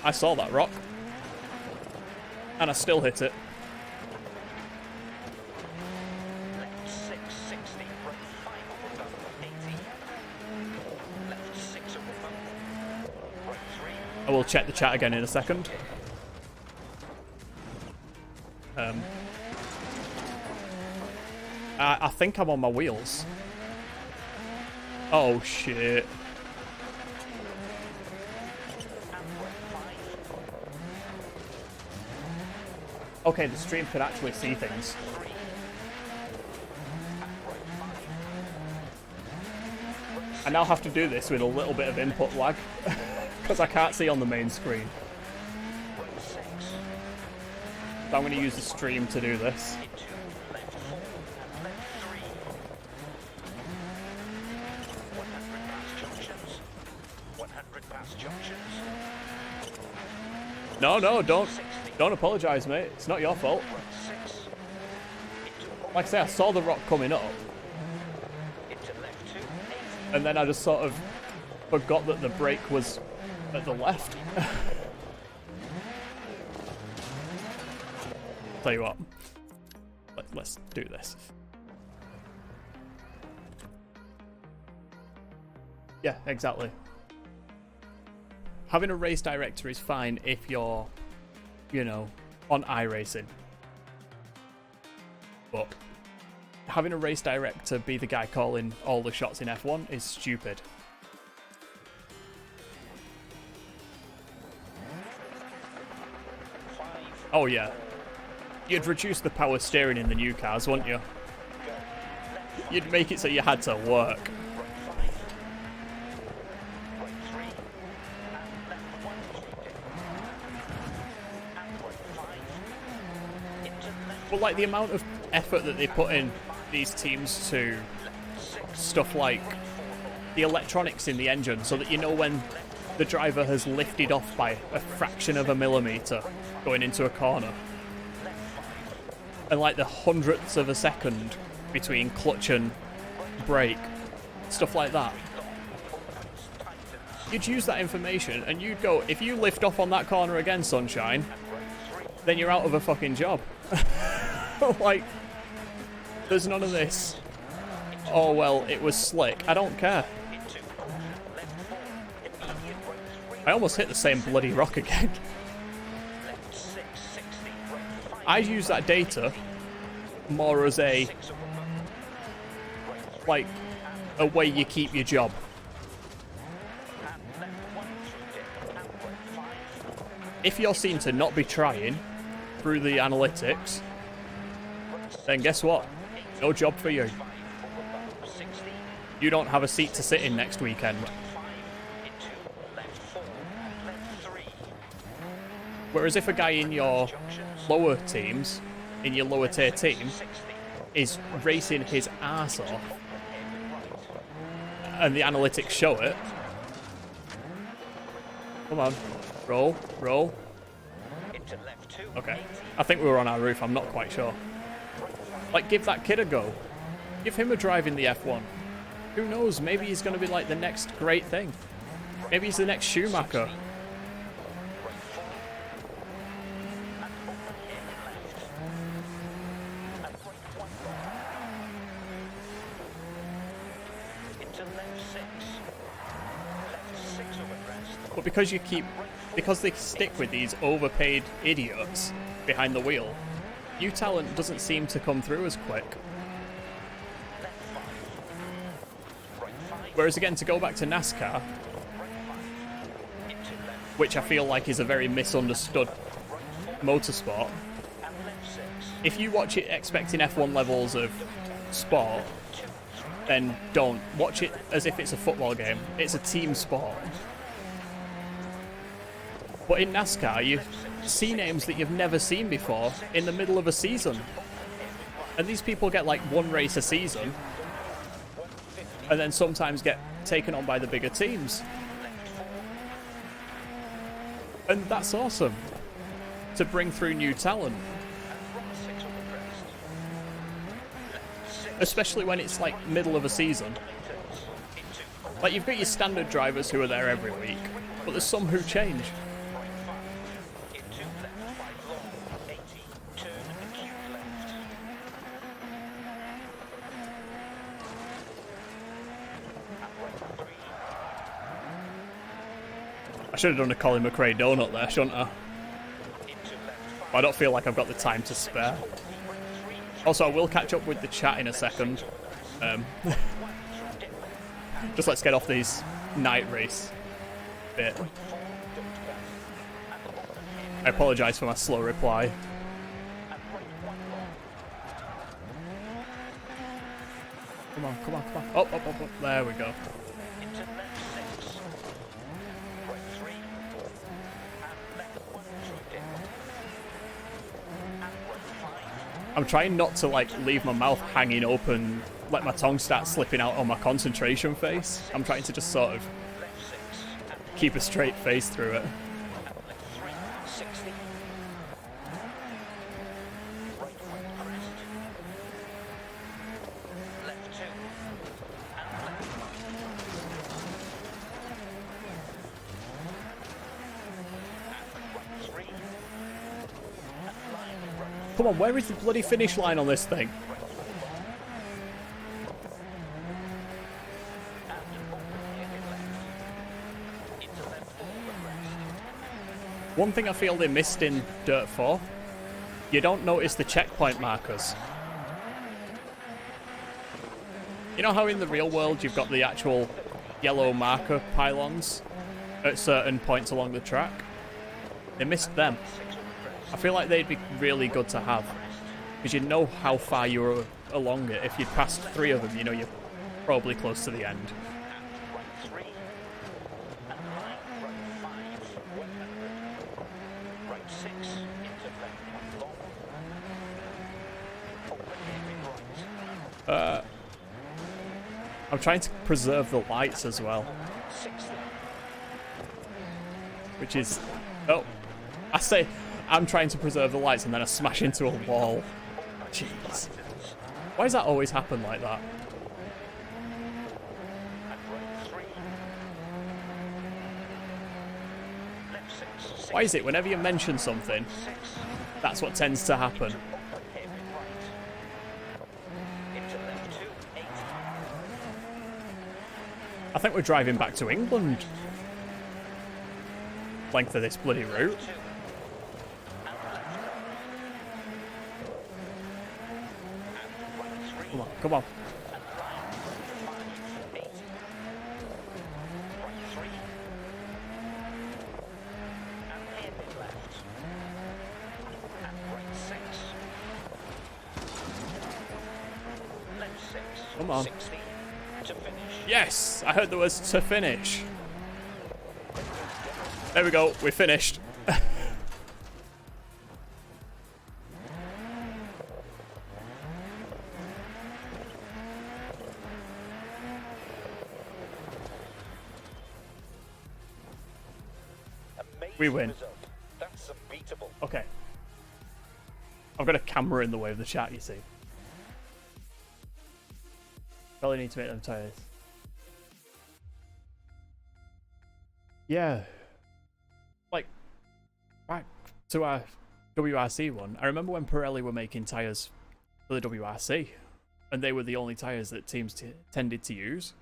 I saw that rock. And I still hit it. left 6, 60, right 5 over bump, 80. Left 6 over bump, right 3. I will check the chat again in a second. I think I'm on my wheels. Oh shit. Okay, the stream could actually see things. I now have to do this with a little bit of input lag because I can't see on the main screen. So I'm going to use the stream to do this. Left 4 and left 3. 100 past junctions. 100 past junctions. No, don't apologise, mate. It's not your fault. Right 6. Into Like I say, I saw the rock coming up, into left 2, 80. and then I just sort of forgot that the brake was at the left. Tell you what, let's do this. Yeah, exactly. Having a race director is fine if you're, you know, on iRacing. But having a race director be the guy calling all the shots in F1 is stupid. Oh yeah. You'd reduce the power steering in the new cars, wouldn't you? You'd make it so you had to work. Well, like the amount of effort that they put in these teams to stuff like the electronics in the engine so that you know when the driver has lifted off by a fraction of a millimetre going into a corner. And like the hundredths of a second between clutch and brake, stuff like that. You'd use that information and you'd go, if you lift off on that corner again, sunshine, then you're out of a fucking job. Like, there's none of this. Oh well, it was slick. I don't care. I almost hit the same bloody rock again. I use that data more as a, like, a way you keep your job. If you're seen to not be trying through the analytics, then guess what? No job for you. You don't have a seat to sit in next weekend. Whereas if a guy in your lower teams, in your lower tier team, is racing his ass off, and the analytics show it, come on, roll. Okay, I think we were on our roof, I'm not quite sure. Like, give that kid a go. Give him a drive in the F1. Who knows? Maybe he's going to be like the next great thing. Maybe he's the next Schumacher. But because they stick with these overpaid idiots behind the wheel, new talent doesn't seem to come through as quick. Whereas again, to go back to NASCAR, which I feel like is a very misunderstood motorsport, if you watch it expecting F1 levels of sport, then don't. Watch it as if it's a football game. It's a team sport. But in NASCAR, you see names that you've never seen before in the middle of a season. And these people get like one race a season, and then sometimes get taken on by the bigger teams. And that's awesome, to bring through new talent. Especially when it's like middle of a season. Like, you've got your standard drivers who are there every week, but there's some who change. I should have done a Colin McRae donut there, shouldn't I? But I don't feel like I've got the time to spare. Also, I will catch up with the chat in a second. Just let's get off these night race bit. I apologise for my slow reply. Come on, come on, come on. Up, up, up, up. There we go. I'm trying not to like leave my mouth hanging open, let my tongue start slipping out on my concentration face. I'm trying to just sort of keep a straight face through it. Come on, where is the bloody finish line on this thing? One thing I feel they missed in Dirt 4, you don't notice the checkpoint markers. You know how in the real world you've got the actual yellow marker pylons at certain points along the track? They missed them. I feel like they'd be really good to have, because you know how far you're along it. If you'd passed 3 of them, you know you're probably close to the end. I'm trying to preserve the lights as well, which is... Oh, I say... I'm trying to preserve the lights and then I smash into a wall. Jeez. Why does that always happen like that? Why is it whenever you mention something, that's what tends to happen? I think we're driving back to England. Length of this bloody route. Come on, come on. Come on. Yes! I heard the words to finish. There we go, we finished. We win. That's unbeatable. Okay. I've got a camera in the way of the chat, you see. Probably need to make them tires. Yeah. Like, back to our WRC one. I remember when Pirelli were making tires for the WRC, and they were the only tires that teams tended to use.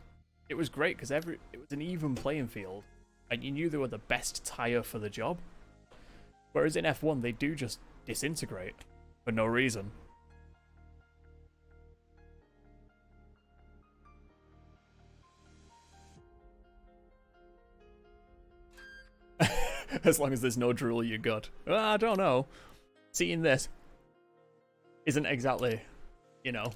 It was great because it was an even playing field, and you knew they were the best tire for the job. Whereas in F1, they do just disintegrate for no reason. As long as there's no drool, you're good. Well, I don't know. Seeing this isn't exactly, you know,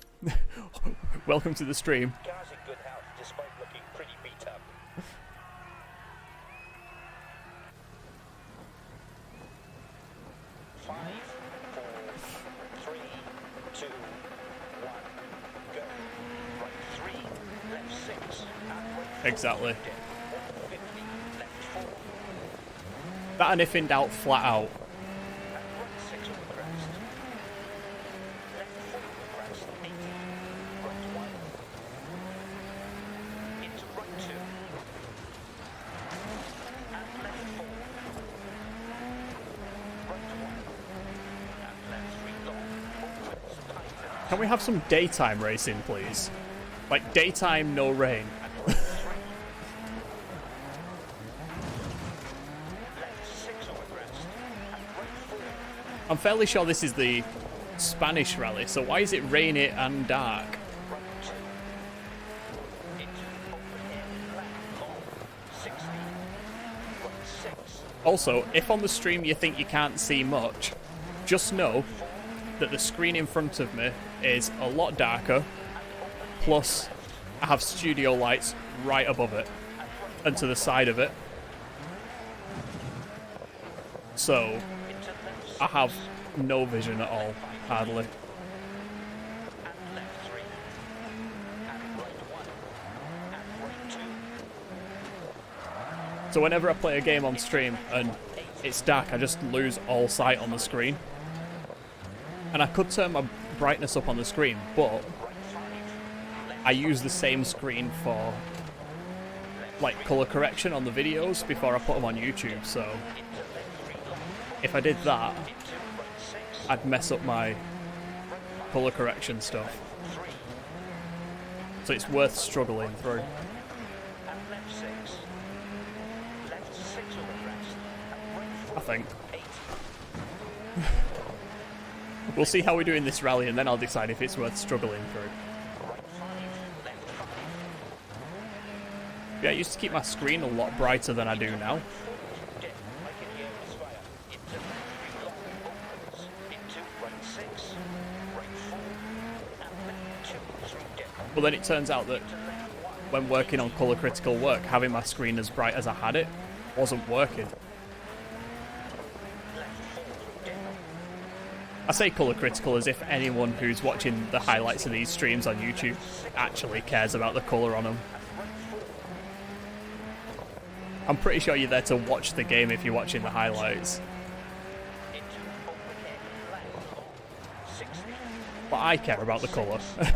welcome to the stream. Car's in good health despite looking pretty beat up. 5, 4, 3, 2, 1, go. Right 3, left 6, and right 4. Exactly. 150, left 4. That and if in doubt, flat out. And right 6 on the crest. Left 4 on the crest, 80. Right 1. Into right 2. And left 4. Right 1. And left 3 long. Opens tighter. Can we have some daytime racing, please? Like, daytime, no rain. And right 3. Left 6 on the crest. And right 4. I'm fairly sure this is the Spanish rally, so why is it rainy and dark? Right 2. Into open air. Left long. 60. Right 6. Also, if on the stream you think you can't see much, just know that the screen in front of me is a lot darker, plus I have studio lights right above it and to the side of it. So Into left 6. I have no vision at all, hardly. And left 3. And right 1. And right 2. So whenever I play a game on stream and it's dark, I just lose all sight on the screen. And I could turn my brightness up on the screen, but I use the same screen for like colour correction on the videos before I put them on YouTube, so if I did that, I'd mess up my colour correction stuff. So it's worth struggling through. And left 6. Left 6 on the crest. And right 4. I think. 8. We'll see how we do in this rally and then I'll decide if it's worth struggling through. Right 5. Left 5. Yeah, I used to keep my screen a lot brighter than I do now. Dead. I can hear his fire. Into left 3 long. Opens. Into right 6. Right 4. And left 2 through dead. But then it turns out that To left 1. when working on colour critical work, having my screen as bright as I had it wasn't working. Left 4 through dead. I say colour critical as if anyone who's watching the highlights of these streams on YouTube actually cares about the colour on them. I'm pretty sure you're there to watch the game if you're watching the highlights. Into open air. Left long. 60. But I care about the colour. Right 4 long.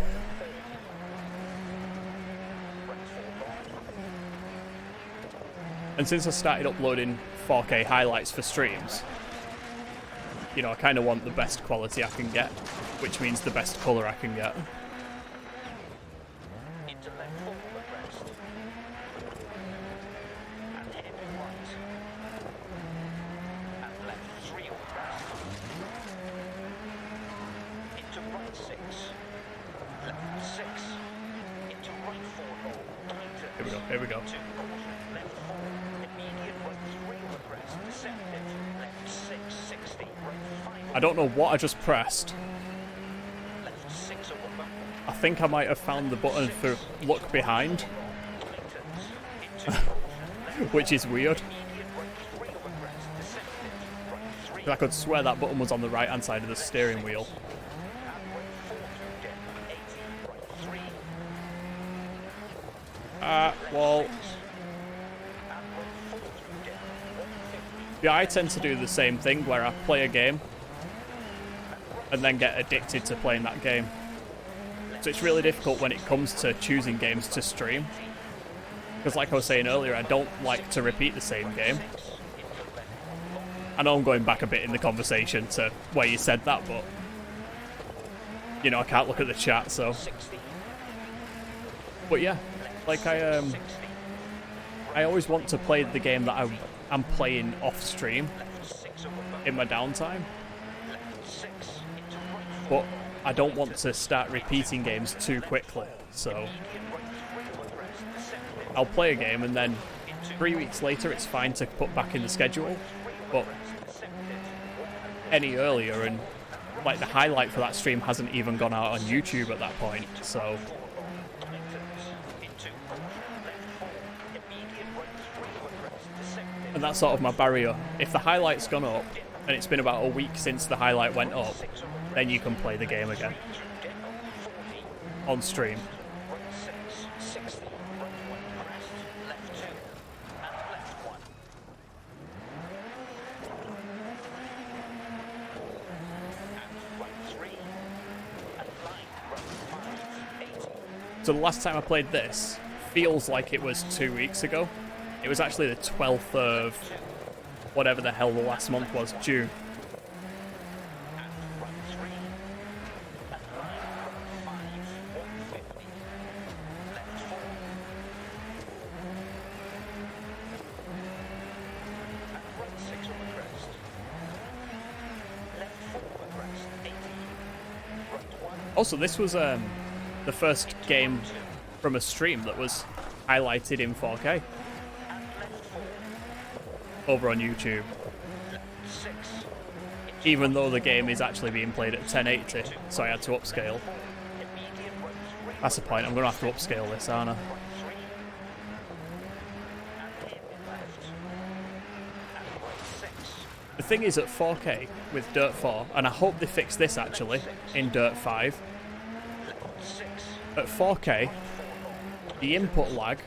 And since I started uploading 4K highlights for streams, you know, I kind of want the best quality I can get, which means the best colour I can get. Into left 4 on the crest. And heavy right. And left 3 on the crest. Into right 6. Left 6. Into right 4 long. Tighter. Here we go, here we go. To caution. Left 4. Immediate right 3 on the crest. Deceptive. Left 6. 60. Right 5. I don't know what I just pressed. Left 6 on the bumper. I think I might have found the button for look behind, Tightens. Into caution. which is weird. Immediate right 3 on the crest. Deceptive. Right 3. 'Cause I could swear that button was on the right hand side of the steering wheel. And right 4 through dead. 80. Right 3. Well, And right 4 through dead. 150. yeah, I tend to do the same thing where I play a game and then get addicted to playing that game So it's really difficult when it comes to choosing games to stream. Because like I was saying earlier, I don't like to repeat the same game. I know I'm going back a bit in the conversation to where you said that, but you know, I can't look at the chat, so. But yeah, like I always want to play the game that I'm playing off stream in my downtime. But I don't want to start repeating games too quickly, so I'll play a game and then 3 weeks later it's fine to put back in the schedule, but any earlier and like the highlight for that stream hasn't even gone out on YouTube at that point, so and that's sort of my barrier. If the highlight's gone up and it's been about a week since the highlight went up, then you can play the game again on stream. So the last time I played this feels like it was 2 weeks ago. It was actually the 12th of whatever the hell the last month was, June. Also, this was the first game from a stream that was highlighted in 4K over on YouTube, even though the game is actually being played at 1080, so I had to upscale. That's the point, I'm going to have to upscale this, aren't I? The thing is, at 4K with Dirt 4, and I hope they fix this actually in Dirt 5, at 4K, the input lag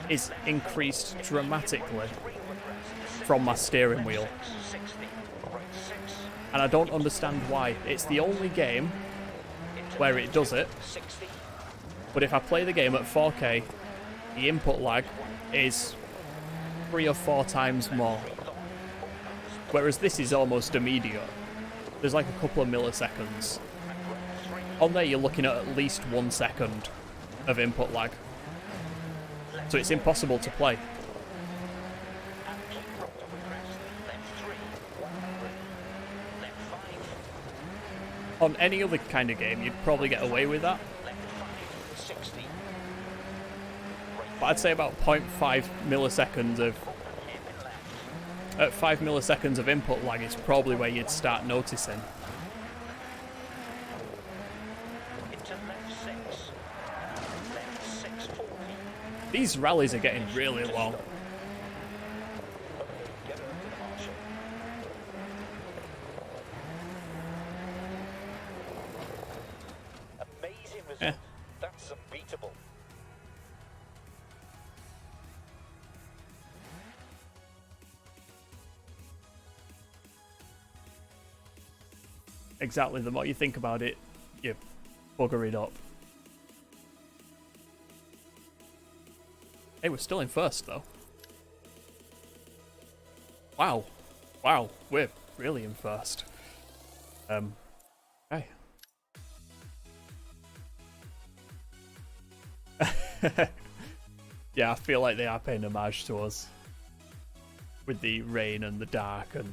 is increased dramatically from my steering wheel. And I don't understand why. It's the only game where it does it, but if I play the game at 4K, the input lag is 3 or 4 times more. Whereas this is almost immediate. There's like a couple of milliseconds. On there you're looking at least 1 second of input lag. So it's impossible to play. On any other kind of game you'd probably get away with that. But I'd say about 0.5 milliseconds of... At 5 milliseconds of input lag is probably where you'd start noticing. These rallies are getting really long. Amazing result. That's unbeatable. Exactly, the more you think about it, you bugger it up. Hey, we're still in first, though. Wow. Wow, we're really in first. Okay. Yeah, I feel like they are paying homage to us. With the rain and the dark and...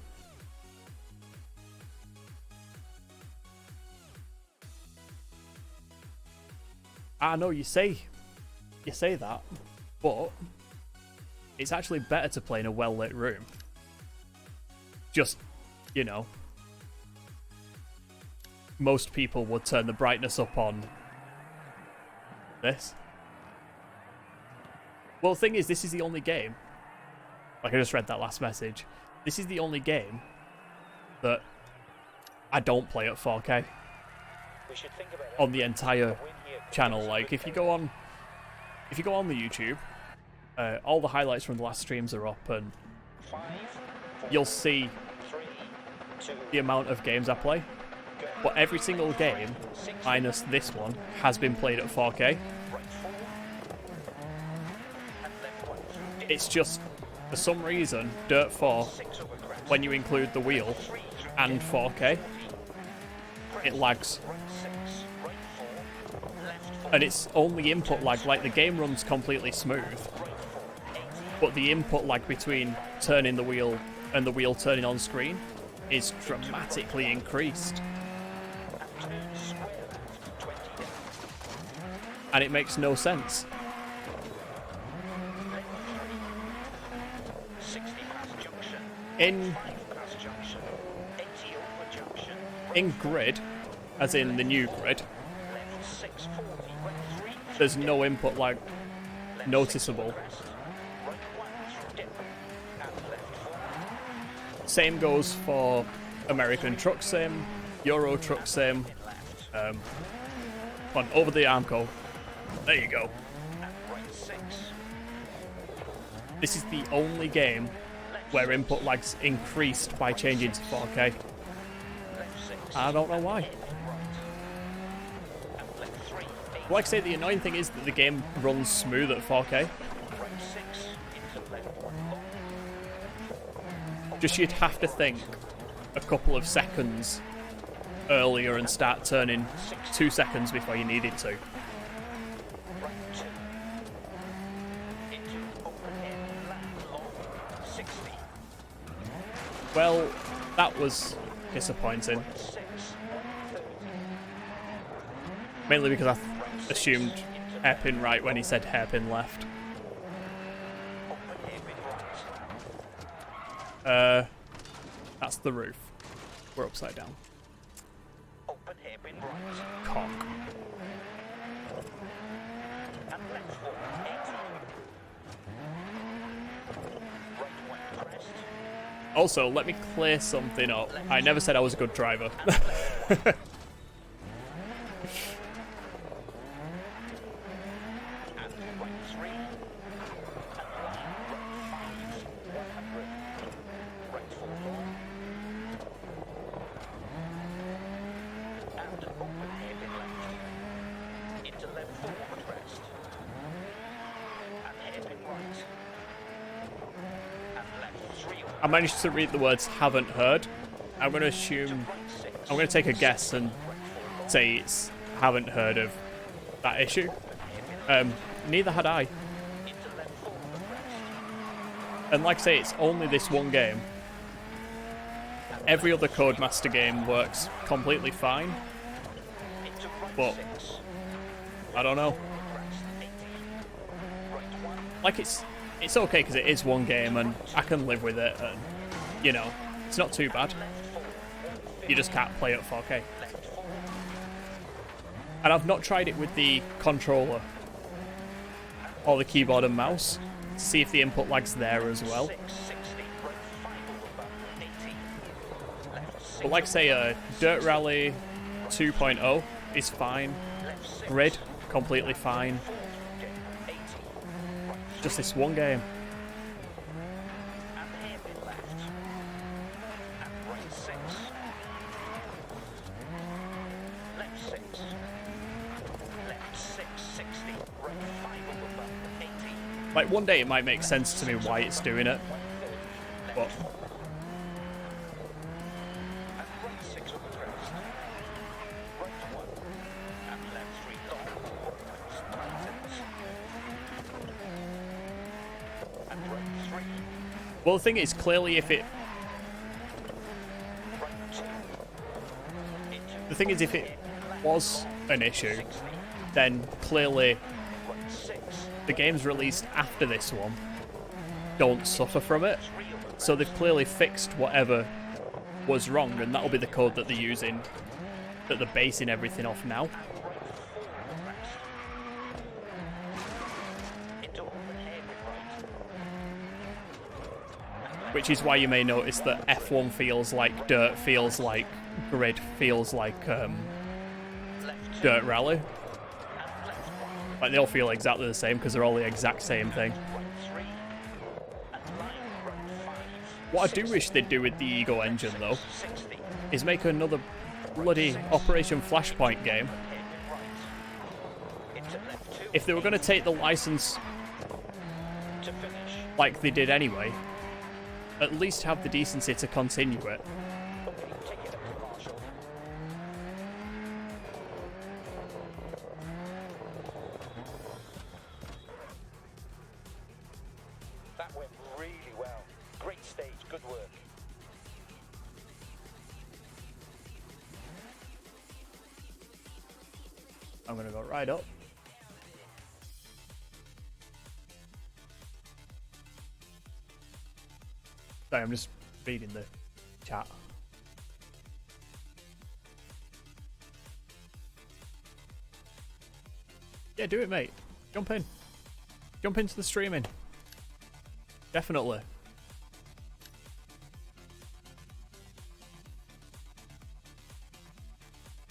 I know you say that, but it's actually better to play in a well-lit room. Just, you know, most people would turn the brightness up on this. Well, the thing is, this is the only game, like I just read that last message, this is the only game that I don't play at 4K on the entire channel. Like, if you go on the YouTube, all the highlights from the last streams are up, and you'll see the amount of games I play. But every single game, minus this one, has been played at 4K. It's just, for some reason, Dirt 4, when you include the wheel and 4K, it lags. And it's only input lag, like the game runs completely smooth, but the input lag between turning the wheel and the wheel turning on screen is dramatically increased. And it makes no sense. In grid, as in the new grid, there's no input lag noticeable. Same goes for American Truck Sim, Euro Truck Sim. On over the Armco. There you go. This is the only game where input lag's increased by changing to 4K. I don't know why. Like I say, the annoying thing is that the game runs smooth at 4K. Just you'd have to think a couple of seconds earlier and start turning 2 seconds before you needed to. Well, that was disappointing. Mainly because I assumed hairpin right when he said hairpin left. That's the roof. We're upside down. Cock. Also, let me clear something up. I never said I was a good driver. I managed to read the words haven't heard. I'm going to assume, I'm going to take a guess and say it's haven't heard of that issue. Neither had I. And like I say, it's only this one game. Every other Codemaster game works completely fine. But I don't know. Like it's okay because it is one game and I can live with it, and you know, it's not too bad. You just can't play at 4K. And I've not tried it with the controller or the keyboard and mouse to see if the input lag's there as well. But like I say, Dirt Rally 2.0 is fine. Grid, completely fine. Just this one game. Like, one day it might make sense to me why it's doing it, but well, the thing is, clearly if it was an issue, then clearly the games released after this one don't suffer from it. So they've clearly fixed whatever was wrong, and that'll be the code that they're using, that they're basing everything off now. Which is why you may notice that F1 feels like Dirt, feels like Grid, feels like Dirt Rally. Like, they all feel exactly the same because they're all the exact same thing. What I do wish they'd do with the Ego engine, though, is make another bloody Operation Flashpoint game. If they were going to take the license like they did anyway, at least have the decency to continue it. That went really well. Great stage, good work. I'm going to go right up. Sorry, I'm just reading the chat. Yeah, do it, mate. Jump in. Jump into the streaming. Definitely.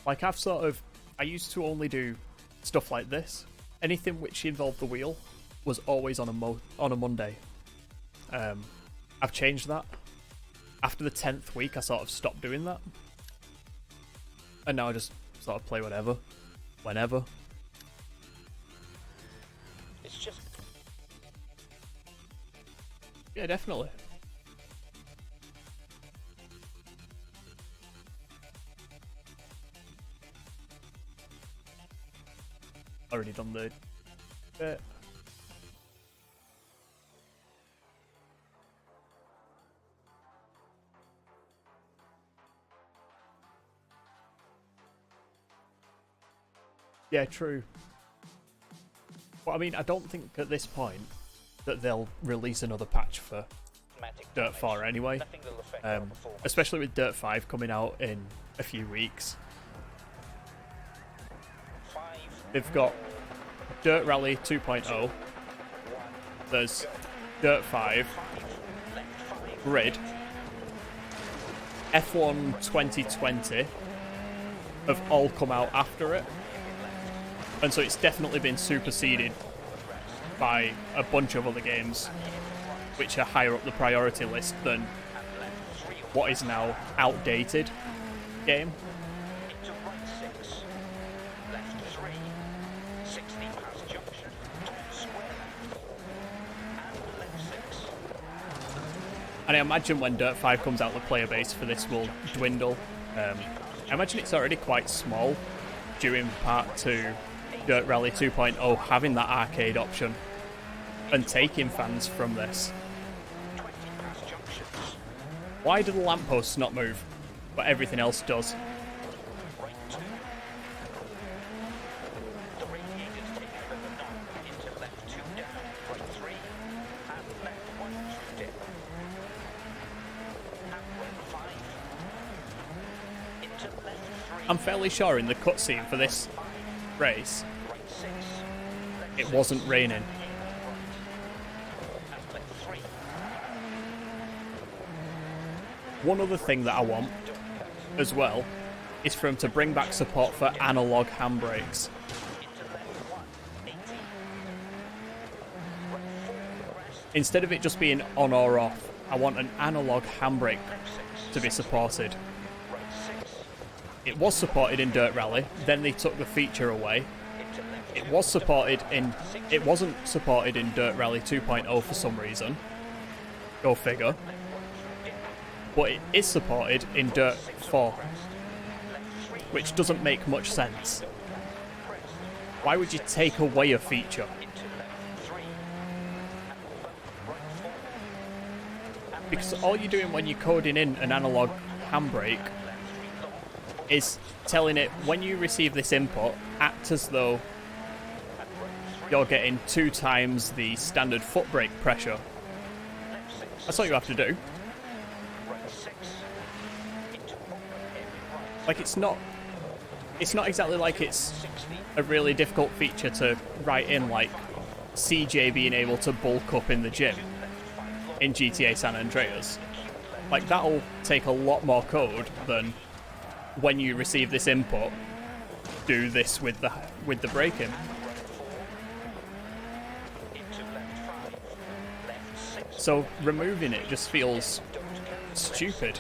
Like, I used to only do stuff like this. Anything which involved the wheel was always on a Monday. I've changed that. After the 10th week, I sort of stopped doing that. And now I just sort of play whatever, whenever. It's just... Yeah, definitely. Already done the bit. Yeah, true. But I mean, I don't think at this point that they'll release another patch for Dirt 4 anyway. Especially with Dirt 5 coming out in a few weeks. They've got Dirt Rally 2.0. There's Dirt 5, Grid, F1 2020 have all come out after it. And so it's definitely been superseded by a bunch of other games which are higher up the priority list than what is now outdated game. And I imagine when Dirt 5 comes out, the player base for this will dwindle. I imagine it's already quite small, due in part to Dirt Rally 2.0 having that arcade option and taking fans from this. Why do the lampposts not move, but everything else does? I'm fairly sure in the cutscene for this race, it wasn't raining. One other thing that I want as well is for him to bring back support for analog handbrakes. Instead of it just being on or off, I want an analog handbrake to be supported. It was supported in Dirt Rally, then they took the feature away. It wasn't supported in Dirt Rally 2.0 for some reason. Go figure. But it is supported in Dirt 4, which doesn't make much sense. Why would you take away a feature? Because all you're doing when you're coding in an analog handbrake is telling it, when you receive this input, act as though you're getting 2 times the standard foot brake pressure. That's all you have to do. Like, it's not exactly like it's a really difficult feature to write in, like CJ being able to bulk up in the gym in GTA San Andreas. Like, that'll take a lot more code than when you receive this input, do this with the braking. So removing it just feels stupid.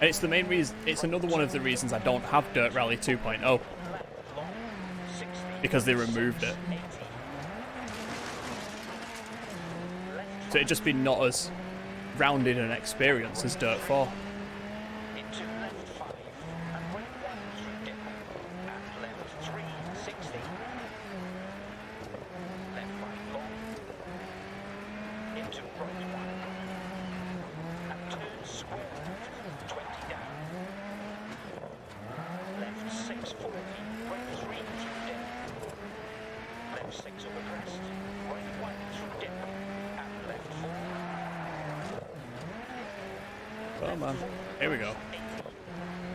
And it's the main reason. It's another one of the reasons I don't have Dirt Rally 2.0 because they removed it. So it'd just be not as rounded an experience as Dirt 4. Into left 5 and right 1 through dip. And left 3, 60. Left 5 long. Into right 1. And turn square left, 20 down. Left 6, 40. Right 3 through dip. Left 6 over crest. Right 1 through dip. And left 4. Oh man, here we go.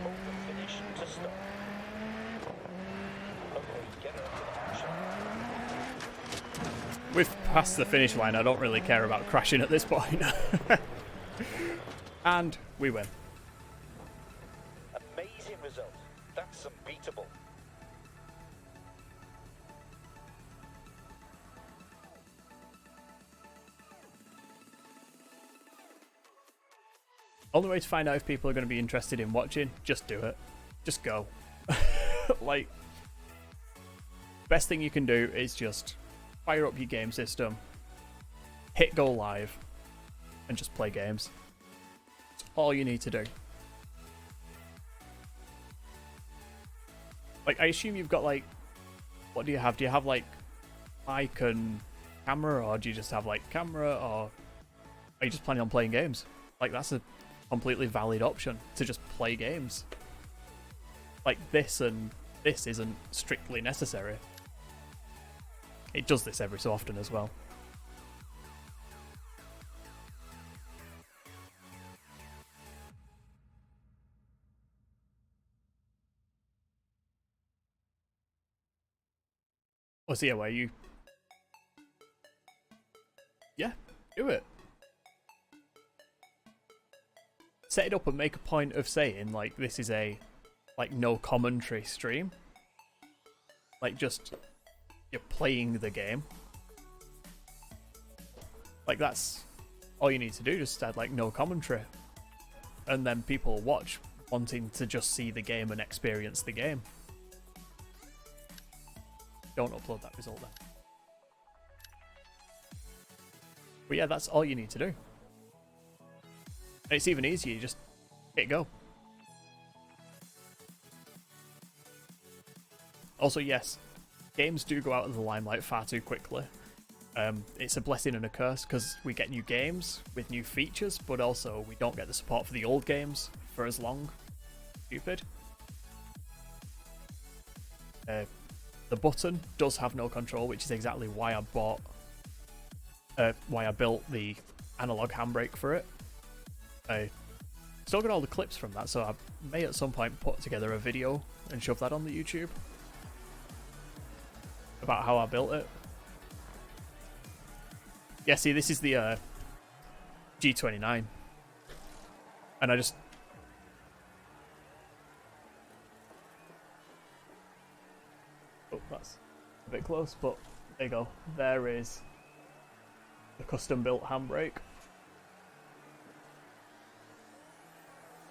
Open finish to stop. Okay, get her up to the action. We've passed the finish line. I don't really care about crashing at this point. And we win. Amazing result. That's unbeatable. Only way to find out if people are going to be interested in watching, just do it. Just go. Like, best thing you can do is just fire up your game system, hit go live, and just play games. That's all you need to do. Like, I assume you've got, like, what do you have? Do you have, like, mic and camera, or do you just have, like, camera, or are you just planning on playing games? Like, that's a completely valid option, to just play games. Like, this and this isn't strictly necessary. It does this every so often as well. Oh, so yeah, where you... Yeah, do it. Set it up and make a point of saying, like, this is a, like, no commentary stream. Like, just, you're playing the game. Like, that's all you need to do, just add, like, no commentary. And then people watch, wanting to just see the game and experience the game. Don't upload that result then. But yeah, that's all you need to do. And it's even easier, you just hit go. Also, yes, games do go out of the limelight far too quickly. It's a blessing and a curse because we get new games with new features, but also we don't get the support for the old games for as long. Stupid. The button does have no control, which is exactly why I bought, why I built the analog handbrake for it. I still got all the clips from that, so I may at some point put together a video and shove that on the YouTube about how I built it. Yeah, see, this is the G29, and I just... Oh, that's a bit close, but there you go. There is the custom-built handbrake.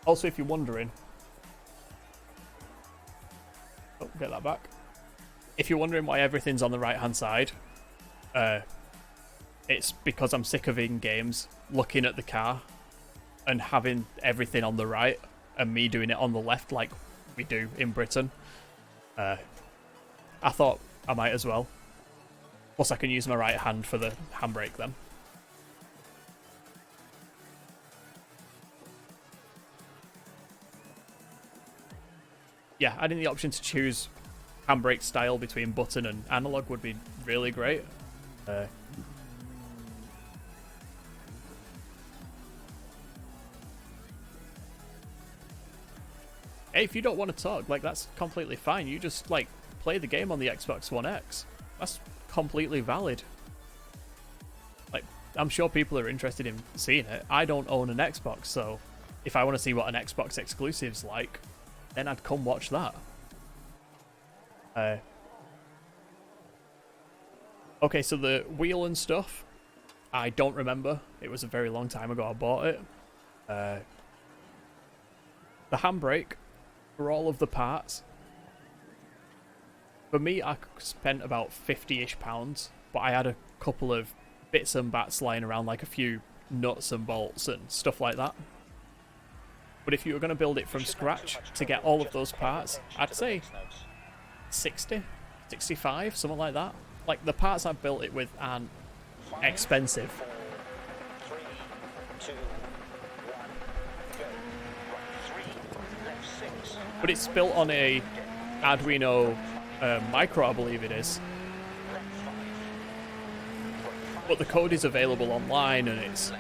Also, if you're wondering... Oh, get that back. If you're wondering why everything's on the right-hand side, it's because I'm sick of in games looking at the car and having everything on the right and me doing it on the left like we do in Britain. I thought I might as well. Plus I can use my right hand for the handbrake then. Yeah, adding the option to choose handbrake style between button and analog would be really great. Hey, if you don't want to talk, like, that's completely fine. You just, like, play the game on the Xbox One X. That's completely valid. Like, I'm sure people are interested in seeing it. I don't own an Xbox, so if I want to see what an Xbox exclusive's like, then I'd come watch that. Okay, so the wheel and stuff, I don't remember. It was a very long time ago I bought it. The handbrake for all of the parts. For me, I spent about 50-ish pounds, but I had a couple of bits and bats lying around, like a few nuts and bolts and stuff like that. But if you were going to build it from scratch to get all of those parts, I'd say 60, 65, something like that. Like, the parts I've built it with aren't expensive. 4, 3, 2, 1, go. Right 3, left 6. But it's built on a Arduino Micro, I believe it is. But the code is available online and it's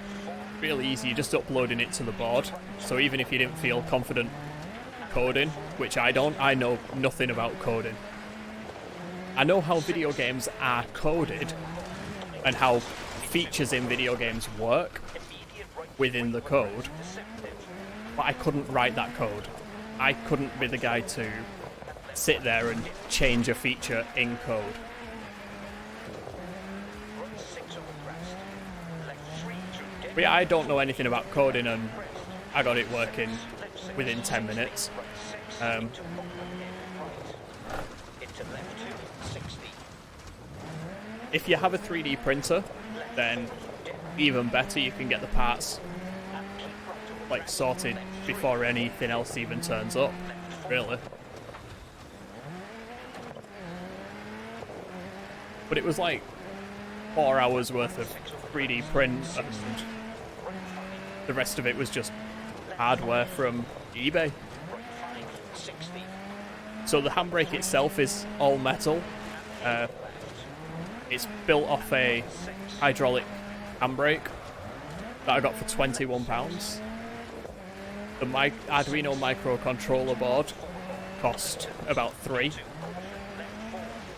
really easy, you're just uploading it to the board. So even if you didn't feel confident coding, which I don't, I know nothing about coding. I know how video games are coded and how features in video games work within the code, but I couldn't write that code. I couldn't be the guy to sit there and change a feature in code. But yeah, I don't know anything about coding and I got it working within 10 minutes. If you have a 3D printer, then even better, you can get the parts like sorted before anything else even turns up, really. But it was like 4 hours worth of 3D print and the rest of it was just hardware from eBay. So the handbrake itself is all metal. It's built off a hydraulic handbrake that I got for £21. The Arduino microcontroller board cost about £3.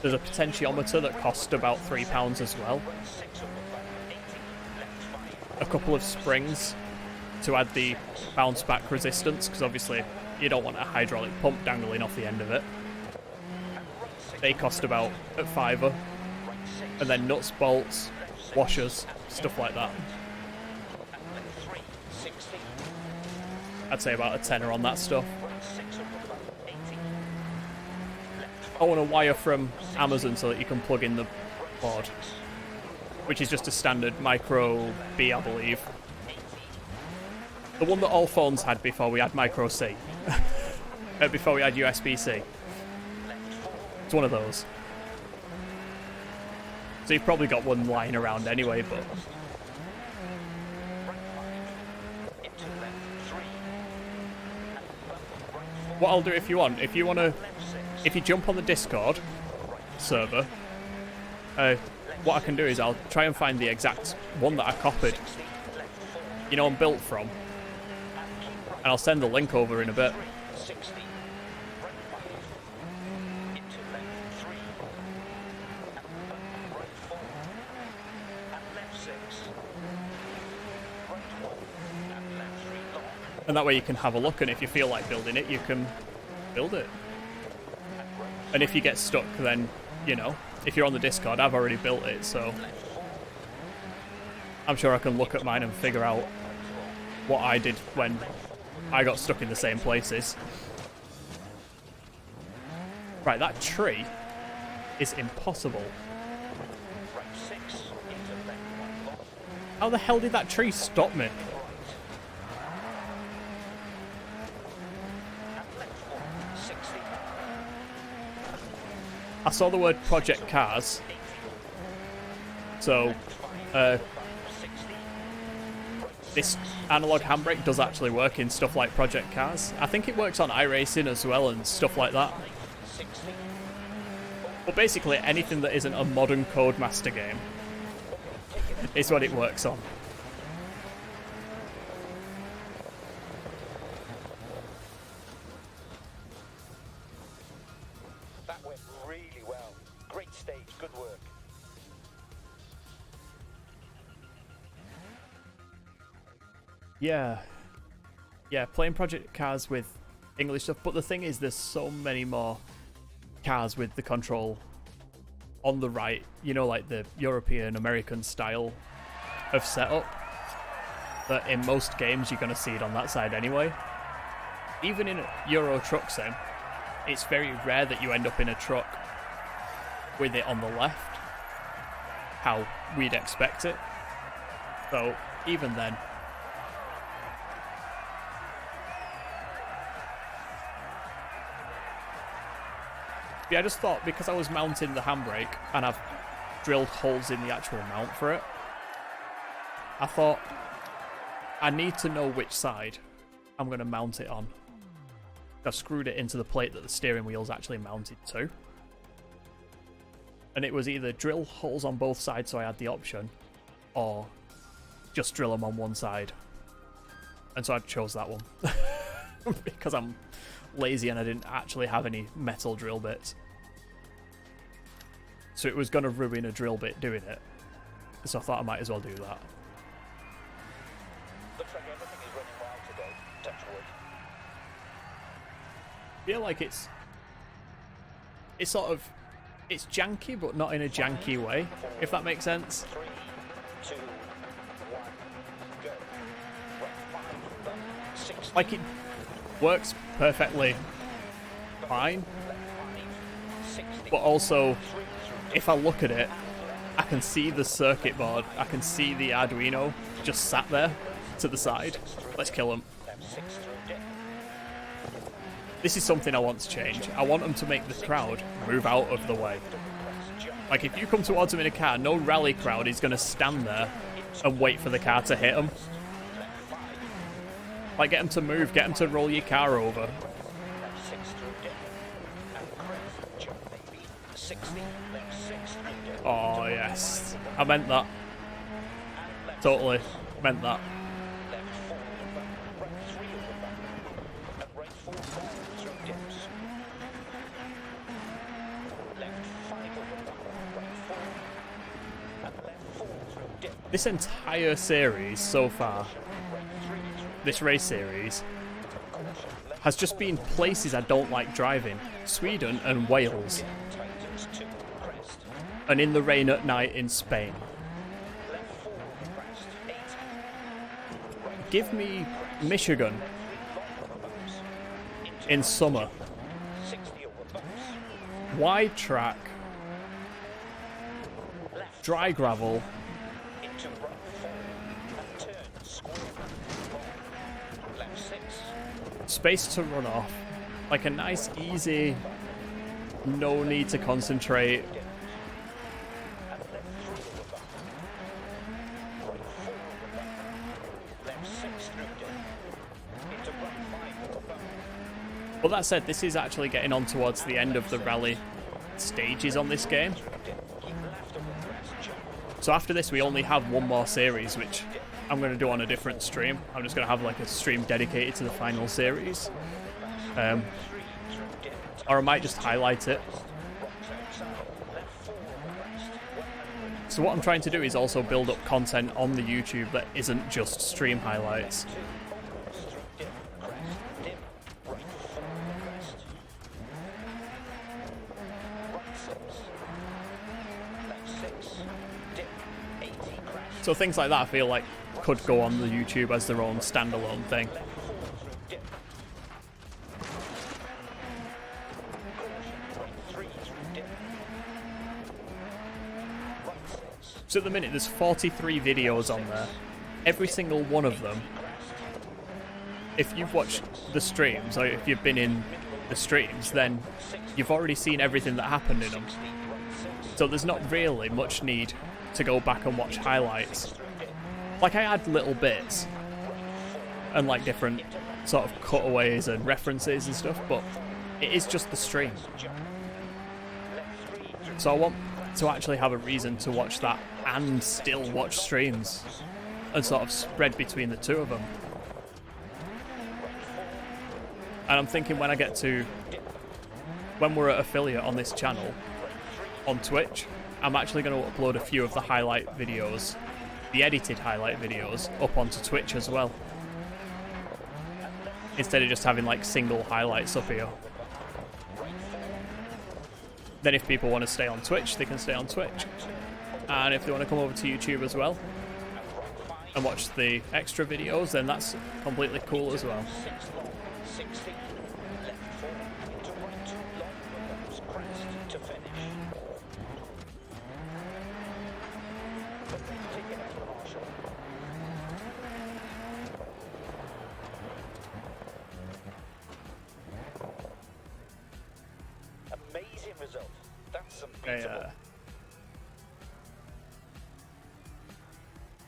There's a potentiometer that cost about £3 as well. A couple of springs to add the bounce back resistance, because obviously you don't want a hydraulic pump dangling off the end of it. They cost about a £5. And then nuts, bolts, washers, stuff like that. I'd say about a tenner on that stuff. I want a wire from Amazon so that you can plug in the board, which is just a standard micro B, I believe. The one that all phones had before we had micro C. Before we had USB-C. It's one of those. So you've probably got one lying around anyway, but... What I'll do if you want to... If you jump on the Discord server, what I can do is I'll try and find the exact one that I copied, you know, and built from. And I'll send the link over in a bit. And that way you can have a look, and if you feel like building it, you can build it. And if you get stuck, then, you know, if you're on the Discord, I've already built it, so I'm sure I can look at mine and figure out what I did when I got stuck in the same places. Right, that tree is impossible. How the hell did that tree stop me? I saw the word Project Cars, so this analog handbrake does actually work in stuff like Project Cars. I think it works on iRacing as well and stuff like that. But basically anything that isn't a modern Codemaster game is what it works on. That went really well. Great stage, good work. Yeah, playing Project Cars with English stuff, but the thing is there's so many more cars with the control on the right, you know, like the European American style of setup, that in most games you're going to see it on that side anyway. even in Euro Truck Sim, it's very rare that you end up in a truck with it on the left, how we'd expect it. So even then, yeah, I just thought because I was mounting the handbrake and I've drilled holes in the actual mount for it, I thought I need to know which side I'm going to mount it on. I've screwed it into the plate that the steering wheel's actually mounted to. And it was either drill holes on both sides so I had the option, or just drill them on one side. And so I chose that one. Because I'm lazy and I didn't actually have any metal drill bits. So it was going to ruin a drill bit doing it. So I thought I might as well do that. Looks like everything is running well today. Touch wood. I feel like it's sort of, it's janky, but not in a janky way, if that makes sense. 3, 2, 1, go. Right 5, done. 60. Like, it works perfectly fine, Left 5, 60. but also, 3 through if I look at it, I can see the circuit board, I can see the Arduino just sat there to the side. Let's kill him. left 6 through dip. This is something I want to change. I want them to make the crowd move out of the way. Like, if you come towards them in a car, no rally crowd is going to stand there and wait for the car to hit them. Like, get them to move, get them to roll your car over. Left 6 through dip. And crest. Jump maybe. 60. Left 6 through dip. Oh, yes. I meant that. And left Totally. Meant that. Left 4 over bump. Right 3 over bump. And right 4 down through dips. Left 5 over bump. Right 4. And left 4 through dip. This entire series so far, Right 3 through this race series, caution. Left has just been places I don't like driving. Sweden and Wales. tightens 2 crest. And in the rain at night in Spain. Left 4 crest. 80. Right Give me Michigan long over bumps. Into in summer. 60 over bumps. Wide track, Left dry gravel, into right 4 and turn square. Long. Left 6. space to run off. Like a nice, easy, no need to concentrate. And left 3 over bump. Right 4 over bump. Left 6 through dip. Into right 5 over bump. But that said, this is actually getting on towards the end of the rally stages on this game. Keep left over crest. Jump. So after this, we only have one more series, which I'm going to do on a different stream. I'm just going to have like a stream dedicated to the final series. 3 through dip. Or I might just highlight it. Rocks outside. Left 4 over crest. 100. So what I'm trying to do is also build up content on the YouTube that isn't just stream highlights. 2 opens through dip. Crest. Dip. Right 4 over crest. Right 6. Left 6. Dip. 80 crest. So things like that I feel like could go on the YouTube as their own standalone thing. Left 4 through dip. Caution. Right 3 through dip. Right 6. So at the minute there's 43 videos on there. Every single one of them, Crest. if you've watched the streams, or if you've been in the streams, then you've already seen everything that happened in them. Right 6. So there's not really much need to go back and watch highlights. Like, I add little bits and like different sort of cutaways and references and stuff, but it is just the stream. So I want to actually have a reason to watch that and still watch streams and sort of spread between the two of them. And I'm thinking when we're at affiliate on this channel on Twitch, I'm actually going to upload a few of the highlight videos, the edited highlight videos, up onto Twitch as well. Instead of just having like single highlights up here. Then if people want to stay on Twitch, they can stay on Twitch. And if they want to come over to YouTube as well and watch the extra videos, then that's completely cool as well. 6 long. 60 60, left 4, into right 2 long bumps, crest to finish. But then take it out for Marshall. Amazing result. That's unbeatable.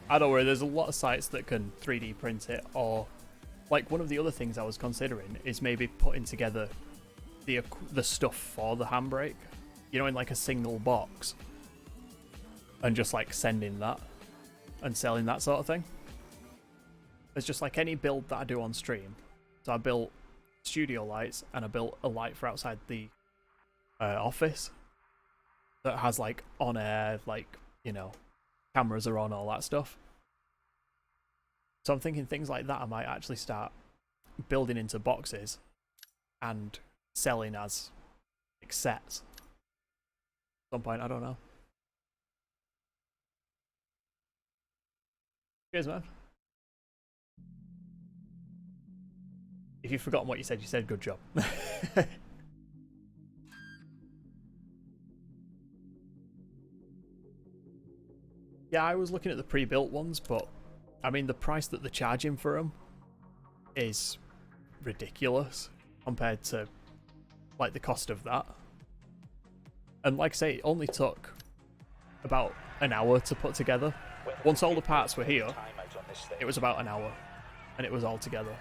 I don't worry, there's a lot of sites that can 3D print it, or like one of the other things I was considering is maybe putting together the stuff for the handbrake, you know, in like a single box, and just like sending that and selling that sort of thing. It's just like any build that I do on stream. So I built studio lights and I built a light for outside the office that has like on air, like, you know, cameras are on, all that stuff. So I'm thinking things like that I might actually start building into boxes and selling as like sets at some point. I don't know. Cheers, man. If you've forgotten what you said good job. Yeah, I was looking at the pre-built ones, but I mean the price that they're charging for them is ridiculous compared to like the cost of that. And like I say, it only took about an hour to put together. Once all the parts were here, it was about an hour and it was all together.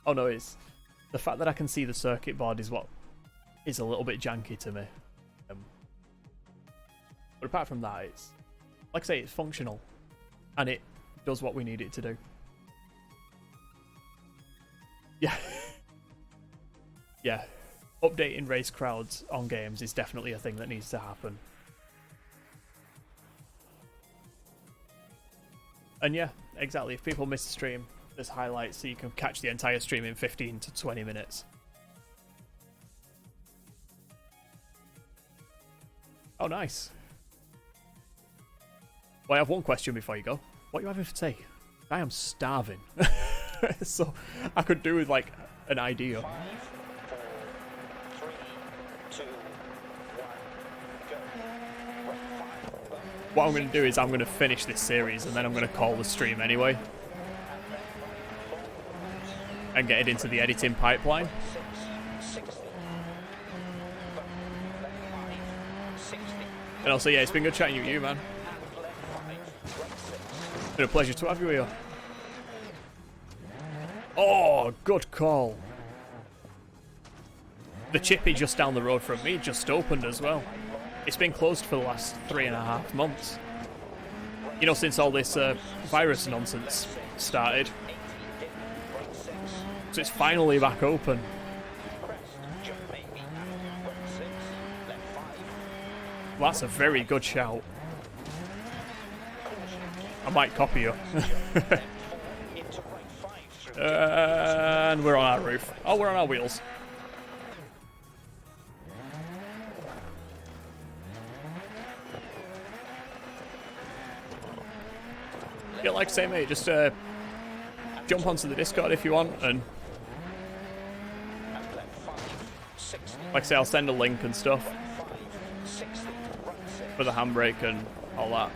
Oh no, it's the fact that I can see the circuit board is what is a little bit janky to me. But apart from that, it's, like I say, it's functional and it does what we need it to do. Yeah. Yeah. Updating race crowds on games is definitely a thing that needs to happen. And yeah, exactly. If people miss the stream, there's highlights so you can catch the entire stream in 15 to 20 minutes. Oh, nice. Well, I have one question before you go. What are you having for tea? I am starving. So I could do with like an idea. 5, 4, 3, 2, 1, go. Right 5. What I'm going to do is I'm going to finish this series and then I'm going to call the stream anyway. And get it into the editing pipeline. 60. And also, yeah, it's been good chatting with you, man. It's been a pleasure to have you here. Oh, good call. The chippy just down the road from me just opened as well. It's been closed for the last 3.5 months. You know, since all this virus nonsense started. So it's finally back open. Well, that's a very good shout. I might copy you. And we're on our roof. Oh, we're on our wheels. Yeah, like I say, mate, just jump onto the Discord if you want, and like I say, I'll send a link and stuff for the handbrake and all that.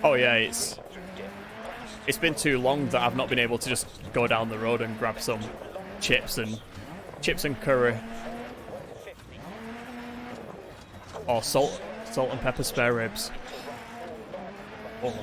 Oh yeah, it's been too long that I've not been able to just go down the road and grab some chips and curry, or salt and pepper spare ribs. Oh.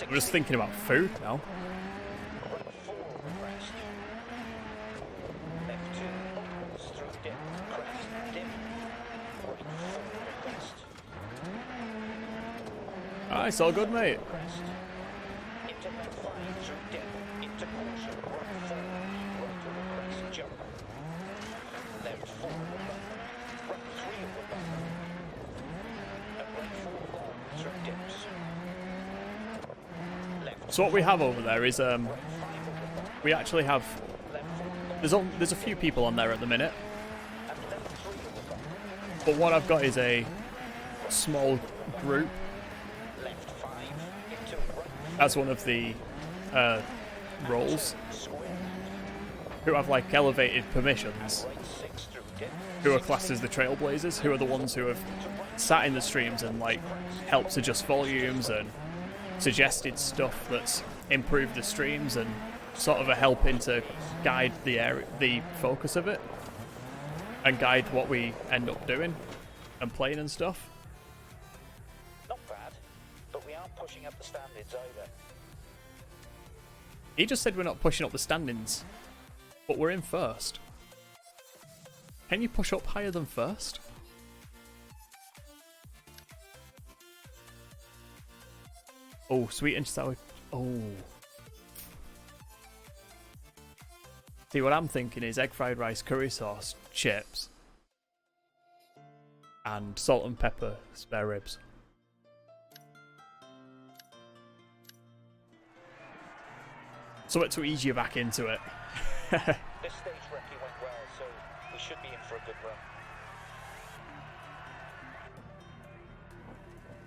I'm just thinking about food now. Nice, all good, mate. crest. Into left 5 through dip. Into caution, right 4. Right over crest, jump. Left 4 over bump. Right 3 over bump. And right 4 long through dips. Left So what we have over there is right 5 over bump. we actually have Left 4 long there's a few people on there at the minute, and left 3 over bump. but what I've got is a small group. Left 5 into right That's one of the roles square. who have like elevated permissions, Right 6 through dip. who are classed as the trailblazers, who are the ones who have sat in the streams and like helped adjust volumes and suggested stuff that's improved the streams and sort of a helping to guide the focus of it and guide what we end up doing and playing and stuff. Not bad, but we aren't pushing up the standards either. He just said we're not pushing up the standings, but we're in first. Can you push up higher than first? Oh, sweet and sour. Oh. See, what I'm thinking is egg fried rice, curry sauce, chips, and salt and pepper spare ribs. So to ease you back into it. This stage recce went well, so we should be in for a good run.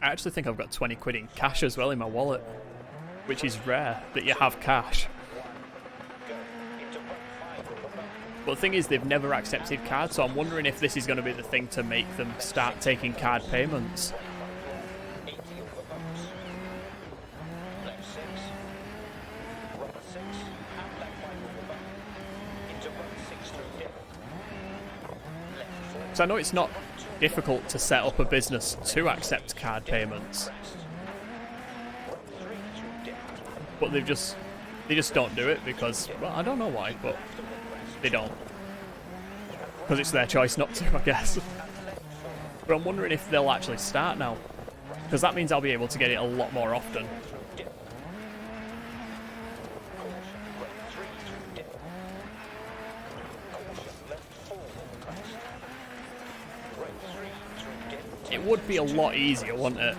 I actually think I've got 20 quid in cash as well in my wallet, which is rare that you have cash. Go into right 5 over bump. But the thing is, they've never accepted cards, so I'm wondering if this is going to be the thing to make them start taking card payments. 80 over bumps. Left 6. Right 6. And left 5 over bump. Into right 6 through dip. Left 4. So I know it's not difficult to set up a business to accept card payments, Crest. Right 3 through dip. but they just don't do it because, well, I don't know why, but they don't. Because it's their choice not to, I guess. But I'm wondering if they'll actually start now, because that means I'll be able to get it a lot more often. Dip. Caution, right 3 through dip. Caution, left 4 over crest. Right 3 through dip. It would be a lot easier, wouldn't it?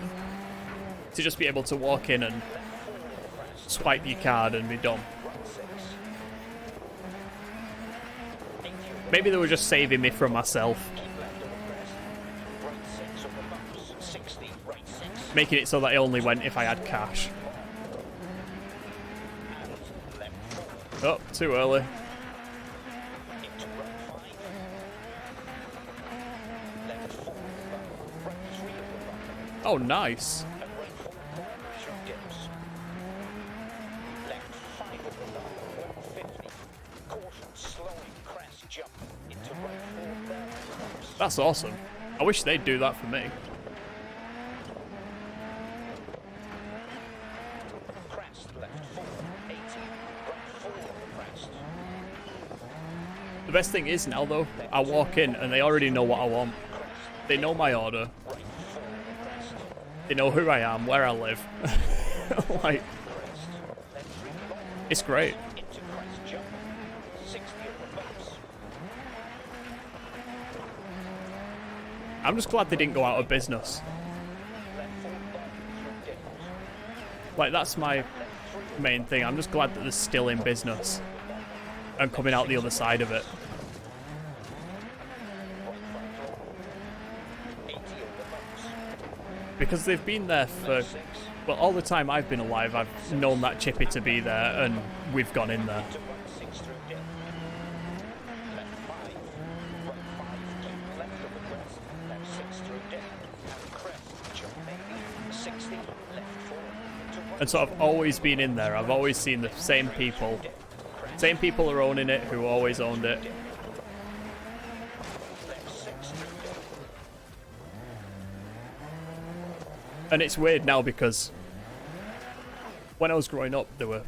To just be able to walk in and swipe your card and be done. Right 6. 80 over Maybe they were just saving me from myself, keep left over crest. Right 6 over bumps. 60, right 6. making it so that I only went if I had cash. And left 4 Oh, too early. into right 5. Left 4 over bump. Right 3 over bump. Oh, nice. And right 4 through dips. Left 5 over bump. 150. Caution, slowing, crest, jump. Into right 4 down bumps. That's awesome. I wish they'd do that for me. Crest, left 4. 80. Right 4 over crest. The best thing is now, though, I walk in and they already know what I want. They know my order. Right 4 over crest. They know who I am, where I live. Like, Crest. Left 3 long. it's great. Into crest, jump. 60 over bumps. I'm just glad they didn't go out of business. Left 4 long through dips. Like, that's my main thing. I'm just glad that they're still in business and coming out the other side of it. Right 5 long. 80 over bumps. Because they've been there for, Left 6. well, all the time I've been alive, I've known that chippy to be there and we've gone in there. To right 6 through dip. Left 5. Right 5. Keep left over crest. Left 6 through dip. And crest. Jump maybe. 60. Left 4. To right And so I've always been in there. I've always seen the same people. Same people are owning it who always owned it. left 6 through dip. And it's weird now because when I was growing up, there were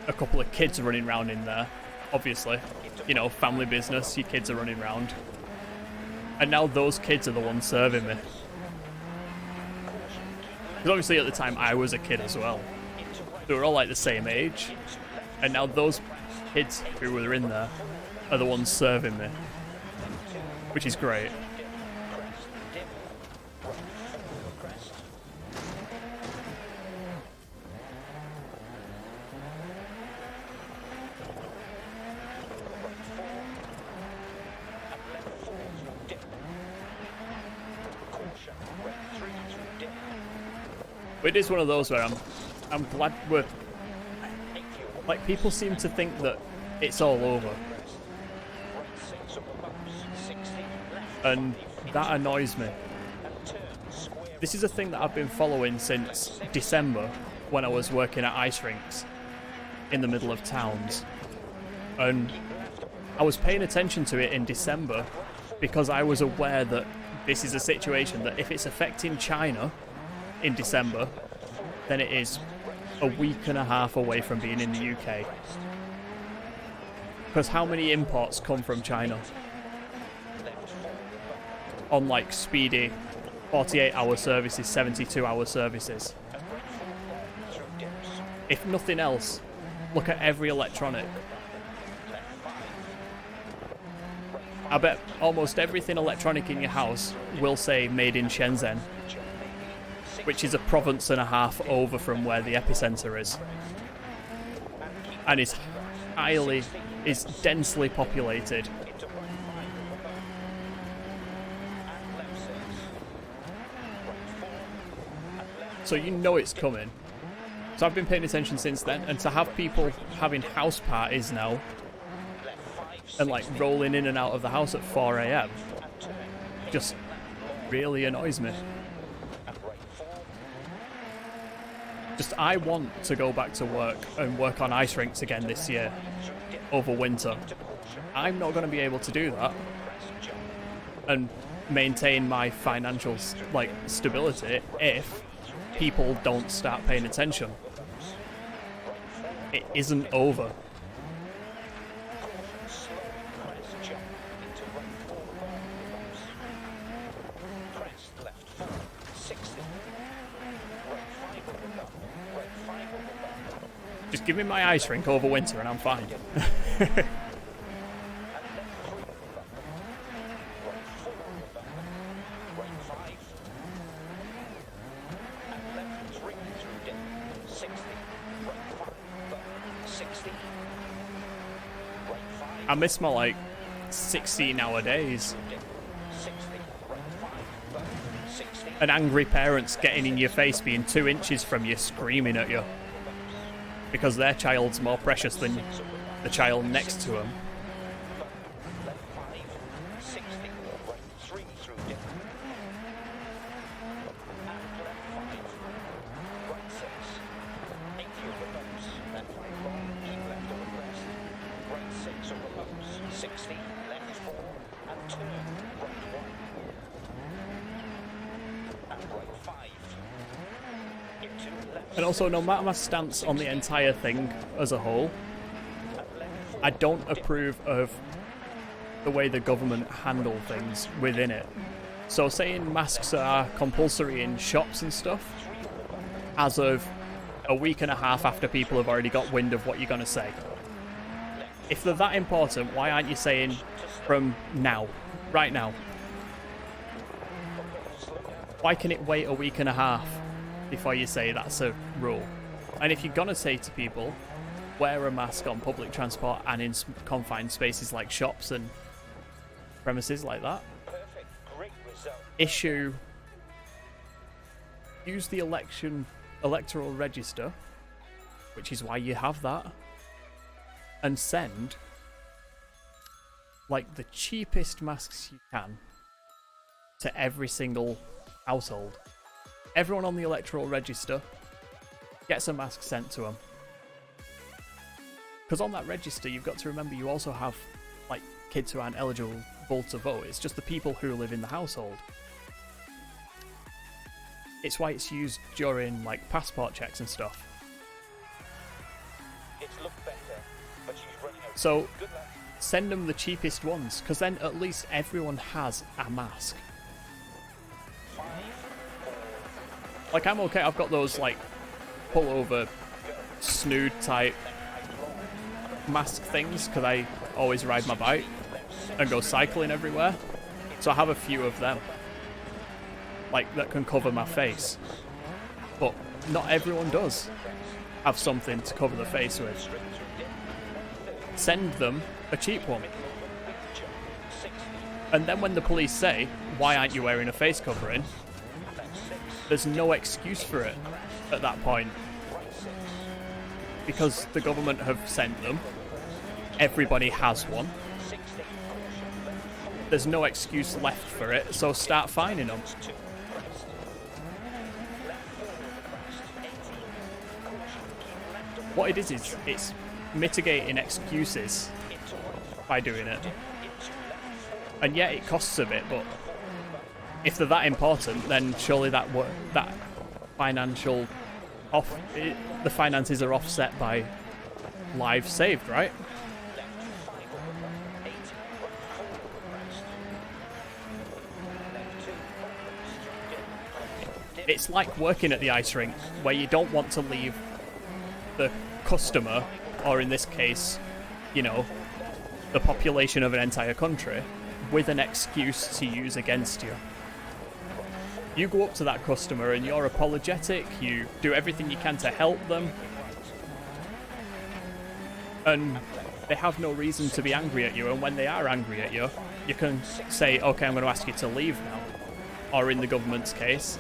a couple of kids running around in there. Obviously, you know, family business, your kids are running around. And now those kids are the ones serving me. Because obviously at the time I was a kid as well. They were all like the same age. And now those kids who were in there are the ones serving me. Which is great. But it is one of those where I'm glad we're like, people seem to think that it's all over, and that annoys me. This is a thing that I've been following since December, when I was working at ice rinks in the middle of towns, and I was paying attention to it in December because I was aware that this is a situation that if it's affecting China in December, then it is a week and a half away from being in the UK. Because how many imports come from China on like speedy 48-hour services, 72-hour services? If nothing else, look at every electronic. I bet almost everything electronic in your house will say made in Shenzhen, which is a province and a half over from where the epicenter is, and is densely populated. So you know it's coming. So I've been paying attention since then, and to have people having house parties now and like rolling in and out of the house at 4 a.m. just really annoys me. Just, I want to go back to work and work on ice rinks again this year, over winter. I'm not going to be able to do that and maintain my financial like stability if people don't start paying attention. It isn't over. Just give me my ice rink over winter and I'm fine. I miss my like 16-hour days. And angry parents getting in your face, being 2 inches from you, screaming at you because their child's more precious than the child next to them. And also, no matter my stance on the entire thing as a whole, I don't approve of the way the government handle things within it. So saying masks are compulsory in shops and stuff, as of a week and a half after people have already got wind of what you're going to say. If they're that important, why aren't you saying from now, right now? Why can it wait a week and a half before you say that's a rule? And if you're gonna say to people, wear a mask on public transport and in confined spaces like shops and premises like that, use the electoral register, which is why you have that, and send like the cheapest masks you can to every single household. Everyone on the electoral register gets a mask sent to them. Because on that register, you've got to remember you also have like kids who aren't eligible to vote. It's just the people who live in the household. It's why it's used during like passport checks and stuff. So send them the cheapest ones, because then at least everyone has a mask. Like, I'm okay. I've got those, like, pullover, snood type mask things because I always ride my bike and go cycling everywhere. So I have a few of them, like, that can cover my face. But not everyone does have something to cover the face with. Send them a cheap one. And then when the police say, why aren't you wearing a face covering? There's no excuse for it at that point. Because the government have sent them. Everybody has one. There's no excuse left for it, so start fining them. What it is it's mitigating excuses by doing it. And yeah, it costs a bit, but if they're that important, then surely that financial the finances are offset by lives saved, right? It's like working at the ice rink, where you don't want to leave the customer, or in this case, you know, the population of an entire country, with an excuse to use against you. You go up to that customer and you're apologetic, you do everything you can to help them, and they have no reason to be angry at you, and when they are angry at you, you can say, okay, I'm going to ask you to leave now. Or in the government's case,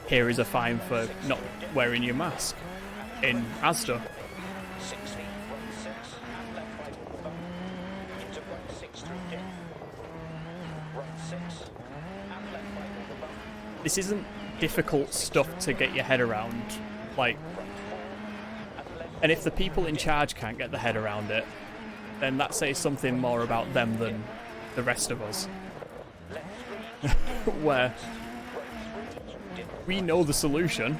here is a fine for not wearing your mask in Asda. This isn't difficult stuff to get your head around, like, and if the people in charge can't get their head around it, then that says something more about them than the rest of us. Where we know the solution,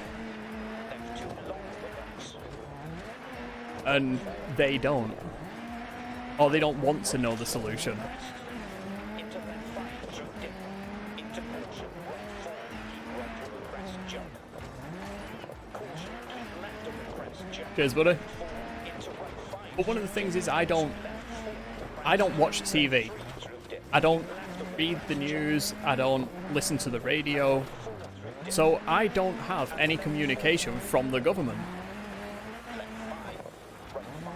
and they don't. Or they don't want to know the solution. Cheers, buddy. But one of the things is I don't watch TV. I don't read the news. I don't listen to the radio. So I don't have any communication from the government.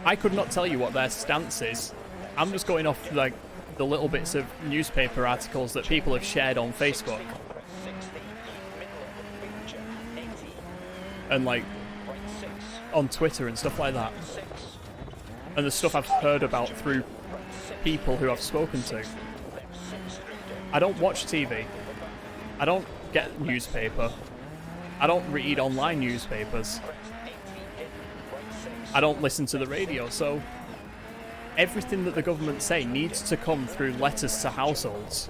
I could not tell you what their stance is. I'm just going off like the little bits of newspaper articles that people have shared on Facebook. And like on Twitter and stuff like that. And the stuff I've heard about through people who I've spoken to. I don't watch TV. I don't get newspaper. I don't read online newspapers. I don't listen to the radio, so everything that the government say needs to come through letters to households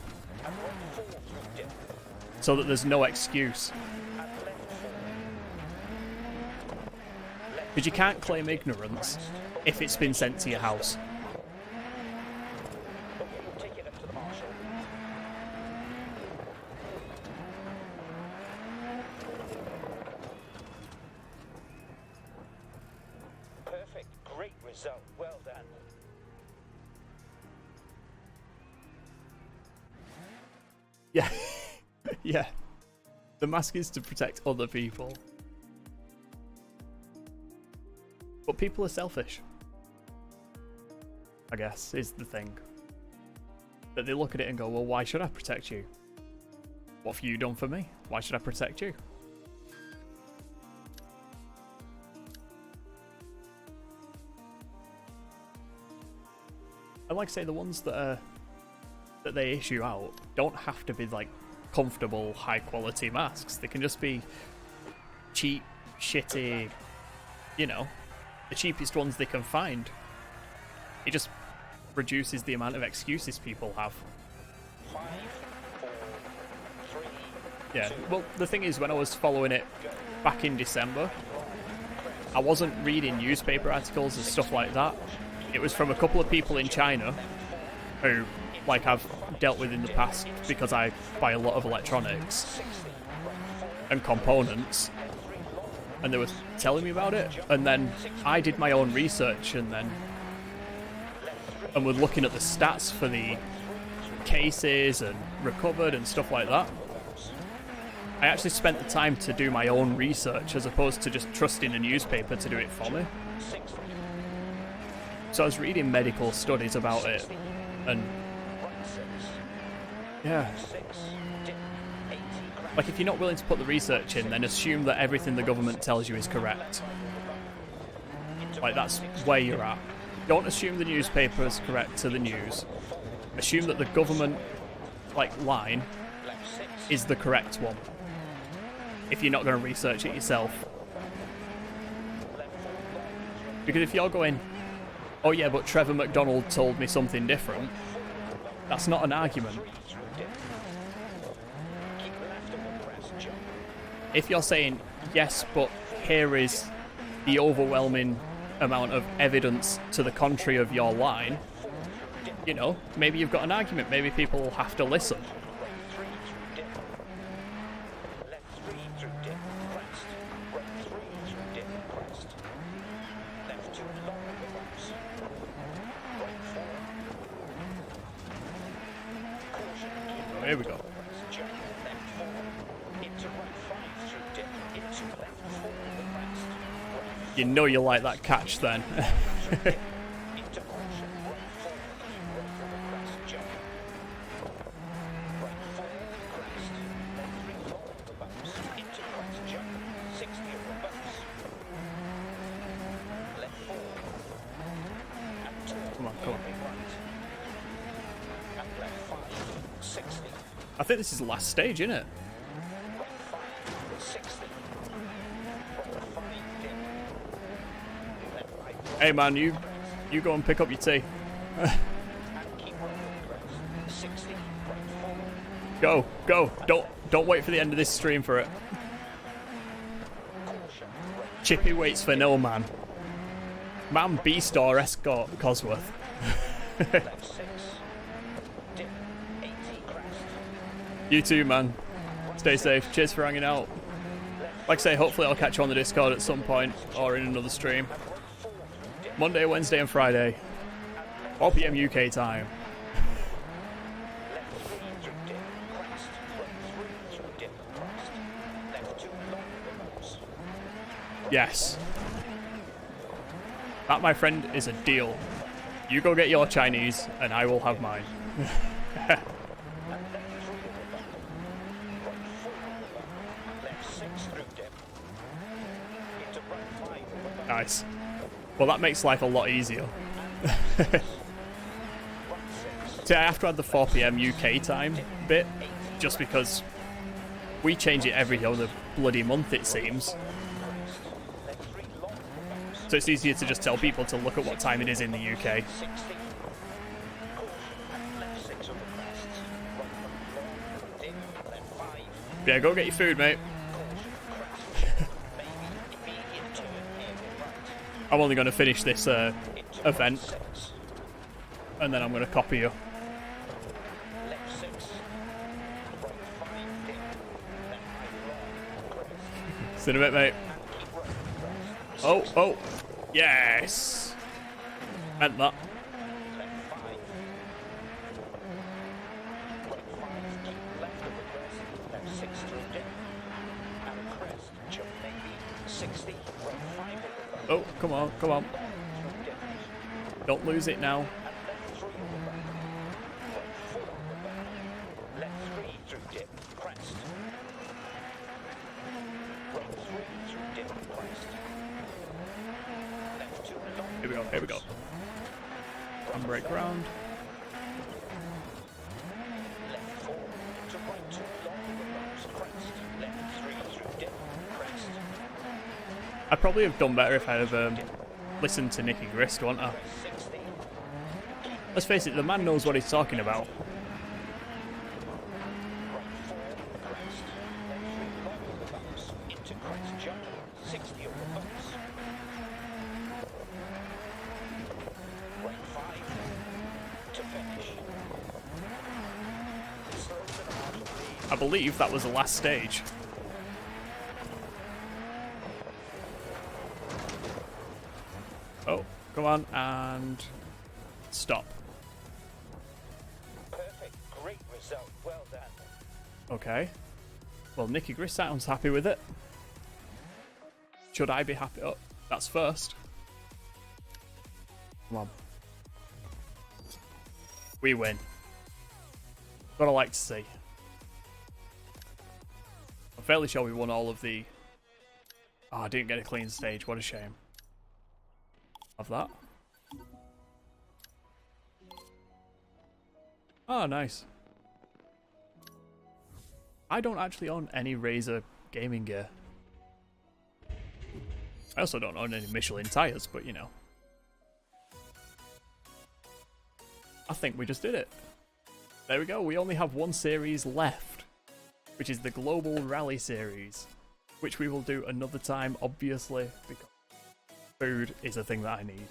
so that there's no excuse. Because you can't claim ignorance if it's been sent to your house. Perfect. Great result. Well done. Yeah. Yeah. The mask is to protect other people. But people are selfish, I guess, is the thing. That they look at it and go, well, why should I protect you? What have you done for me? Why should I protect you? And like I say, the ones that they issue out don't have to be like comfortable, high quality masks. They can just be cheap, shitty, you know, the cheapest ones they can find. It just reduces the amount of excuses people have. 5, 4, 3, Yeah, well, the thing is, when I was following it back in December, I wasn't reading newspaper articles and stuff like that. It was from a couple of people in China who, like, I've dealt with in the past because I buy a lot of electronics and components. and they were telling me about it, and then I did my own research and we're looking at the stats for the cases and recovered and stuff like that. I actually spent the time to do my own research as opposed to just trusting a newspaper to do it for me. So I was reading medical studies about it, and yeah. Like, if you're not willing to put the research in, then assume that everything the government tells you is correct. Like, that's where you're at. Don't assume the newspaper is correct to the news. Assume that the government, like, line is the correct one. If you're not going to research it yourself. Because if you're going, oh yeah, but Trevor McDonald told me something different, that's not an argument. If you're saying, yes, but here is the overwhelming amount of evidence to the contrary of your line, you know, maybe you've got an argument. Maybe people will have to listen. Oh, here we go. You know you like that catch then. Come on, come on. I think this is the last stage, isn't it? Hey man, you go and pick up your tea. Go. Don't wait for the end of this stream for it. Chippy waits for no man. Man beast or escort Cosworth. You too, man. Stay safe. Cheers for hanging out. Like I say, hopefully I'll catch you on the Discord at some point or in another stream. Monday, Wednesday and Friday. 4 PM UK time. Yes. That, my friend, is a deal. You go get your Chinese and I will have mine. Nice. Well, that makes life a lot easier. See, I have to add the 4 PM UK time bit, just because we change it every other bloody month, it seems. So it's easier to just tell people to look at what time it is in the UK. Yeah, go get your food, mate. I'm only going to finish this event, and then I'm going to copy you. See you in a bit, mate. Oh, yes! Meant that. Oh, come on. Don't lose it now. Here we go. Handbrake round. I'd probably have done better if I'd have listened to Nicky Grist, wouldn't I? Let's face it, the man knows what he's talking about. I believe that was the last stage. Come on, and stop. Perfect. Great result. Well done. Okay. Well, Nicky Gris sounds happy with it. Should I be happy? Oh, that's first. Come on. We win. What I like to see. I'm fairly sure we won all of the... Oh, I didn't get a clean stage. What a shame. Of that. Oh, nice. I don't actually own any Razer gaming gear. I also don't own any Michelin tires, but you know. I think we just did it. There we go. We only have one series left, which is the Global Rally Series, which we will do another time, obviously, because food is a thing that I need.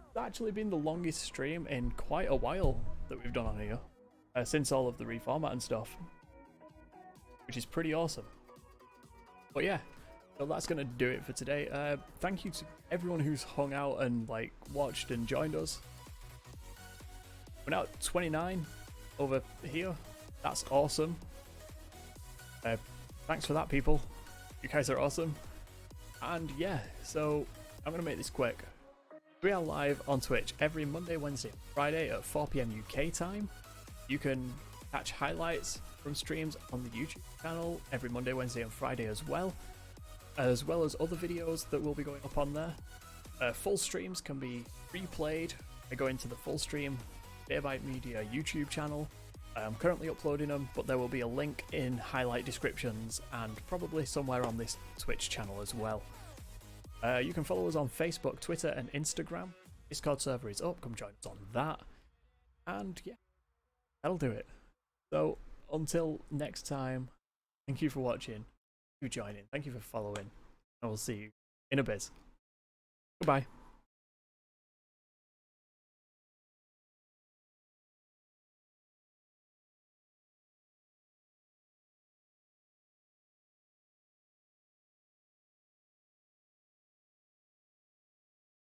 It's actually been the longest stream in quite a while that we've done on here, since all of the reformat and stuff, which is pretty awesome. But yeah, so that's gonna do it for today. Thank you to everyone who's hung out and like watched and joined us. We're now at 29 over here. That's awesome. Thanks for that, people. You guys are awesome. And yeah, so I'm gonna make this quick. We are live on Twitch every Monday, Wednesday, and Friday at 4 PM UK time. You can catch highlights from streams on the YouTube channel every Monday, Wednesday, and Friday as well as other videos that will be going up on there. Full streams can be replayed. I go into the full stream BeerByte Media YouTube channel. I'm currently uploading them, but there will be a link in highlight descriptions and probably somewhere on this Twitch channel as well. You can follow us on Facebook, Twitter, and Instagram. Discord server is up. Come join us on that. And yeah, that'll do it. So until next time, thank you for watching. Thank you for joining. Thank you for following. And we'll see you in a bit. Goodbye.